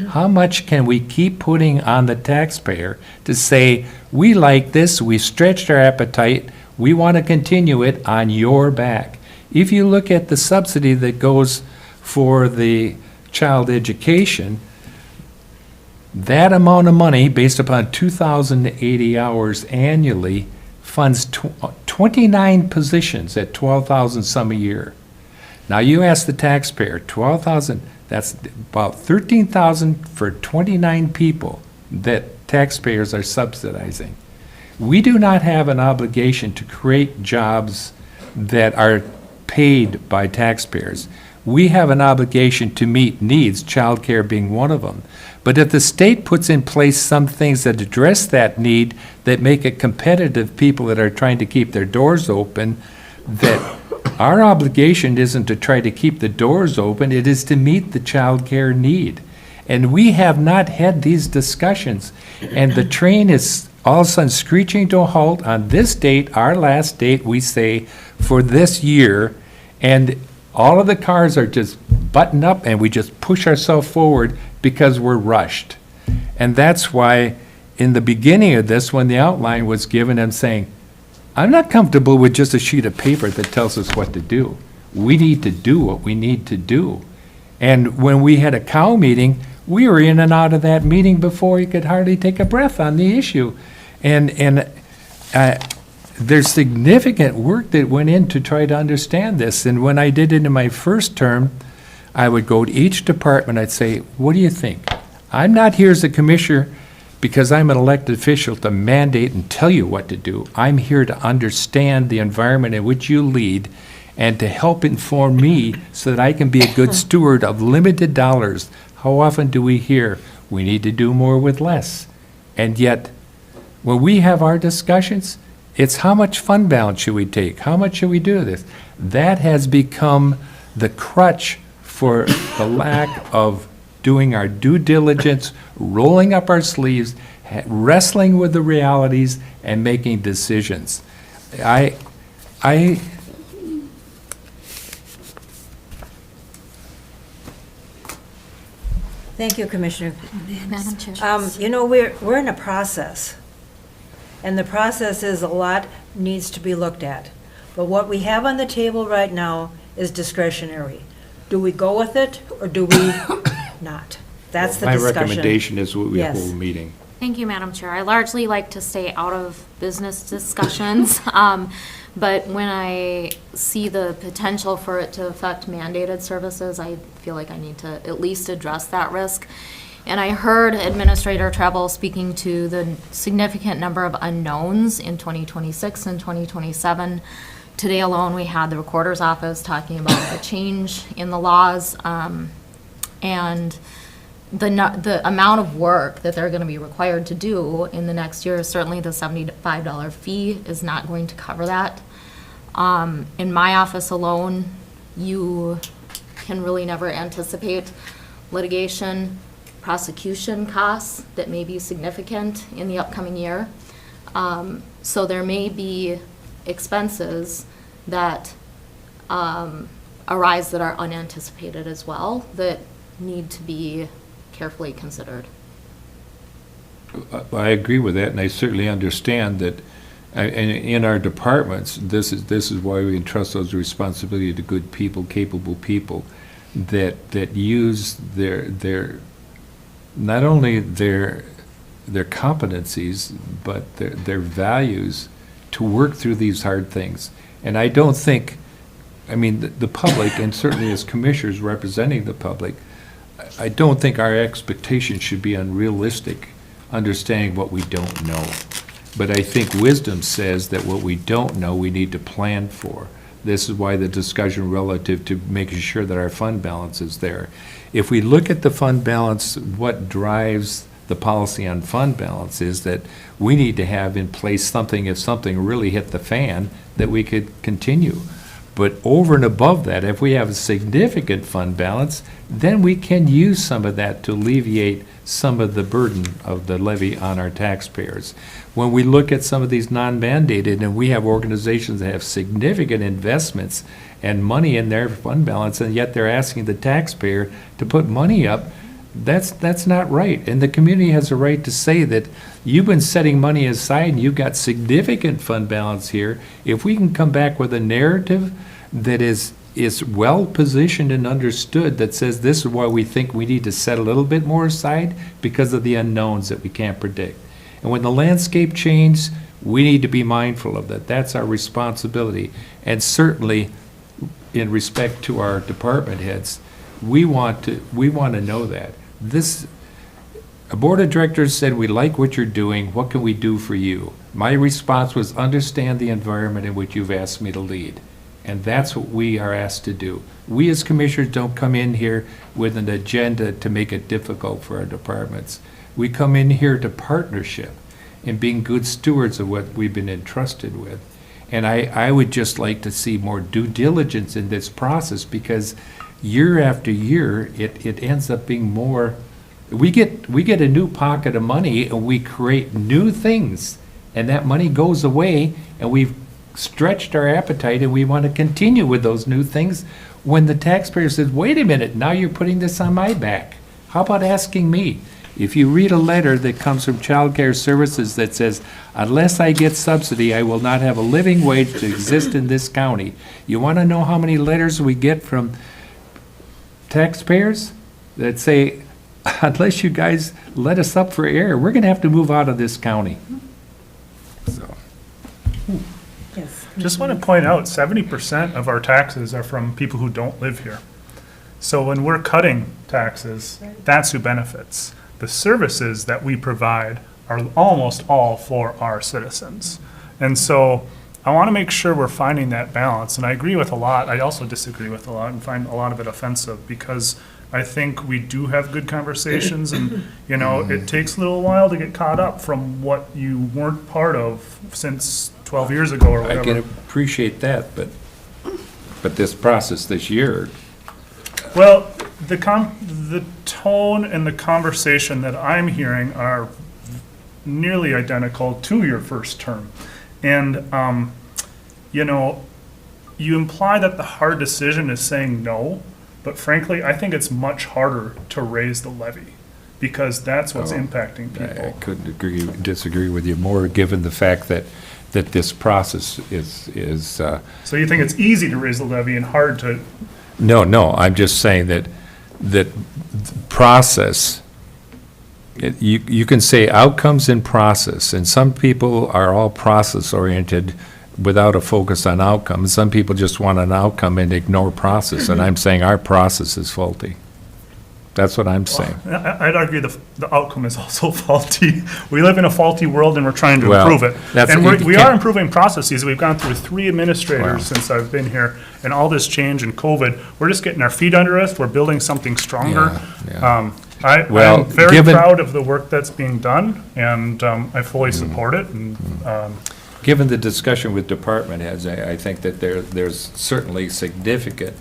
How much can we keep putting on the taxpayer to say, we like this, we stretched our appetite, we want to continue it on your back? If you look at the subsidy that goes for the child education, that amount of money, based upon 2,080 hours annually, funds 29 positions at $12,000 some a year. Now you ask the taxpayer, 12,000, that's about 13,000 for 29 people that taxpayers are subsidizing. We do not have an obligation to create jobs that are paid by taxpayers. We have an obligation to meet needs, childcare being one of them. But if the state puts in place some things that address that need, that make it competitive, people that are trying to keep their doors open, that our obligation isn't to try to keep the doors open, it is to meet the childcare need. And we have not had these discussions. And the train is all of a sudden screeching to a halt on this date, our last date, we say, for this year. And all of the cars are just buttoned up and we just push ourselves forward because we're rushed. And that's why in the beginning of this, when the outline was given, I'm saying, I'm not comfortable with just a sheet of paper that tells us what to do. We need to do what we need to do. And when we had a cow meeting, we were in and out of that meeting before you could hardly take a breath on the issue. And there's significant work that went in to try to understand this. And when I did it in my first term, I would go to each department, I'd say, what do you think? I'm not here as a commissioner because I'm an elected official to mandate and tell you what to do. I'm here to understand the environment in which you lead and to help inform me so that I can be a good steward of limited dollars. How often do we hear we need to do more with less? And yet, when we have our discussions, it's how much fund balance should we take? How much should we do this? That has become the crutch for the lack of doing our due diligence, rolling up our sleeves, wrestling with the realities, and making decisions. Thank you, Commissioner. Madam Chair. You know, we're in a process, and the process is a lot needs to be looked at. But what we have on the table right now is discretionary. Do we go with it, or do we not? That's the discussion. My recommendation is we Yes. hold a meeting. Thank you, Madam Chair. I largely like to stay out of business discussions, but when I see the potential for it to affect mandated services, I feel like I need to at least address that risk. And I heard Administrator Treble speaking to the significant number of unknowns in 2026 and 2027. Today alone, we had the Recorder's Office talking about a change in the laws, and the amount of work that they're going to be required to do in the next year. Certainly the $75 fee is not going to cover that. In my office alone, you can really never anticipate litigation, prosecution costs that may be significant in the upcoming year. So there may be expenses that arise that are unanticipated as well, that need to be carefully considered. I agree with that, and I certainly understand that in our departments, this is why we entrust those responsibilities to good people, capable people, that use their not only their competencies, but their values to work through these hard things. And I don't think, I mean, the public, and certainly as commissioners representing the public, I don't think our expectations should be unrealistic, understanding what we don't know. But I think wisdom says that what we don't know, we need to plan for. This is why the discussion relative to making sure that our fund balance is there. If we look at the fund balance, what drives the policy on fund balance is that we need to have in place something, if something really hit the fan, that we could continue. But over and above that, if we have a significant fund balance, then we can use some of that to alleviate some of the burden of the levy on our taxpayers. When we look at some of these non-mandated, and we have organizations that have significant investments and money in their fund balance, and yet they're asking the taxpayer to put money up, that's not right. And the community has a right to say that you've been setting money aside and you've got significant fund balance here. If we can come back with a narrative that is well positioned and understood, that says this is why we think we need to set a little bit more aside because of the unknowns that we can't predict. And when the landscape changes, we need to be mindful of that. That's our responsibility. And certainly, in respect to our department heads, we want to know that. A board of directors said, we like what you're doing, what can we do for you? My response was, understand the environment in which you've asked me to lead. And that's what we are asked to do. We as commissioners don't come in here with an agenda to make it difficult for our departments. We come in here to partnership and being good stewards of what we've been entrusted with. And I would just like to see more due diligence in this process, because year after year, it ends up being more, we get a new pocket of money and we create new things, and that money goes away and we've stretched our appetite and we want to continue with those new things when the taxpayer says, wait a minute, now you're putting this on my back. How about asking me? If you read a letter that comes from Child Care Services that says, unless I get subsidy, I will not have a living wage to exist in this county. You want to know how many letters we get from taxpayers that say, unless you guys let us up for air, we're going to have to move out of this county. So. Yes. Just want to point out, 70% of our taxes are from people who don't live here. So when we're cutting taxes, that's who benefits. The services that we provide are almost all for our citizens. And so I want to make sure we're finding that balance. And I agree with a lot. I also disagree with a lot and find a lot of it offensive, because I think we do have good conversations, and, you know, it takes a little while to get caught up from what you weren't part of since 12 years ago or whatever. I can appreciate that, but this process this year. Well, the tone and the conversation that I'm hearing are nearly identical to your first term. And, you know, you imply that the hard decision is saying no, but frankly, I think it's much harder to raise the levy, because that's what's impacting people. I couldn't disagree with you more, given the fact that this process is. So you think it's easy to raise the levy and hard to? No, I'm just saying that process, you can say outcomes in process, and some people are all process-oriented without a focus on outcomes. Some people just want an outcome and ignore process, and I'm saying our process is faulty. That's what I'm saying. I'd argue the outcome is also faulty. We live in a faulty world, and we're trying to improve it. And we are improving processes. We've gone through 3 administrators since I've been here, and all this change in COVID. We're just getting our feet under us. We're building something stronger. I'm very proud of the work that's being done, and I fully support it. And given the discussion with department heads, I think that there's certainly significant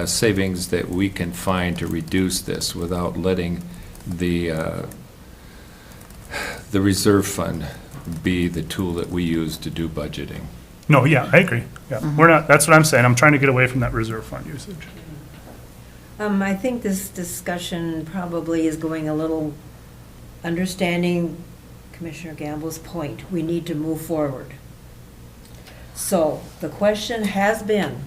savings that we can find to reduce this without letting the reserve fund be the tool that we use to do budgeting. No, yeah, I agree. Yeah, we're not. That's what I'm saying. I'm trying to get away from that reserve fund usage. I think this discussion probably is going a little, understanding Commissioner Gamble's point. We need to move forward. So the question has been,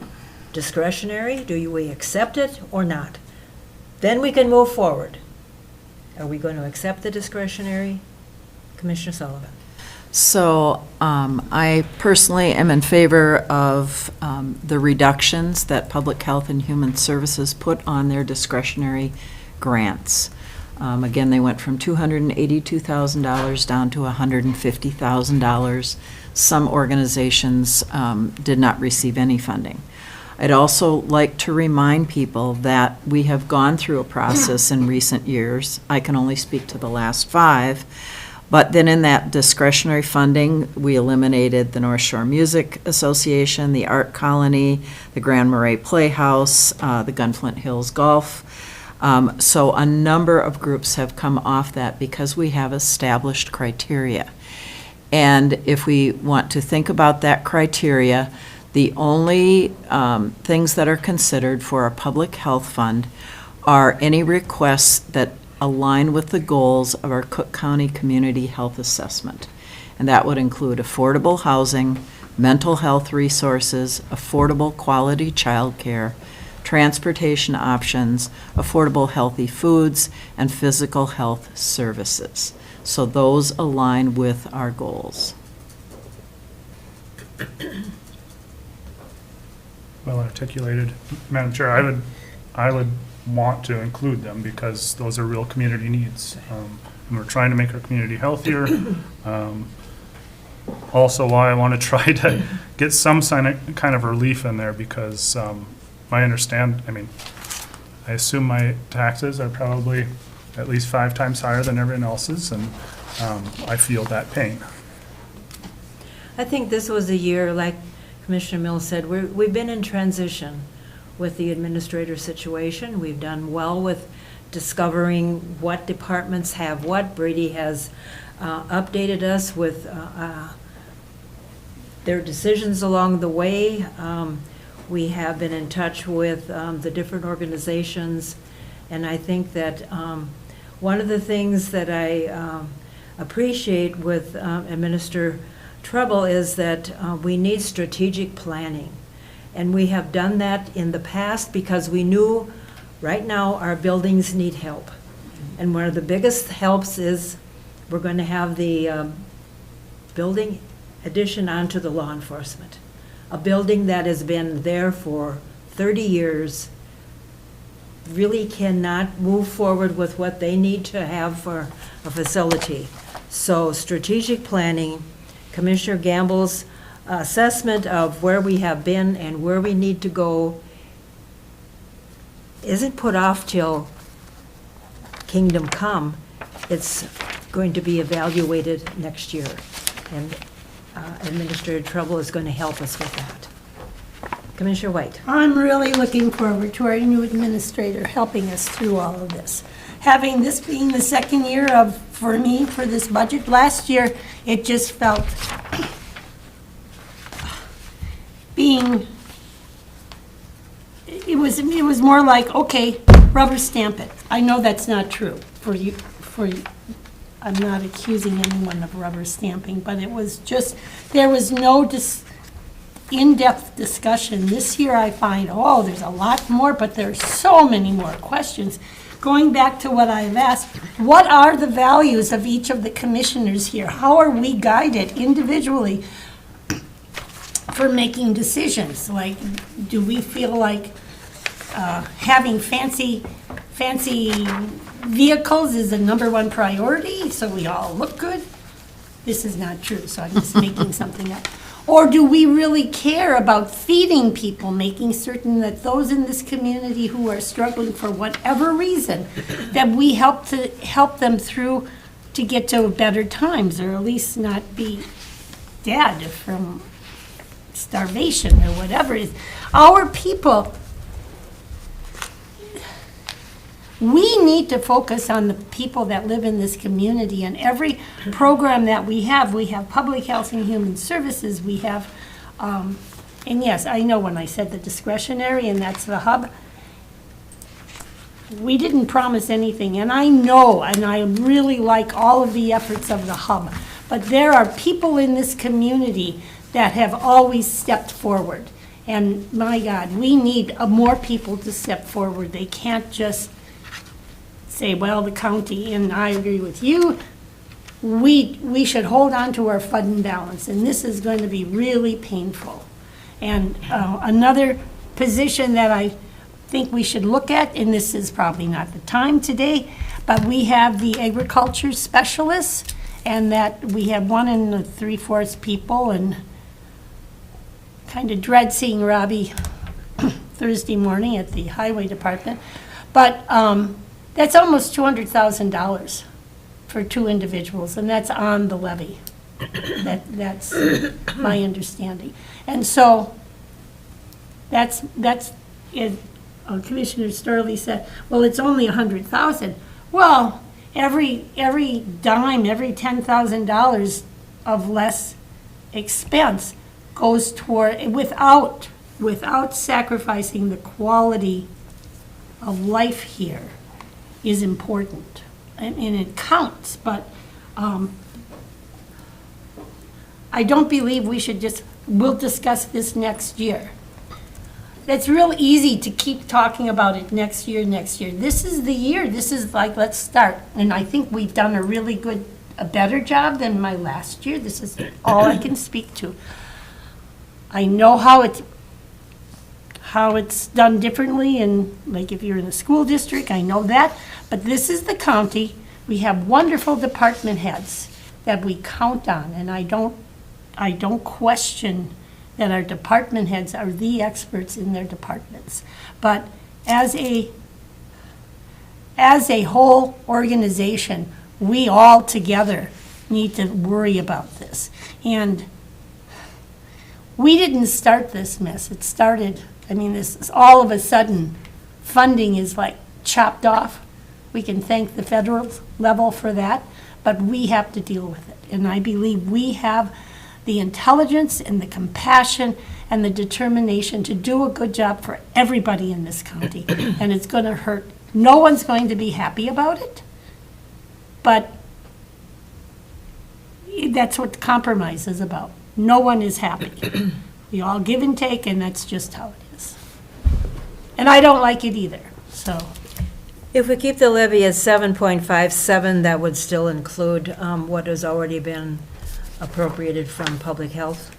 discretionary, do we accept it or not? Then we can move forward. Are we going to accept the discretionary? Commissioner Sullivan. So I personally am in favor of the reductions that Public Health and Human Services put on their discretionary grants. Again, they went from $282,000 down to $150,000. Some organizations did not receive any funding. I'd also like to remind people that we have gone through a process in recent years. I can only speak to the last 5. But then in that discretionary funding, we eliminated the North Shore Music Association, the Art Colony, the Grand Marais Playhouse, the Gunflint Hills Golf. So a number of groups have come off that because we have established criteria. And if we want to think about that criteria, the only things that are considered for a public health fund are any requests that align with the goals of our Cook County Community Health Assessment. And that would include affordable housing, mental health resources, affordable quality childcare, transportation options, affordable healthy foods, and physical health services. So those align with our goals. Well articulated. Madam Chair, I would want to include them because those are real community needs. And we're trying to make our community healthier. Also why I want to try to get some kind of relief in there because I assume my taxes are probably at least 5 times higher than everyone else's, and I feel that pain. I think this was a year, like Commissioner Mills said, we've been in transition with the administrator situation. We've done well with discovering what departments have what. Brady has updated us with their decisions along the way. We have been in touch with the different organizations, and I think that one of the things that I appreciate with Administrator Trouble is that we need strategic planning. And we have done that in the past because we knew right now our buildings need help. And one of the biggest helps is we're going to have the building addition onto the law enforcement. A building that has been there for 30 years really cannot move forward with what they need to have for a facility. So strategic planning, Commissioner Gamble's assessment of where we have been and where we need to go isn't put off till Kingdom Come. It's going to be evaluated next year, and Administrator Trouble is going to help us with that. Commissioner White. I'm really looking forward to our new administrator helping us through all of this. Having this being the second year for me, for this budget, last year, it just felt it was more like, okay, rubber stamp it. I know that's not true for you. I'm not accusing anyone of rubber stamping, but it was just, there was no in-depth discussion. This year I find, there's a lot more, but there's so many more questions. Going back to what I've asked, what are the values of each of the commissioners here? How are we guided individually for making decisions? Like, do we feel like having fancy vehicles is the #1 priority, so we all look good? This is not true, so I'm just making something up. Or do we really care about feeding people, making certain that those in this community who are struggling for whatever reason, that we help them through to get to better times, or at least not be dead from starvation or whatever it is. Our people, we need to focus on the people that live in this community, and every program that we have Public Health and Human Services, we have, and yes, I know when I said the discretionary, and that's the hub, we didn't promise anything, and I know, and I really like all of the efforts of the hub, but there are people in this community that have always stepped forward, and my God, we need more people to step forward. They can't just say, well, the county, and I agree with you, we should hold on to our fund balance, and this is going to be really painful. And another position that I think we should look at, and this is probably not the time today, but we have the agriculture specialists, and that we have 1 3/4 people, and kind of dread seeing Robbie Thursday morning at the highway department. But that's almost $200,000 for 2 individuals, and that's on the levy. That's my understanding. And so that's it. Commissioner Starley said, well, it's only 100,000. Well, every dime, every $10,000 of less expense goes toward, without sacrificing the quality of life here, is important. And it counts, but I don't believe we should we'll discuss this next year. It's real easy to keep talking about it next year. This is the year. This is like, let's start. And I think we've done a better job than my last year. This is all I can speak to. I know how it's done differently, and like if you're in a school district, I know that. But this is the county. We have wonderful department heads that we count on, and I don't question that our department heads are the experts in their departments. But as a whole organization, we all together need to worry about this. And we didn't start this mess. It started, this is all of a sudden, funding is like chopped off. We can thank the federal level for that, but we have to deal with it. And I believe we have the intelligence and the compassion and the determination to do a good job for everybody in this county. And it's going to hurt. No one's going to be happy about it, but that's what compromise is about. No one is happy. We all give and take, and that's just how it is. And I don't like it either, so. If we keep the levy at 7.57, that would still include what has already been appropriated from public health,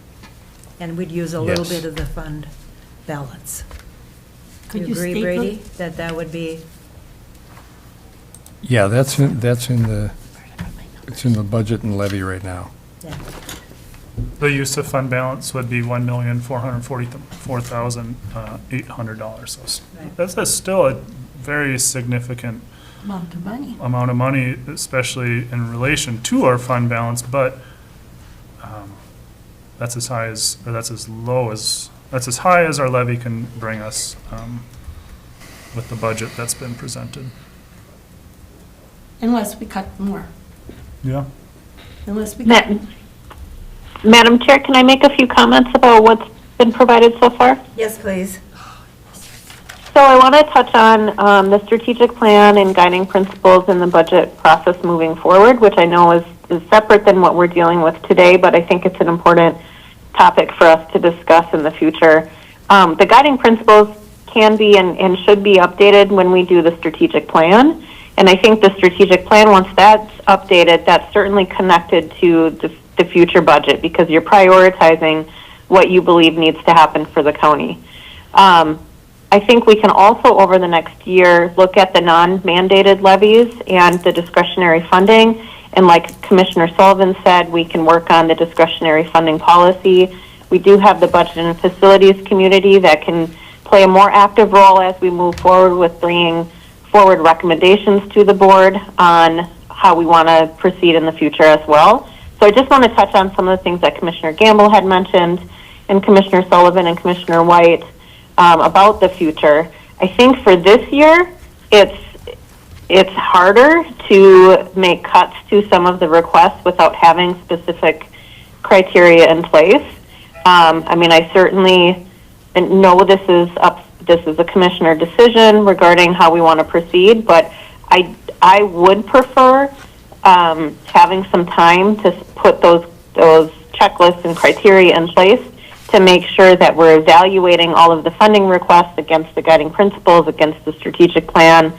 and we'd use a little Yes. bit of the fund balance. Could You you agree, state Brady, that would be? Yeah, it's in the budget and levy right now. Yeah. The use of fund balance would be $1,444,800. So that's still a very significant Amount of money. amount of money, especially in relation to our fund balance, but that's as high as, or that's as low as, that's as high as our levy can bring us with the budget that's been presented. Unless we cut more. Yeah. Unless we cut. Madam Chair, can I make a few comments about what's been provided so far? Yes, please. So I want to touch on the strategic plan and guiding principles in the budget process moving forward, which I know is separate than what we're dealing with today, but I think it's an important topic for us to discuss in the future. The guiding principles can be and should be updated when we do the strategic plan. And I think the strategic plan, once that's updated, that's certainly connected to the future budget, because you're prioritizing what you believe needs to happen for the county. I think we can also, over the next year, look at the non-mandated levies and the discretionary funding. And like Commissioner Sullivan said, we can work on the discretionary funding policy. We do have the budget and facilities community that can play a more active role as we move forward with bringing forward recommendations to the board on how we want to proceed in the future as well. So I just want to touch on some of the things that Commissioner Gamble had mentioned, and Commissioner Sullivan and Commissioner White about the future. I think for this year, it's harder to make cuts to some of the requests without having specific criteria in place. I certainly know this is a commissioner decision regarding how we want to proceed, but I would prefer having some time to put those checklists and criteria in place to make sure that we're evaluating all of the funding requests against the guiding principles, against the strategic plan,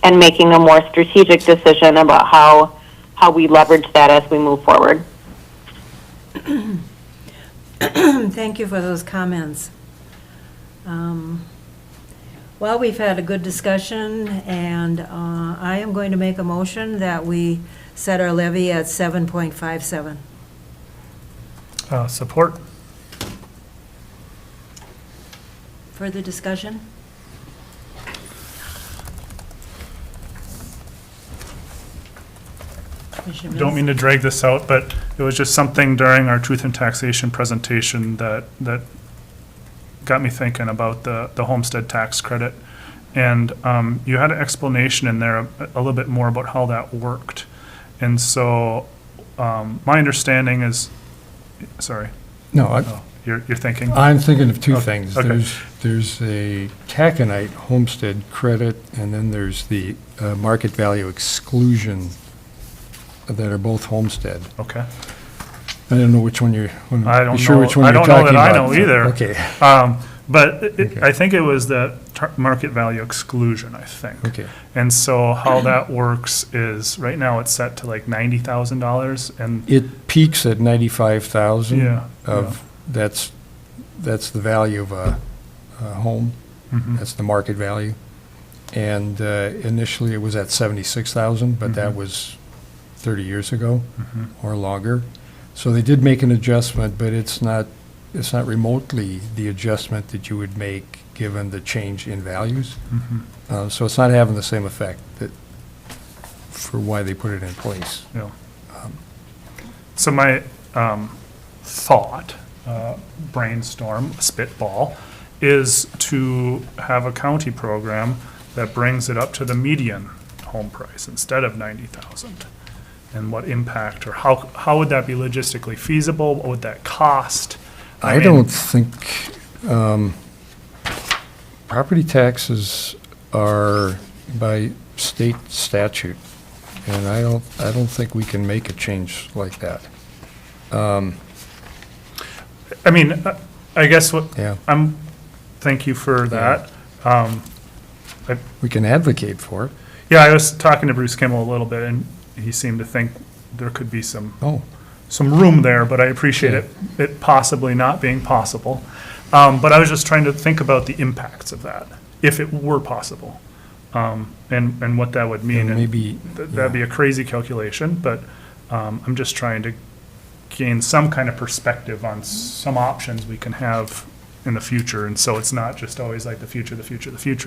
and making a more strategic decision about how how we leverage that as we move forward. Thank you for those comments. Well, we've had a good discussion, and I am going to make a motion that we set our levy at 7.57. Support. Further discussion? Commissioner Don't Mills? mean to drag this out, but it was just something during our truth and taxation presentation that got me thinking about the homestead tax credit. And you had an explanation in there a little bit more about how that worked. And so my understanding is, sorry. No, Oh, you're thinking? I'm thinking of two Okay, things. okay. There's a taconite homestead credit, and then there's the market value exclusion that are both homestead. Okay. I don't know which one you're, I don't sure know, which one I you're don't know talking that I about. know either. Okay, But Okay. I think it was the market value exclusion, I think. okay. And so how that works is, right now it's set to like $90,000 and, It peaks at 95,000. Yeah, That's the value of a home. Mhm. That's the market value. And initially, it was at 76,000, but that Mhm. was 30 years ago Mhm. or longer. So they did make an adjustment, but it's not remotely the adjustment that you would make given the change in values. Mhm. So it's not having the same effect for why they put it in place. Yeah. So my thought, brainstorm, spitball, is to have a county program that brings it up to the median home price instead of 90,000. And what impact, or how would that be logistically feasible? What would that cost? I mean, don't think, property taxes are by state statute, and I don't think we can make a change like that. I mean, I guess what, Yeah. thank you for that. We can advocate for it. Yeah, I was talking to Bruce Kimmel a little bit, and he seemed to think there could be some room there, but I appreciate it possibly not being possible. But I was just trying to think about the impacts of that, if it were possible, and what that would mean. And And maybe, that'd be a crazy calculation, but I'm just trying to gain some kind of perspective on some options we can have in the future. And so it's not just always like the future,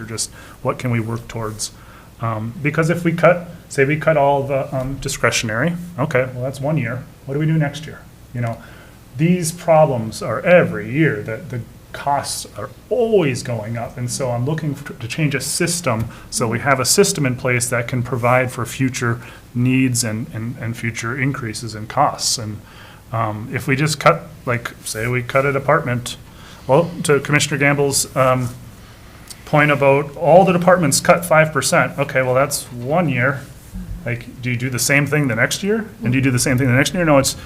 just what can we work towards? Because if we say we cut all the discretionary, okay, well, that's 1 year. What do we do next year? These problems are every year, that the costs are always going up. And so I'm looking to change a system, so we have a system in place that can provide for future needs and future increases in costs. And if we just cut, like, say we cut a department, well, to Commissioner Gamble's point about all the departments cut 5%, okay, well, that's 1 year. Like, do you do the same thing the next year? And do you do the same thing the next year? No, it's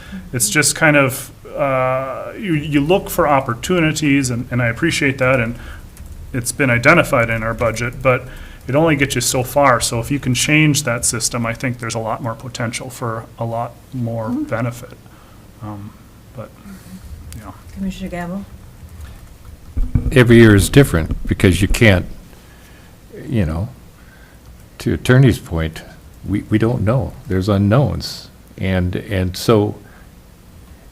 just kind of, you look for opportunities, and I appreciate that, and it's been identified in our budget, but it only gets you so far. So if you can change that system, I think there's a lot more potential for a lot more benefit. But, yeah. Commissioner Gamble? Every year is different, because you can't, to attorney's point, we don't know. There's unknowns. And so,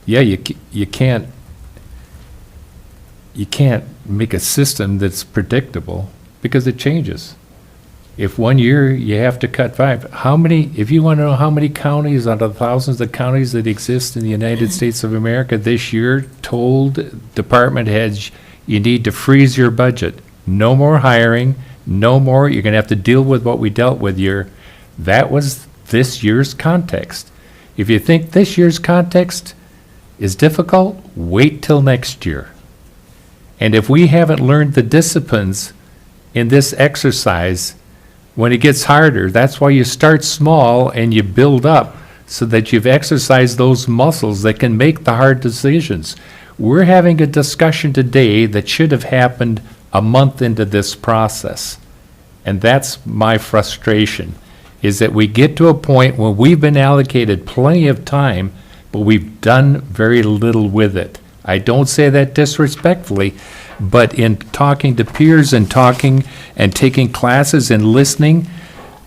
yeah, you can't make a system that's predictable, because it changes. If 1 year you have to cut 5, if you want to know how many counties out of the thousands of counties that exist in the United States of America this year told department heads, you need to freeze your budget. No more hiring, no more, you're going to have to deal with what we dealt with that was this year's context. If you think this year's context is difficult, wait till next year. And if we haven't learned the disciplines in this exercise, when it gets harder, that's why you start small and you build up, so that you've exercised those muscles that can make the hard decisions. We're having a discussion today that should have happened a month into this process. And that's my frustration. is that we get to a point where we've been allocated plenty of time, but we've done very little with it. I don't say that disrespectfully, but in talking to peers and talking and taking classes and listening,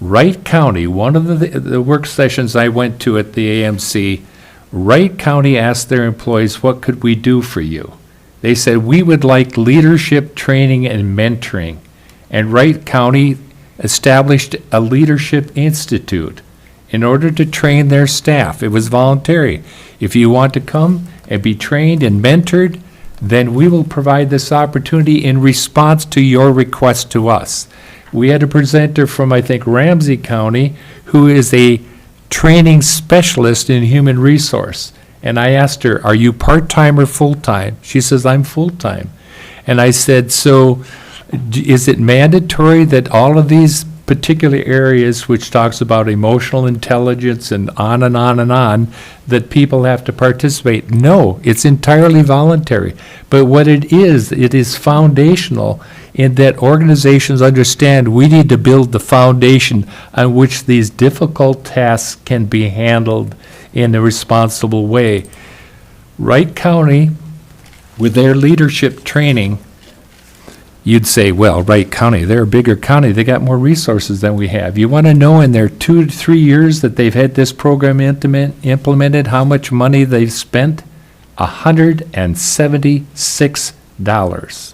Wright County, one of the work sessions I went to at the AMC, Wright County asked their employees, what could we do for you? They said, we would like leadership training and mentoring. And Wright County established a leadership institute in order to train their staff. It was voluntary. If you want to come and be trained and mentored, then we will provide this opportunity in response to your request to us. We had a presenter from, I think, Ramsey County, who is a training specialist in human resource. And I asked her, are you part-time or full-time? She says, I'm full-time. And I said, so is it mandatory that all of these particular areas, which talks about emotional intelligence and on and on and on, that people have to participate? No, it's entirely voluntary. But what it is foundational in that organizations understand we need to build the foundation on which these difficult tasks can be handled in a responsible way. Wright County, with their leadership training, you'd say, well, Wright County, they're a bigger county. They got more resources than we have. You want to know in their 2 to 3 years that they've had this program implemented, how much money they've spent? $176.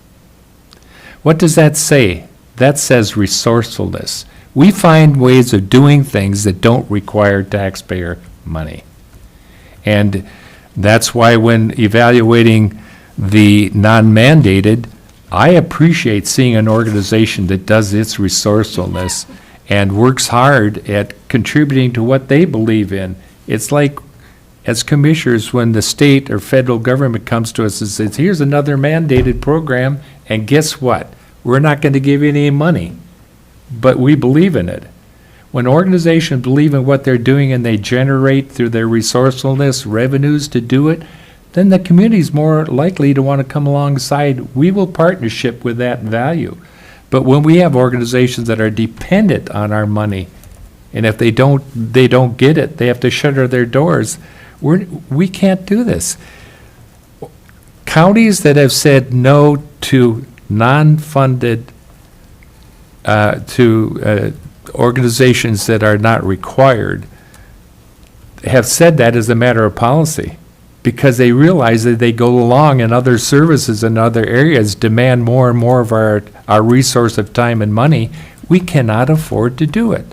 What does that say? That says resourcefulness. We find ways of doing things that don't require taxpayer money. And that's why when evaluating the non-mandated, I appreciate seeing an organization that does its resourcefulness and works hard at contributing to what they believe in. It's like, as commissioners, when the state or federal government comes to us and says, here's another mandated program, and guess what? We're not going to give you any money, but we believe in it. When organizations believe in what they're doing and they generate through their resourcefulness revenues to do it, then the community's more likely to want to come alongside. We will partnership with that value. But when we have organizations that are dependent on our money, and if they don't get it, they have to shutter their doors, we can't do this. Counties that have said no to non-funded, organizations that are not required, have said that as a matter of policy, because they realize that they go along and other services in other areas demand more and more of our resource of time and money. We cannot afford to do it.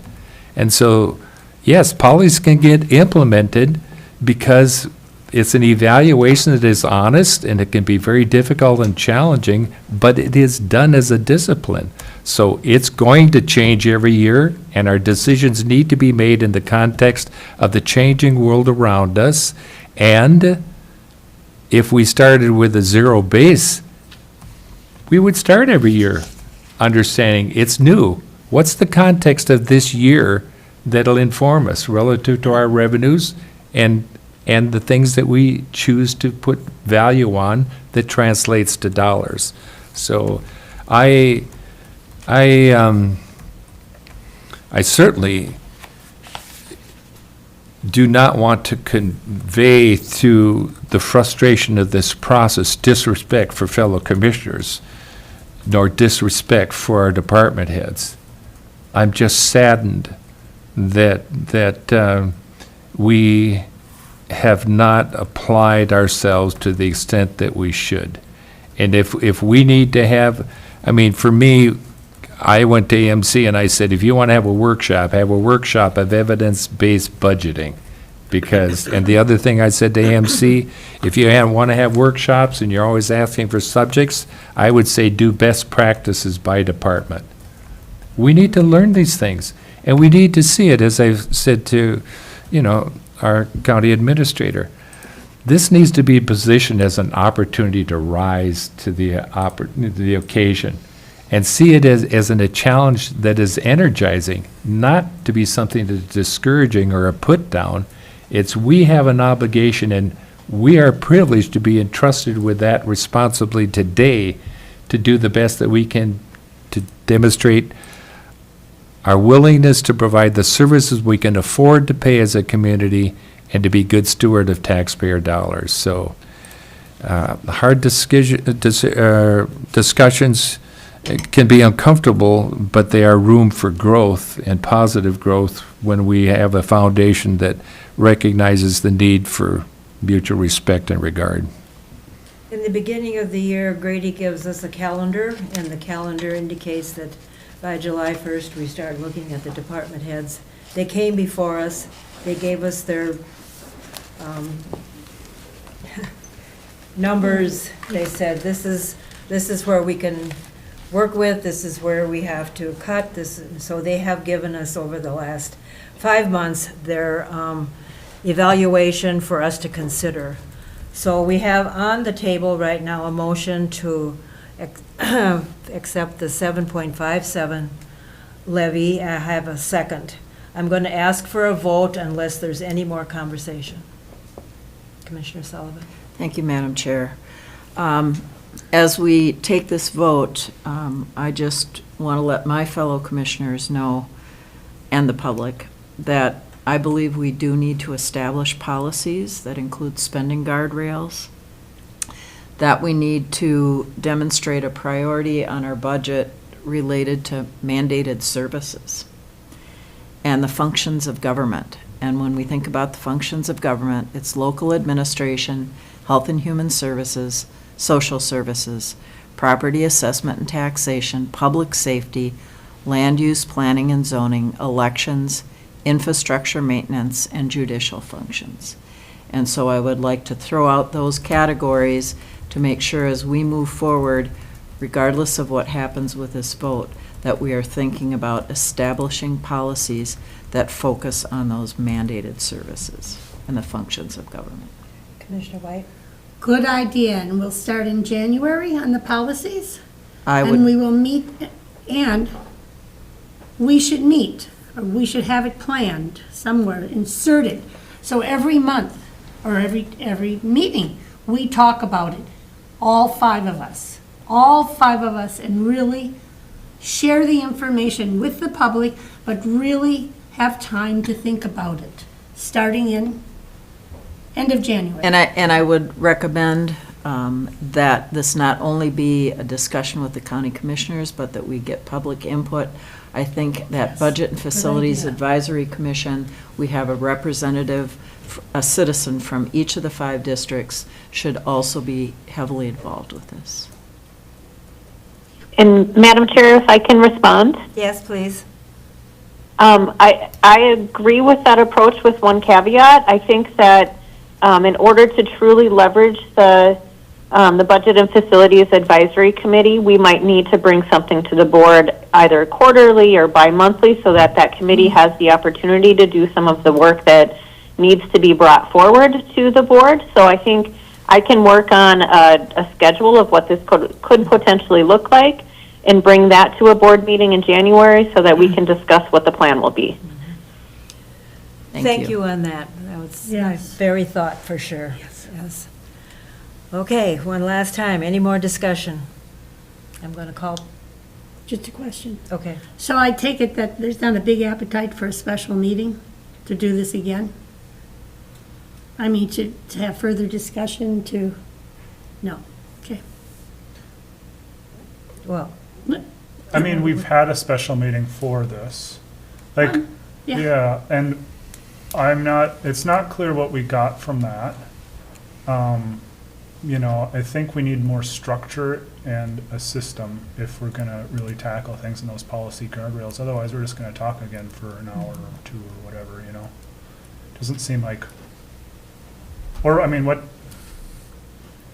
And so, yes, policies can get implemented because it's an evaluation that is honest, and it can be very difficult and challenging, but it is done as a discipline. So it's going to change every year, and our decisions need to be made in the context of the changing world around us. And if we started with a zero base, we would start every year understanding it's new. What's the context of this year that'll inform us relative to our revenues and the things that we choose to put value on that translates to dollars? So I certainly do not want to convey to the frustration of this process disrespect for fellow commissioners, nor disrespect for our department heads. I'm just saddened that we have not applied ourselves to the extent that we should. And if we need to have, I mean, for me, I went to AMC and I said, if you want to have a workshop of evidence-based budgeting. Because, and the other thing I said to AMC, if you want to have workshops and you're always asking for subjects, I would say do best practices by department. We need to learn these things, and we need to see it, as I've said to, our county administrator. This needs to be positioned as an opportunity to rise to the occasion and see it as a challenge that is energizing, not to be something that is discouraging or a put down. It's we have an obligation, and we are privileged to be entrusted with that responsibly today to do the best that we can to demonstrate our willingness to provide the services we can afford to pay as a community, and to be good steward of taxpayer dollars. So, hard discussions can be uncomfortable, but they are room for growth and positive growth when we have a foundation that recognizes the need for mutual respect and regard. In the beginning of the year, Grady gives us a calendar, and the calendar indicates that by July 1st, we start looking at the department heads. They came before us, they gave us their numbers. They said, this is where we can work with, this is where we have to cut, so they have given us over the last 5 months their evaluation for us to consider. So we have on the table right now a motion to accept the 7.57 levy. I have a second. I'm going to ask for a vote unless there's any more conversation. Commissioner Sullivan. Thank you, Madam Chair. As we take this vote, I just want to let my fellow commissioners know, and the public, that I believe we do need to establish policies that include spending guardrails, that we need to demonstrate a priority on our budget related to mandated services and the functions of government. And when we think about the functions of government, it's local administration, health and human services, social services, property assessment and taxation, public safety, land use planning and zoning, elections, infrastructure maintenance, and judicial functions. And so I would like to throw out those categories to make sure as we move forward, regardless of what happens with this vote, that we are thinking about establishing policies that focus on those mandated services and the functions of government. Commissioner White? Good idea, and we'll start in January on the policies. And we will meet, and we should meet, or we should have it planned somewhere, inserted. So every month, or every meeting, we talk about it, all five of us, and really share the information with the public, but really have time to think about it, starting in end of January. And I would recommend that this not only be a discussion with the county commissioners, but that we get public input. I think that Budget and Facilities Advisory Commission, we have a representative, a citizen from each of the 5 districts should also be heavily involved with this. And Madam Chair, if I can respond? Yes, please. I agree with that approach with one caveat. I think that in order to truly leverage the Budget and Facilities Advisory Committee, we might need to bring something to the board either quarterly or bi-monthly so that that committee has the opportunity to do some of the work that needs to be brought forward to the board. So I think I can work on a schedule of what this could potentially look like and bring that to a board meeting in January so that we can discuss what the plan will be. Thank you on that. That was very thought for sure. Yes. Okay, one last time. Any more discussion? I'm going to call. Just a question. Okay. So I take it that there's not a big appetite for a special meeting to do this again? I mean, to have further discussion no. Okay. Well, I mean, we've had a special meeting for this. Like, yeah, and it's not clear what we got from that. You know, I think we need more structure and a system if we're gonna really tackle things in those policy guardrails. Otherwise, we're just gonna talk again for an hour or 2 or whatever, you know? Doesn't seem like, or, I mean,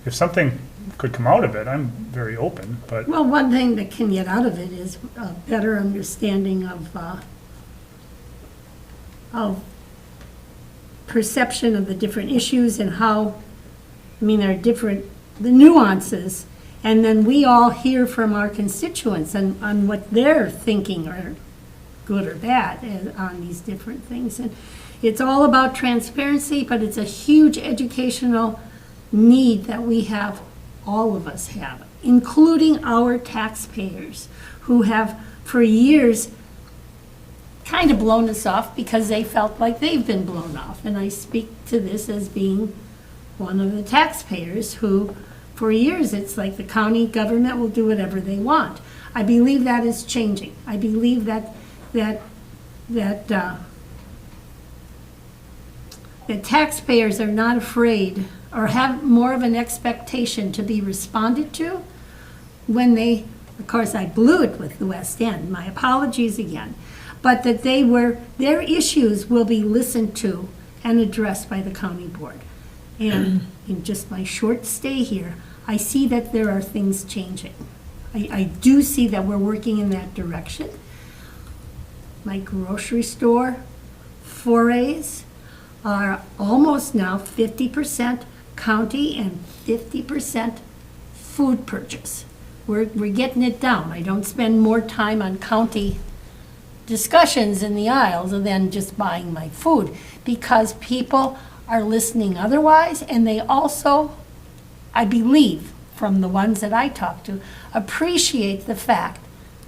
if something could come out of it, I'm very open, but. Well, one thing that can get out of it is a better understanding of perception of the different issues and how, I mean, there are the nuances, and then we all hear from our constituents on what they're thinking, or good or bad, on these different things. And it's all about transparency, but it's a huge educational need that we have, all of us have, including our taxpayers, who have for years kind of blown us off because they felt like they've been blown off. And I speak to this as being one of the taxpayers who, for years, it's like the county government will do whatever they want. I believe that is changing. I believe that taxpayers are not afraid or have more of an expectation to be responded to when they, of course, I blew it with the West End, my apologies again, but that their issues will be listened to and addressed by the county board. And in just my short stay here, I see that there are things changing. I do see that we're working in that direction. My grocery store forays are almost now 50% county and 50% food purchase. We're getting it down. I don't spend more time on county discussions in the aisles than just buying my food because people are listening otherwise, and they also, I believe, from the ones that I talk to, appreciate the fact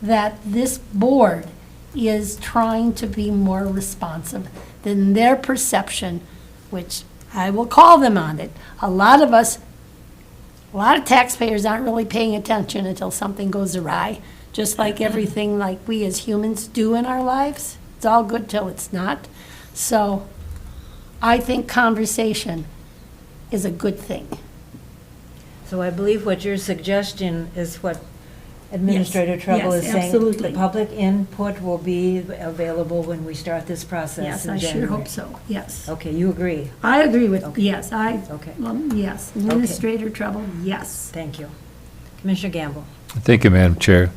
that this board is trying to be more responsive than their perception, which I will call them on it. A lot of taxpayers aren't really paying attention until something goes awry, just like everything like we as humans do in our lives. It's all good till it's not. So I think conversation is a good thing. So I believe what you're suggesting is what Administrator Trouble yes, is saying. absolutely. The public input will be available when we start this process Yes, in I sure January. hope so, yes. Okay, you agree? I agree with, Okay. yes, Okay. yes. Administrator Trouble, yes. Thank you. Commissioner Gamble? Thank you, Madam Chair.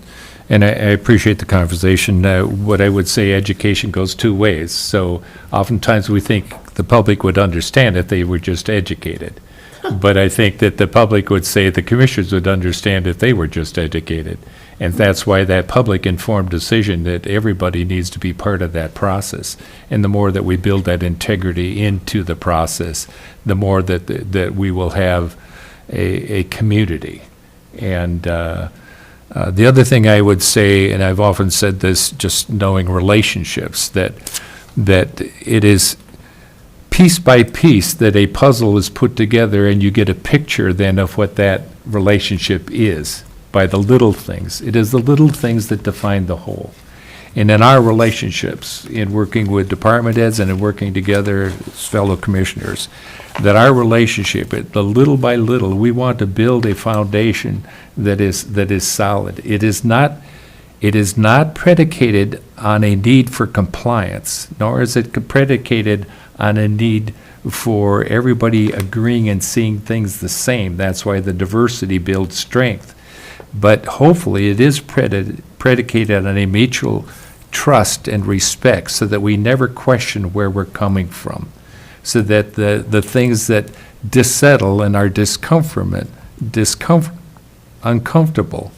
And I appreciate the conversation. What I would say, education goes two ways. So oftentimes we think the public would understand if they were just educated. But I think that the public would say the commissioners would understand if they were just educated. And that's why that public informed decision that everybody needs to be part of that process. And the more that we build that integrity into the process, the more that we will have a community. And the other thing I would say, and I've often said this, just knowing relationships, that it is piece by piece that a puzzle is put together and you get a picture then of what that relationship is by the little things. It is the little things that define the whole. And in our relationships, in working with department heads and in working together as fellow commissioners, that our relationship, the little by little, we want to build a foundation that is solid. It is not predicated on a need for compliance, nor is it predicated on a need for everybody agreeing and seeing things the same. That's why the diversity builds strength. But hopefully it is predicated on a mutual trust and respect so that we never question where we're coming from, so that the things that dissettle and are uncomfortable,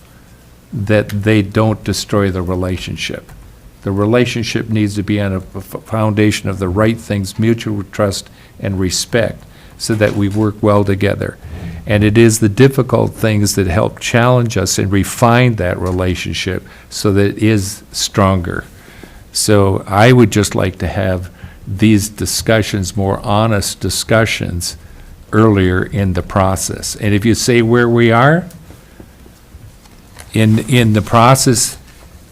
that they don't destroy the relationship. The relationship needs to be on a foundation of the right things, mutual trust and respect, so that we work well together. And it is the difficult things that help challenge us and refine that relationship so that it is stronger. So I would just like to have these discussions, more honest discussions, earlier in the process. And if you say where we are in the process,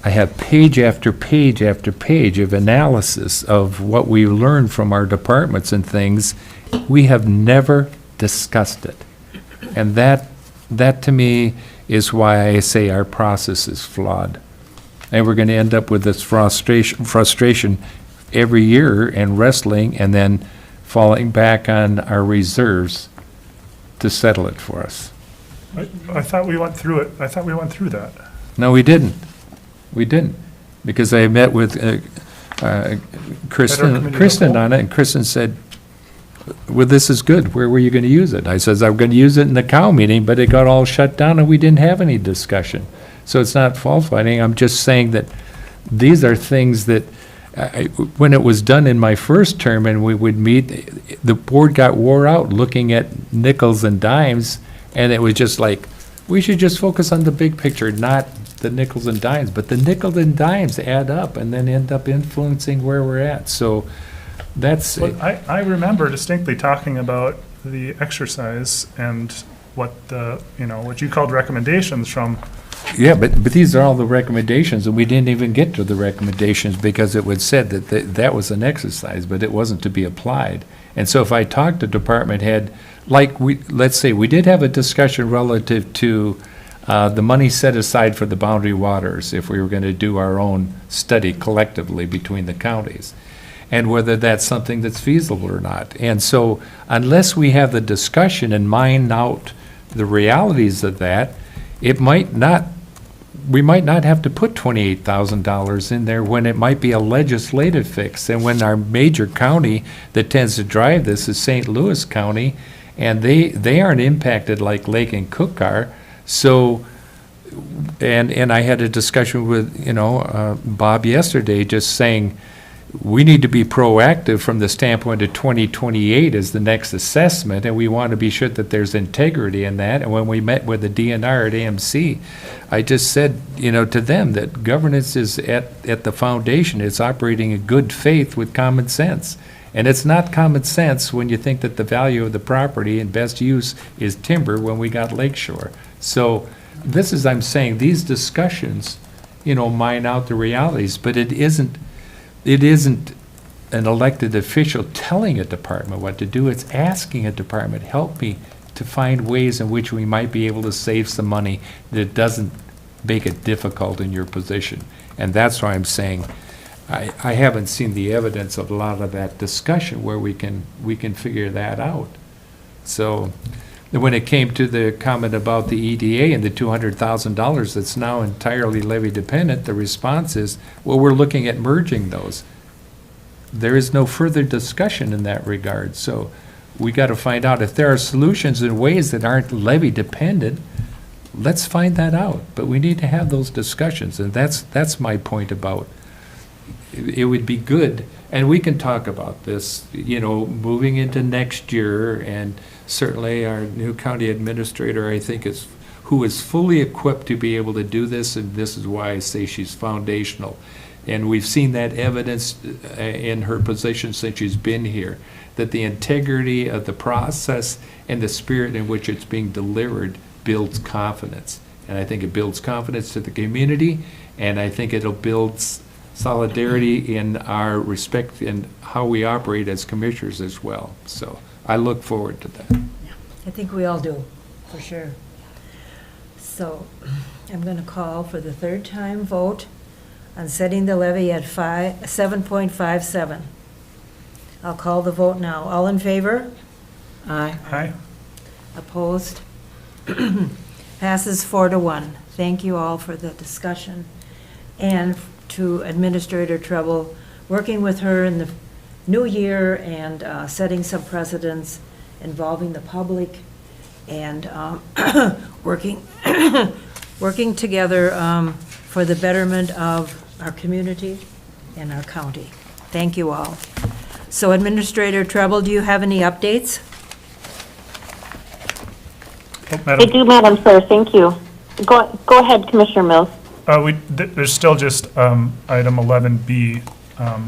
I have page after page after page of analysis of what we learned from our departments and things. We have never discussed it. And that to me is why I say our process is flawed. And we're going to end up with this frustration every year and wrestling and then falling back on our reserves to settle it for us. I thought we went through it. I thought we went through that. No, we didn't. We didn't. Because I met with Kristen on it, and Kristen said, well, this is good. Where were you going to use it? I says, I'm going to use it in the cow meeting, but it got all shut down and we didn't have any discussion. So it's not fault finding. I'm just saying that these are things that, when it was done in my first term and we would meet, the board got wore out looking at nickels and dimes, and it was just like, we should just focus on the big picture, not the nickels and dimes, but the nickels and dimes add up and then end up influencing where we're at. So that's, Well, I remember distinctly talking about the exercise and what the, what you called recommendations from. yeah, but these are all the recommendations, and we didn't even get to the recommendations because it was said that that was an exercise, but it wasn't to be applied. And so if I talk to department head, like let's say we did have a discussion relative to the money set aside for the boundary waters, if we were going to do our own study collectively between the counties, and whether that's something that's feasible or not. And so unless we have the discussion and mine out the realities of that, we might not have to put $28,000 in there when it might be a legislative fix. And when our major county that tends to drive this is St. Louis County, and they aren't impacted like Lake and Cook are. So, and I had a discussion with, Bob yesterday, just saying, we need to be proactive from the standpoint of 2028 as the next assessment, and we want to be sure that there's integrity in that. And when we met with the DNR at AMC, I just said, to them that governance is at the foundation. It's operating in good faith with common sense. And it's not common sense when you think that the value of the property and best use is timber when we got lakeshore. So this is, I'm saying, these discussions, mine out the realities, but it isn't an elected official telling a department what to do. It's asking a department, help me to find ways in which we might be able to save some money that doesn't make it difficult in your position. And that's why I'm saying I haven't seen the evidence of a lot of that discussion where we can figure that out. So when it came to the comment about the EDA and the $200,000 that's now entirely levy dependent, the response is, well, we're looking at merging those. There is no further discussion in that regard. So we got to find out if there are solutions in ways that aren't levy dependent. Let's find that out. But we need to have those discussions, and that's my point about it would be good, and we can talk about this, moving into next year, and certainly our new county administrator, I think, who is fully equipped to be able to do this, and this is why I say she's foundational. And we've seen that evidence in her position since she's been here, that the integrity of the process and the spirit in which it's being delivered builds confidence. And I think it builds confidence to the community, and I think it'll build solidarity in our respect and how we operate as commissioners as well. So I look forward to that. I think we all do, for sure. So I'm going to call for the third time vote on setting the levy at 7.57. I'll call the vote now. All in favor? Aye. Aye. Opposed? Passes 4-1. Thank you all for the discussion. And to Administrator Treble, working with her in the new year and setting some precedents involving the public and working together for the betterment of our community and our county. Thank you all. So Administrator Treble, do you have any updates? I do, Madam Chair, thank you. Go ahead, Commissioner Mills. There's still just item 11B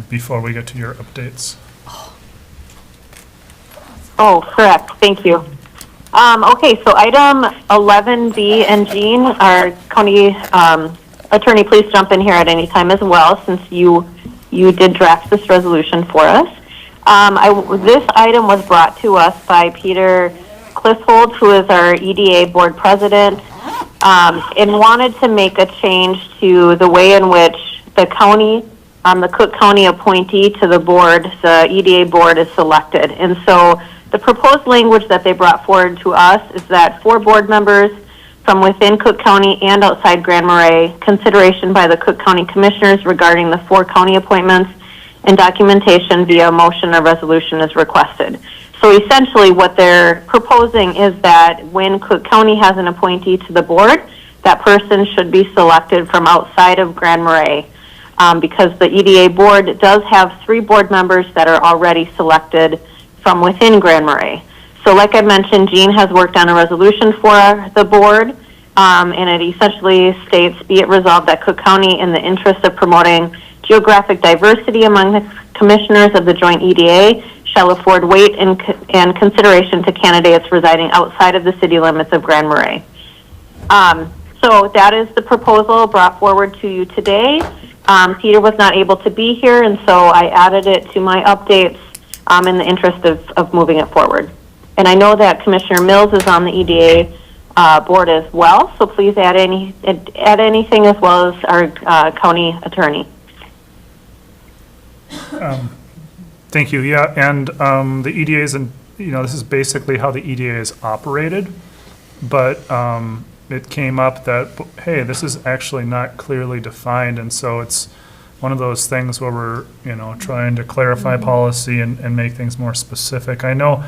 before we get to your updates. Oh, correct, thank you. Okay, so item 11B, and Jean, our county attorney, please jump in here at any time as well, since you did draft this resolution for us. This item was brought to us by Peter Clifford, who is our EDA board president, and wanted to make a change to the way in which the county, the Cook County appointee to the board, the EDA board, is selected. And so the proposed language that they brought forward to us is that 4 board members from within Cook County and outside Grand Marais, consideration by the Cook County Commissioners regarding the 4 county appointments, and documentation via motion or resolution is requested. So essentially what they're proposing is that when Cook County has an appointee to the board, that person should be selected from outside of Grand Marais, because the EDA board does have 3 board members that are already selected from within Grand Marais. So like I mentioned, Jean has worked on a resolution for the board and it essentially states, be it resolved that Cook County, in the interest of promoting geographic diversity among the commissioners of the joint EDA, shall afford weight and consideration to candidates residing outside of the city limits of Grand Marais. So that is the proposal brought forward to you today. Peter was not able to be here, and so I added it to my updates in the interest of moving it forward. And I know that Commissioner Mills is on the EDA board as well, so please add anything, as well as our county attorney. Thank you. Yeah, and the EDA is, this is basically how the EDA is operated, but it came up that, hey, this is actually not clearly defined, and so it's one of those things where we're, trying to clarify policy and make things more specific. I know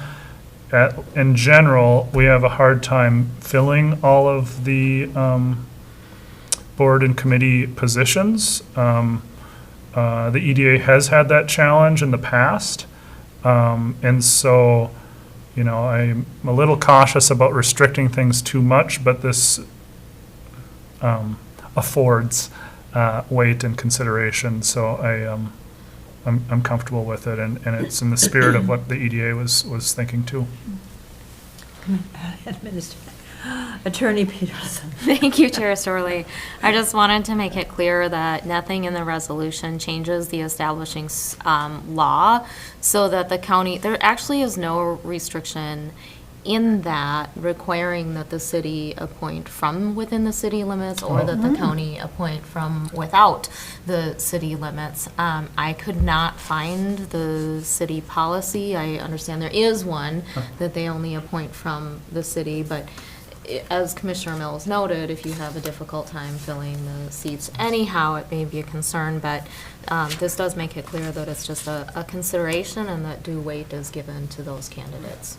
in general, we have a hard time filling all of the board and committee positions. The EDA has had that challenge in the past, and so, I'm a little cautious about restricting things too much, but this affords weight and consideration, so I'm comfortable with it, and it's in the spirit of what the EDA was thinking too. Attorney Peterson. Thank you, Chair Storley. I just wanted to make it clear that nothing in the resolution changes the establishing law, so that the county, there actually is no restriction in that requiring that the city appoint from within the city limits, or that the county appoint from without the city limits. I could not find the city policy. I understand there is one that they only appoint from the city, but as Commissioner Mills noted, if you have a difficult time filling the seats anyhow, it may be a concern, but this does make it clear that it's just a consideration, and that due weight is given to those candidates.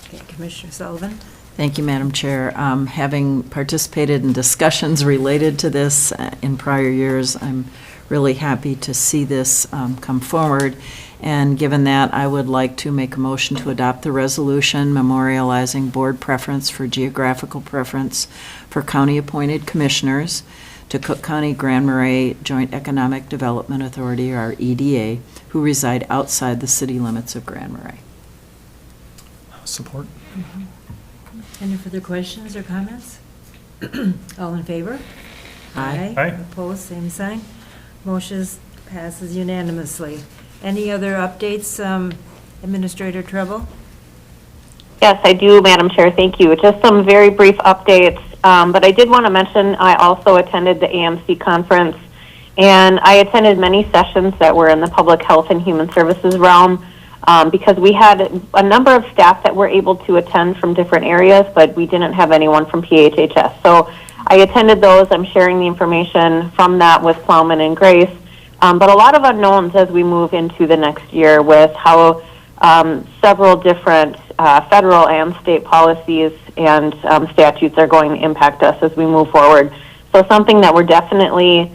Okay, Commissioner Sullivan. Thank you, Madam Chair. Having participated in discussions related to this in prior years, I'm really happy to see this come forward. And given that, I would like to make a motion to adopt the resolution memorializing board preference for geographical preference for county-appointed commissioners to Cook County Grand Marais Joint Economic Development Authority, or EDA, who reside outside the city limits of Grand Marais. Support. Any further questions or comments? All in favor? Aye. Aye. Opposed, same sign. Motion passes unanimously. Any other updates, Administrator Treble? Yes, I do, Madam Chair. Thank you. Just some very brief updates, but I did want to mention I also attended the AMC conference, and I attended many sessions that were in the public health and human services realm, because we had a number of staff that were able to attend from different areas, but we didn't have anyone from PHHS. So I attended those. I'm sharing the information from that with Plowman and Grace. But a lot of unknowns as we move into the next year with how several different federal and state policies and statutes are going to impact us as we move forward. So something that we're definitely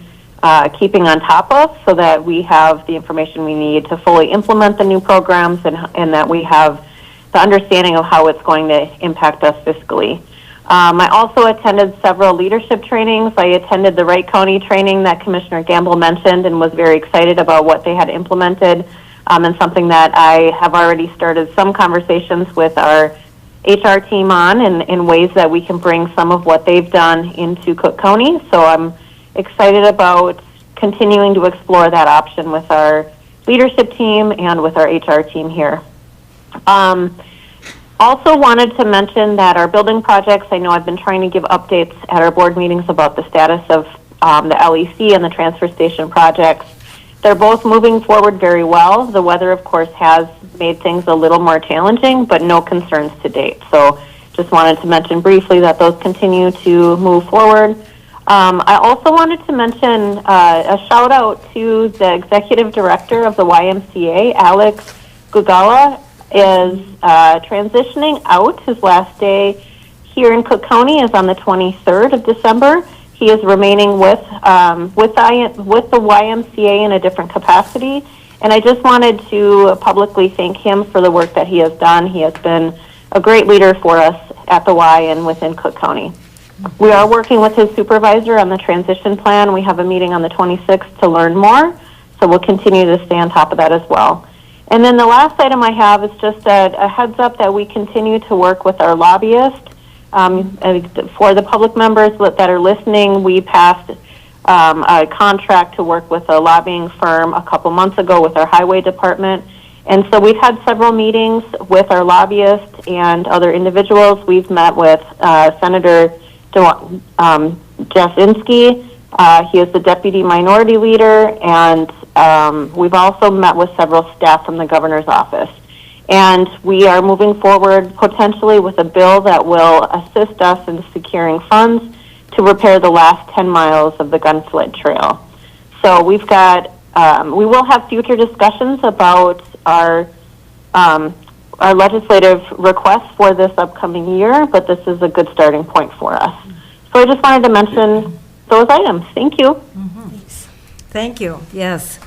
keeping on top of, so that we have the information we need to fully implement the new programs, and that we have the understanding of how it's going to impact us fiscally. I also attended several leadership trainings. I attended the Wright County training that Commissioner Gamble mentioned, and was very excited about what they had implemented, and something that I have already started some conversations with our HR team on, in ways that we can bring some of what they've done into Cook County. So I'm excited about continuing to explore that option with our leadership team and with our HR team here. Also wanted to mention that our building projects, I know I've been trying to give updates at our board meetings about the status of the LEC and the transfer station projects. They're both moving forward very well. The weather, of course, has made things a little more challenging, but no concerns to date. So just wanted to mention briefly that those continue to move forward. I also wanted to mention a shout out to the executive director of the YMCA, Alex Gugala, is transitioning out. His last day here in Cook County is on the 23rd of December. He is remaining with the YMCA in a different capacity, and I just wanted to publicly thank him for the work that he has done. He has been a great leader for us at the Y and within Cook County. We are working with his supervisor on the transition plan. We have a meeting on the 26th to learn more, so we'll continue to stay on top of that as well. And then the last item I have is just a heads up that we continue to work with our lobbyist. For the public members that are listening, we passed a contract to work with a lobbying firm a couple months ago with our highway department. And so we've had several meetings with our lobbyist and other individuals. We've met with Senator Jasinski. He is the deputy minority leader, and we've also met with several staff from the governor's office. And we are moving forward potentially with a bill that will assist us in securing funds to repair the last 10 miles of the Gunflint Trail. So we've got, we will have future discussions about our legislative requests for this upcoming year, but this is a good starting point for us. So I just wanted to mention those items. Thank you. Thank you, yes.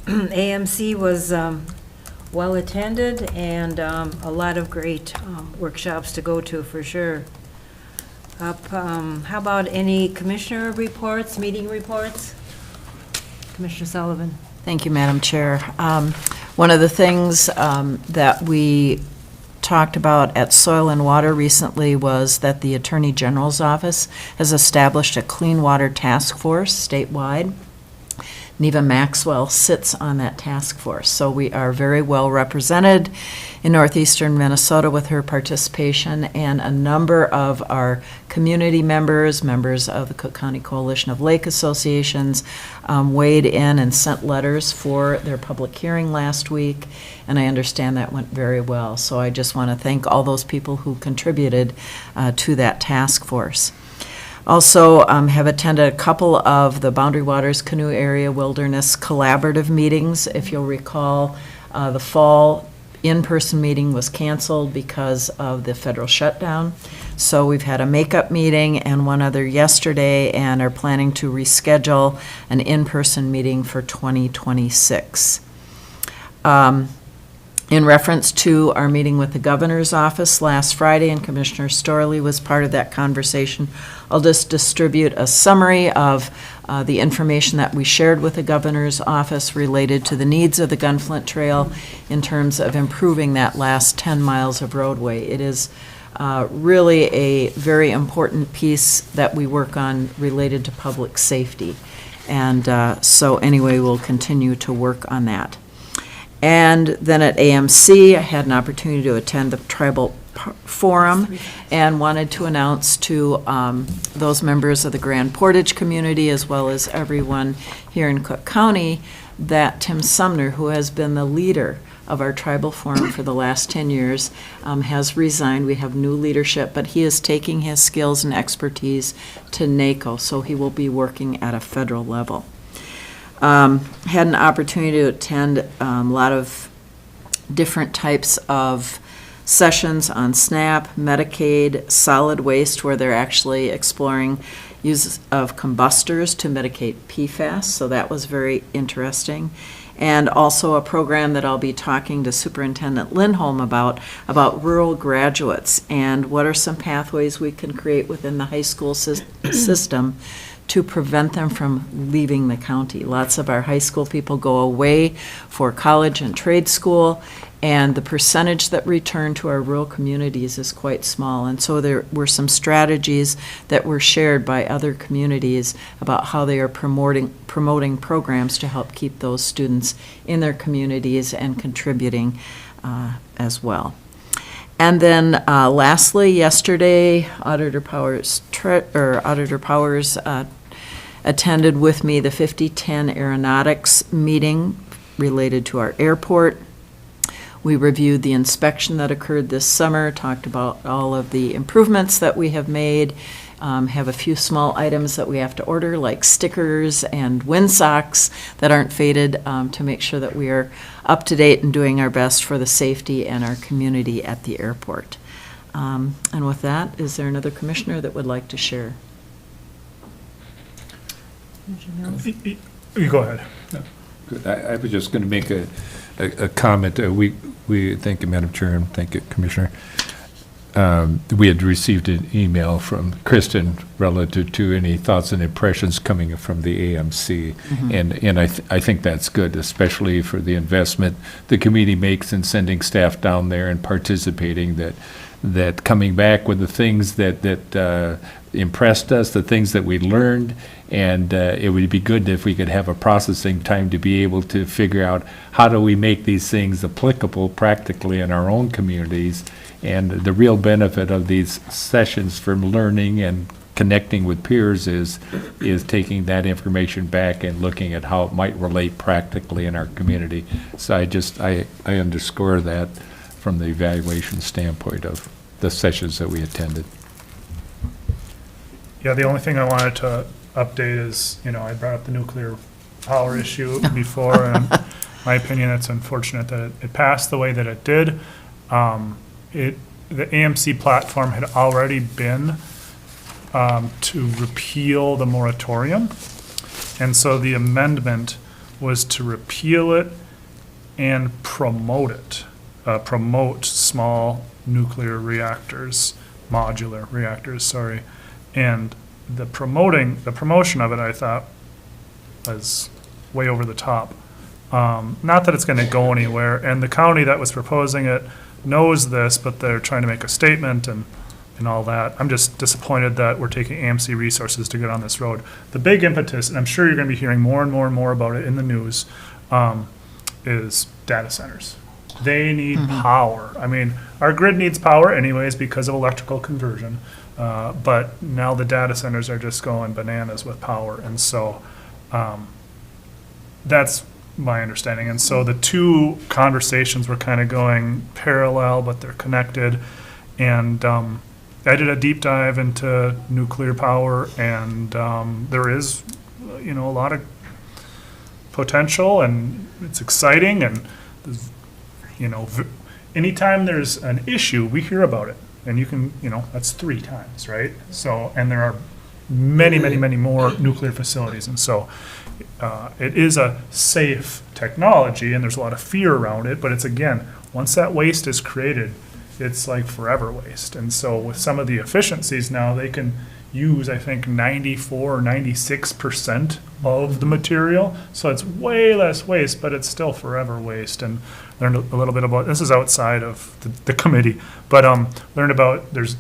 AMC was well attended and a lot of great workshops to go to for sure. How about any commissioner reports, meeting reports? Commissioner Sullivan. Thank you, Madam Chair. One of the things that we talked about at Soil and Water recently was that the Attorney General's Office has established a Clean Water Task Force statewide. Neva Maxwell sits on that task force, so we are very well represented in northeastern Minnesota with her participation, and a number of our community members, members of the Cook County Coalition of Lake Associations, weighed in and sent letters for their public hearing last week, and I understand that went very well. So I just want to thank all those people who contributed to that task force. Also have attended a couple of the Boundary Waters Canoe Area Wilderness Collaborative meetings. If you'll recall, the fall in-person meeting was canceled because of the federal shutdown. So we've had a makeup meeting and one other yesterday, and are planning to reschedule an in-person meeting for 2026. In reference to our meeting with the governor's office last Friday, and Commissioner Storley was part of that conversation, I'll just distribute a summary of the information that we shared with the governor's office related to the needs of the Gunflint Trail in terms of improving that last 10 miles of roadway. It is really a very important piece that we work on related to public safety. And so anyway, we'll continue to work on that. And then at AMC, I had an opportunity to attend the Tribal Forum and wanted to announce to those members of the Grand Portage community, as well as everyone here in Cook County, that Tim Sumner, who has been the leader of our Tribal Forum for the last 10 years, has resigned. We have new leadership, but he is taking his skills and expertise to NACO, so he will be working at a federal level. Had an opportunity to attend a lot of different types of sessions on SNAP, Medicaid, solid waste, where they're actually exploring use of combustors to mitigate PFAS, so that was very interesting. And also a program that I'll be talking to Superintendent Lindholm about rural graduates and what are some pathways we can create within the high school system to prevent them from leaving the county. Lots of our high school people go away for college and trade school, and the percentage that return to our rural communities is quite small. And so there were some strategies that were shared by other communities about how they are promoting programs to help keep those students in their communities and contributing as well. And then lastly, yesterday, Auditor Powers attended with me the 5010 Aeronautics meeting related to our airport. We reviewed the inspection that occurred this summer, talked about all of the improvements that we have made, have a few small items that we have to order, like stickers and windsocks that aren't faded, to make sure that we are up to date and doing our best for the safety and our community at the airport. And with that, is there another commissioner that would like to share? You go ahead. Good. I was just going to make a comment. We thank you, Madam Chair, and thank you, Commissioner. we had received an email from Kristen relative to any thoughts and impressions coming from the AMC. And I think that's good, especially for the investment the committee makes in sending staff down there and participating, that coming back with the things that impressed us, the things that we learned, and it would be good if we could have a processing time to be able to figure out how do we make these things applicable practically in our own communities. And the real benefit of these sessions from learning and connecting with peers is taking that information back and looking at how it might relate practically in our community. So I underscore that from the evaluation standpoint of the sessions that we attended. Yeah, the only thing I wanted to update is, I brought up the nuclear power issue before, and my opinion, it's unfortunate that it passed the way that it did. The AMC platform had already been to repeal the moratorium, and so the amendment was to repeal it and promote it, promote small nuclear reactors, modular reactors, sorry. And the promotion of it, I thought, was way over the top. Not that it's going to go anywhere, and the county that was proposing it knows this, but they're trying to make a statement and all that. I'm just disappointed that we're taking AMC resources to get on this road. The big impetus, and I'm sure you're going to be hearing more and more and more about it in the news, is data centers. They need power. I mean, our grid needs power anyways because of electrical conversion, but now the data centers are just going bananas with power, and so that's my understanding. And so the two conversations were kind of going parallel, but they're connected. And I did a deep dive into nuclear power, and there is, a lot of potential, and it's exciting. And anytime there's an issue, we hear about it, and you can, that's 3 times, right? So, and there are many, many, many more nuclear facilities, and so it is a safe technology, and there's a lot of fear around it, but it's, again, once that waste is created, it's like forever waste. And so with some of the efficiencies now, they can use, I think, 94 or 96% of the material, so it's way less waste, but it's still forever waste. And learned a little bit about, this is outside of the committee, but learned about there's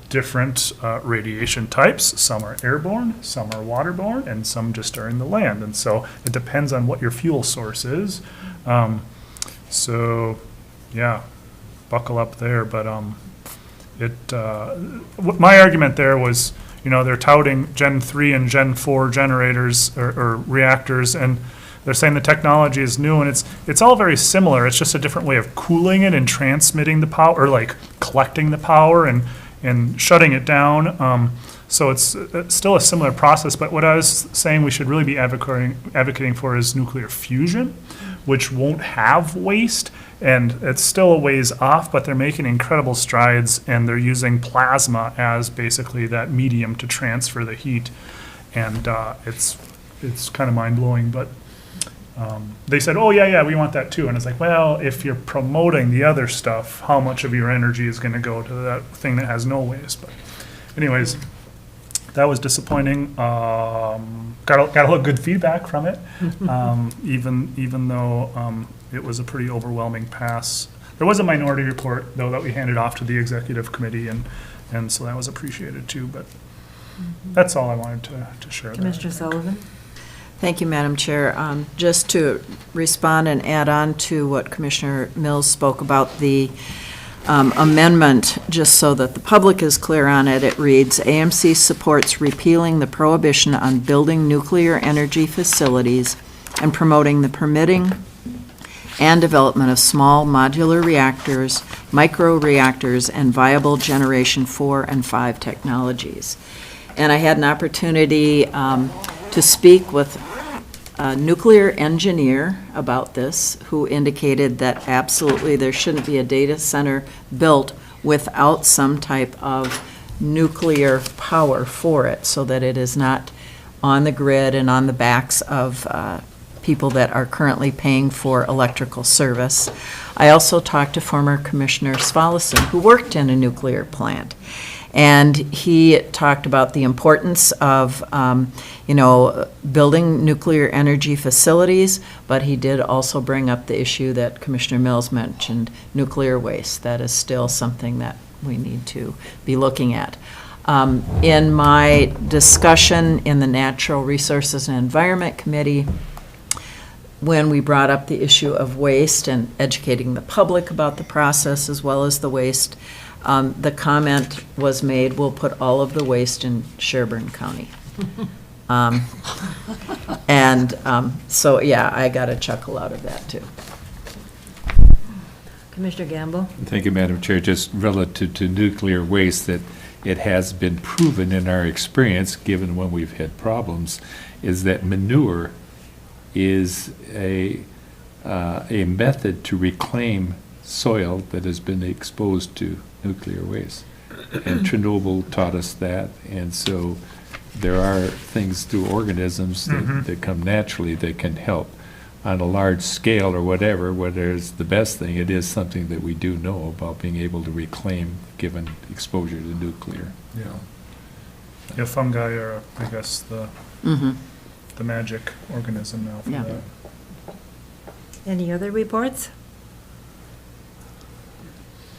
different radiation types. Some are airborne, some are waterborne, and some just are in the land. And so it depends on what your fuel source is. So, yeah, buckle up there. But my argument there was, they're touting Gen 3 and Gen 4 generators or reactors, and they're saying the technology is new, and it's all very similar. It's just a different way of cooling it and transmitting the power, or like collecting the power and shutting it down. So it's still a similar process, but what I was saying we should really be advocating for is nuclear fusion, which won't have waste, and it's still a ways off, but they're making incredible strides, and they're using plasma as basically that medium to transfer the heat, and it's kind of mind-blowing, but they said, oh, yeah, we want that too. And it's like, well, if you're promoting the other stuff, how much of your energy is going to go to that thing that has no waste? But anyways, that was disappointing. Got a lot of good feedback from it, even though it was a pretty overwhelming pass. There was a minority report, though, that we handed off to the executive committee, and so that was appreciated too. But that's all I wanted to share. Commissioner Sullivan? Thank you, Madam Chair. Just to respond and add on to what Commissioner Mills spoke about, the amendment, just so that the public is clear on it, it reads, AMC supports repealing the prohibition on building nuclear energy facilities and promoting the permitting and development of small modular reactors, micro-reactors, and viable Generation 4 and 5 technologies. And I had an opportunity to speak with a nuclear engineer about this, who indicated that absolutely there shouldn't be a data center built without some type of nuclear power for it, so that it is not on the grid and on the backs of people that are currently paying for electrical service. I also talked to former Commissioner Svalison, who worked in a nuclear plant. And he talked about the importance of, building nuclear energy facilities, but he did also bring up the issue that Commissioner Mills mentioned, nuclear waste. That is still something that we need to be looking at. In my discussion in the Natural Resources and Environment Committee, when we brought up the issue of waste and educating the public about the process as well as the waste, the comment was made, we'll put all of the waste in Sherburne County. So, yeah, I got a chuckle out of that, too. Commissioner Gamble? Thank you, Madam Chair. Just relative to nuclear waste, that it has been proven in our experience, given when we've had problems, is that manure is a method to reclaim soil that has been exposed to nuclear waste. And Chernobyl taught us that, and so there are things through organisms that come naturally that can help. On a large scale or whatever, whether it's the best thing, it is something that we do know about being able to reclaim given exposure to nuclear. Yeah, fungi are, I guess, the magic organism now for Yeah. that. Any other reports?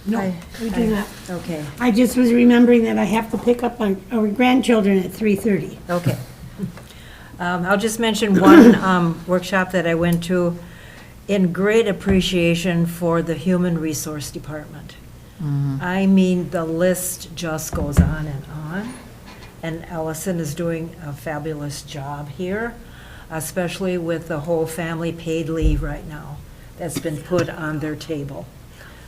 No, we do not. Okay, I just was remembering that I have to pick up our grandchildren at 3:30. okay. I'll just mention one workshop that I went to in great appreciation for the Human Resource Department. I mean, the list just goes on, and Allison is doing a fabulous job here, especially with the whole family paid leave right now that's been put on their table.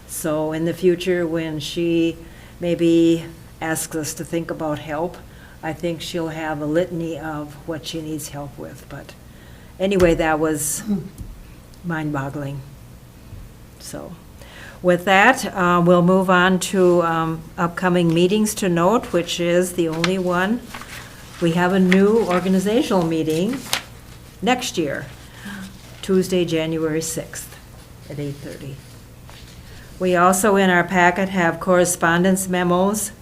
So in the future, when she maybe asks us to think about help, I think she'll have a litany of what she needs help with. But anyway, that was mind-boggling. So with that, we'll move on to upcoming meetings to note, which is the only one. We have a new organizational meeting next year, Tuesday, January 6th at 8:30. We also, in our packet, have correspondence memos,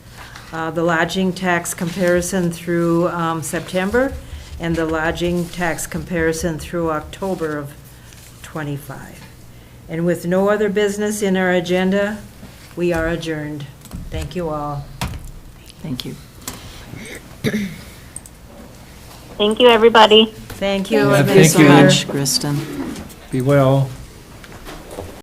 the lodging tax comparison through September, and the lodging tax comparison through October of '25. And with no other business in our agenda, we are adjourned. Thank you all. Thank you. Thank you, everybody. Thank you. Thank you so much, Kristen. Be well.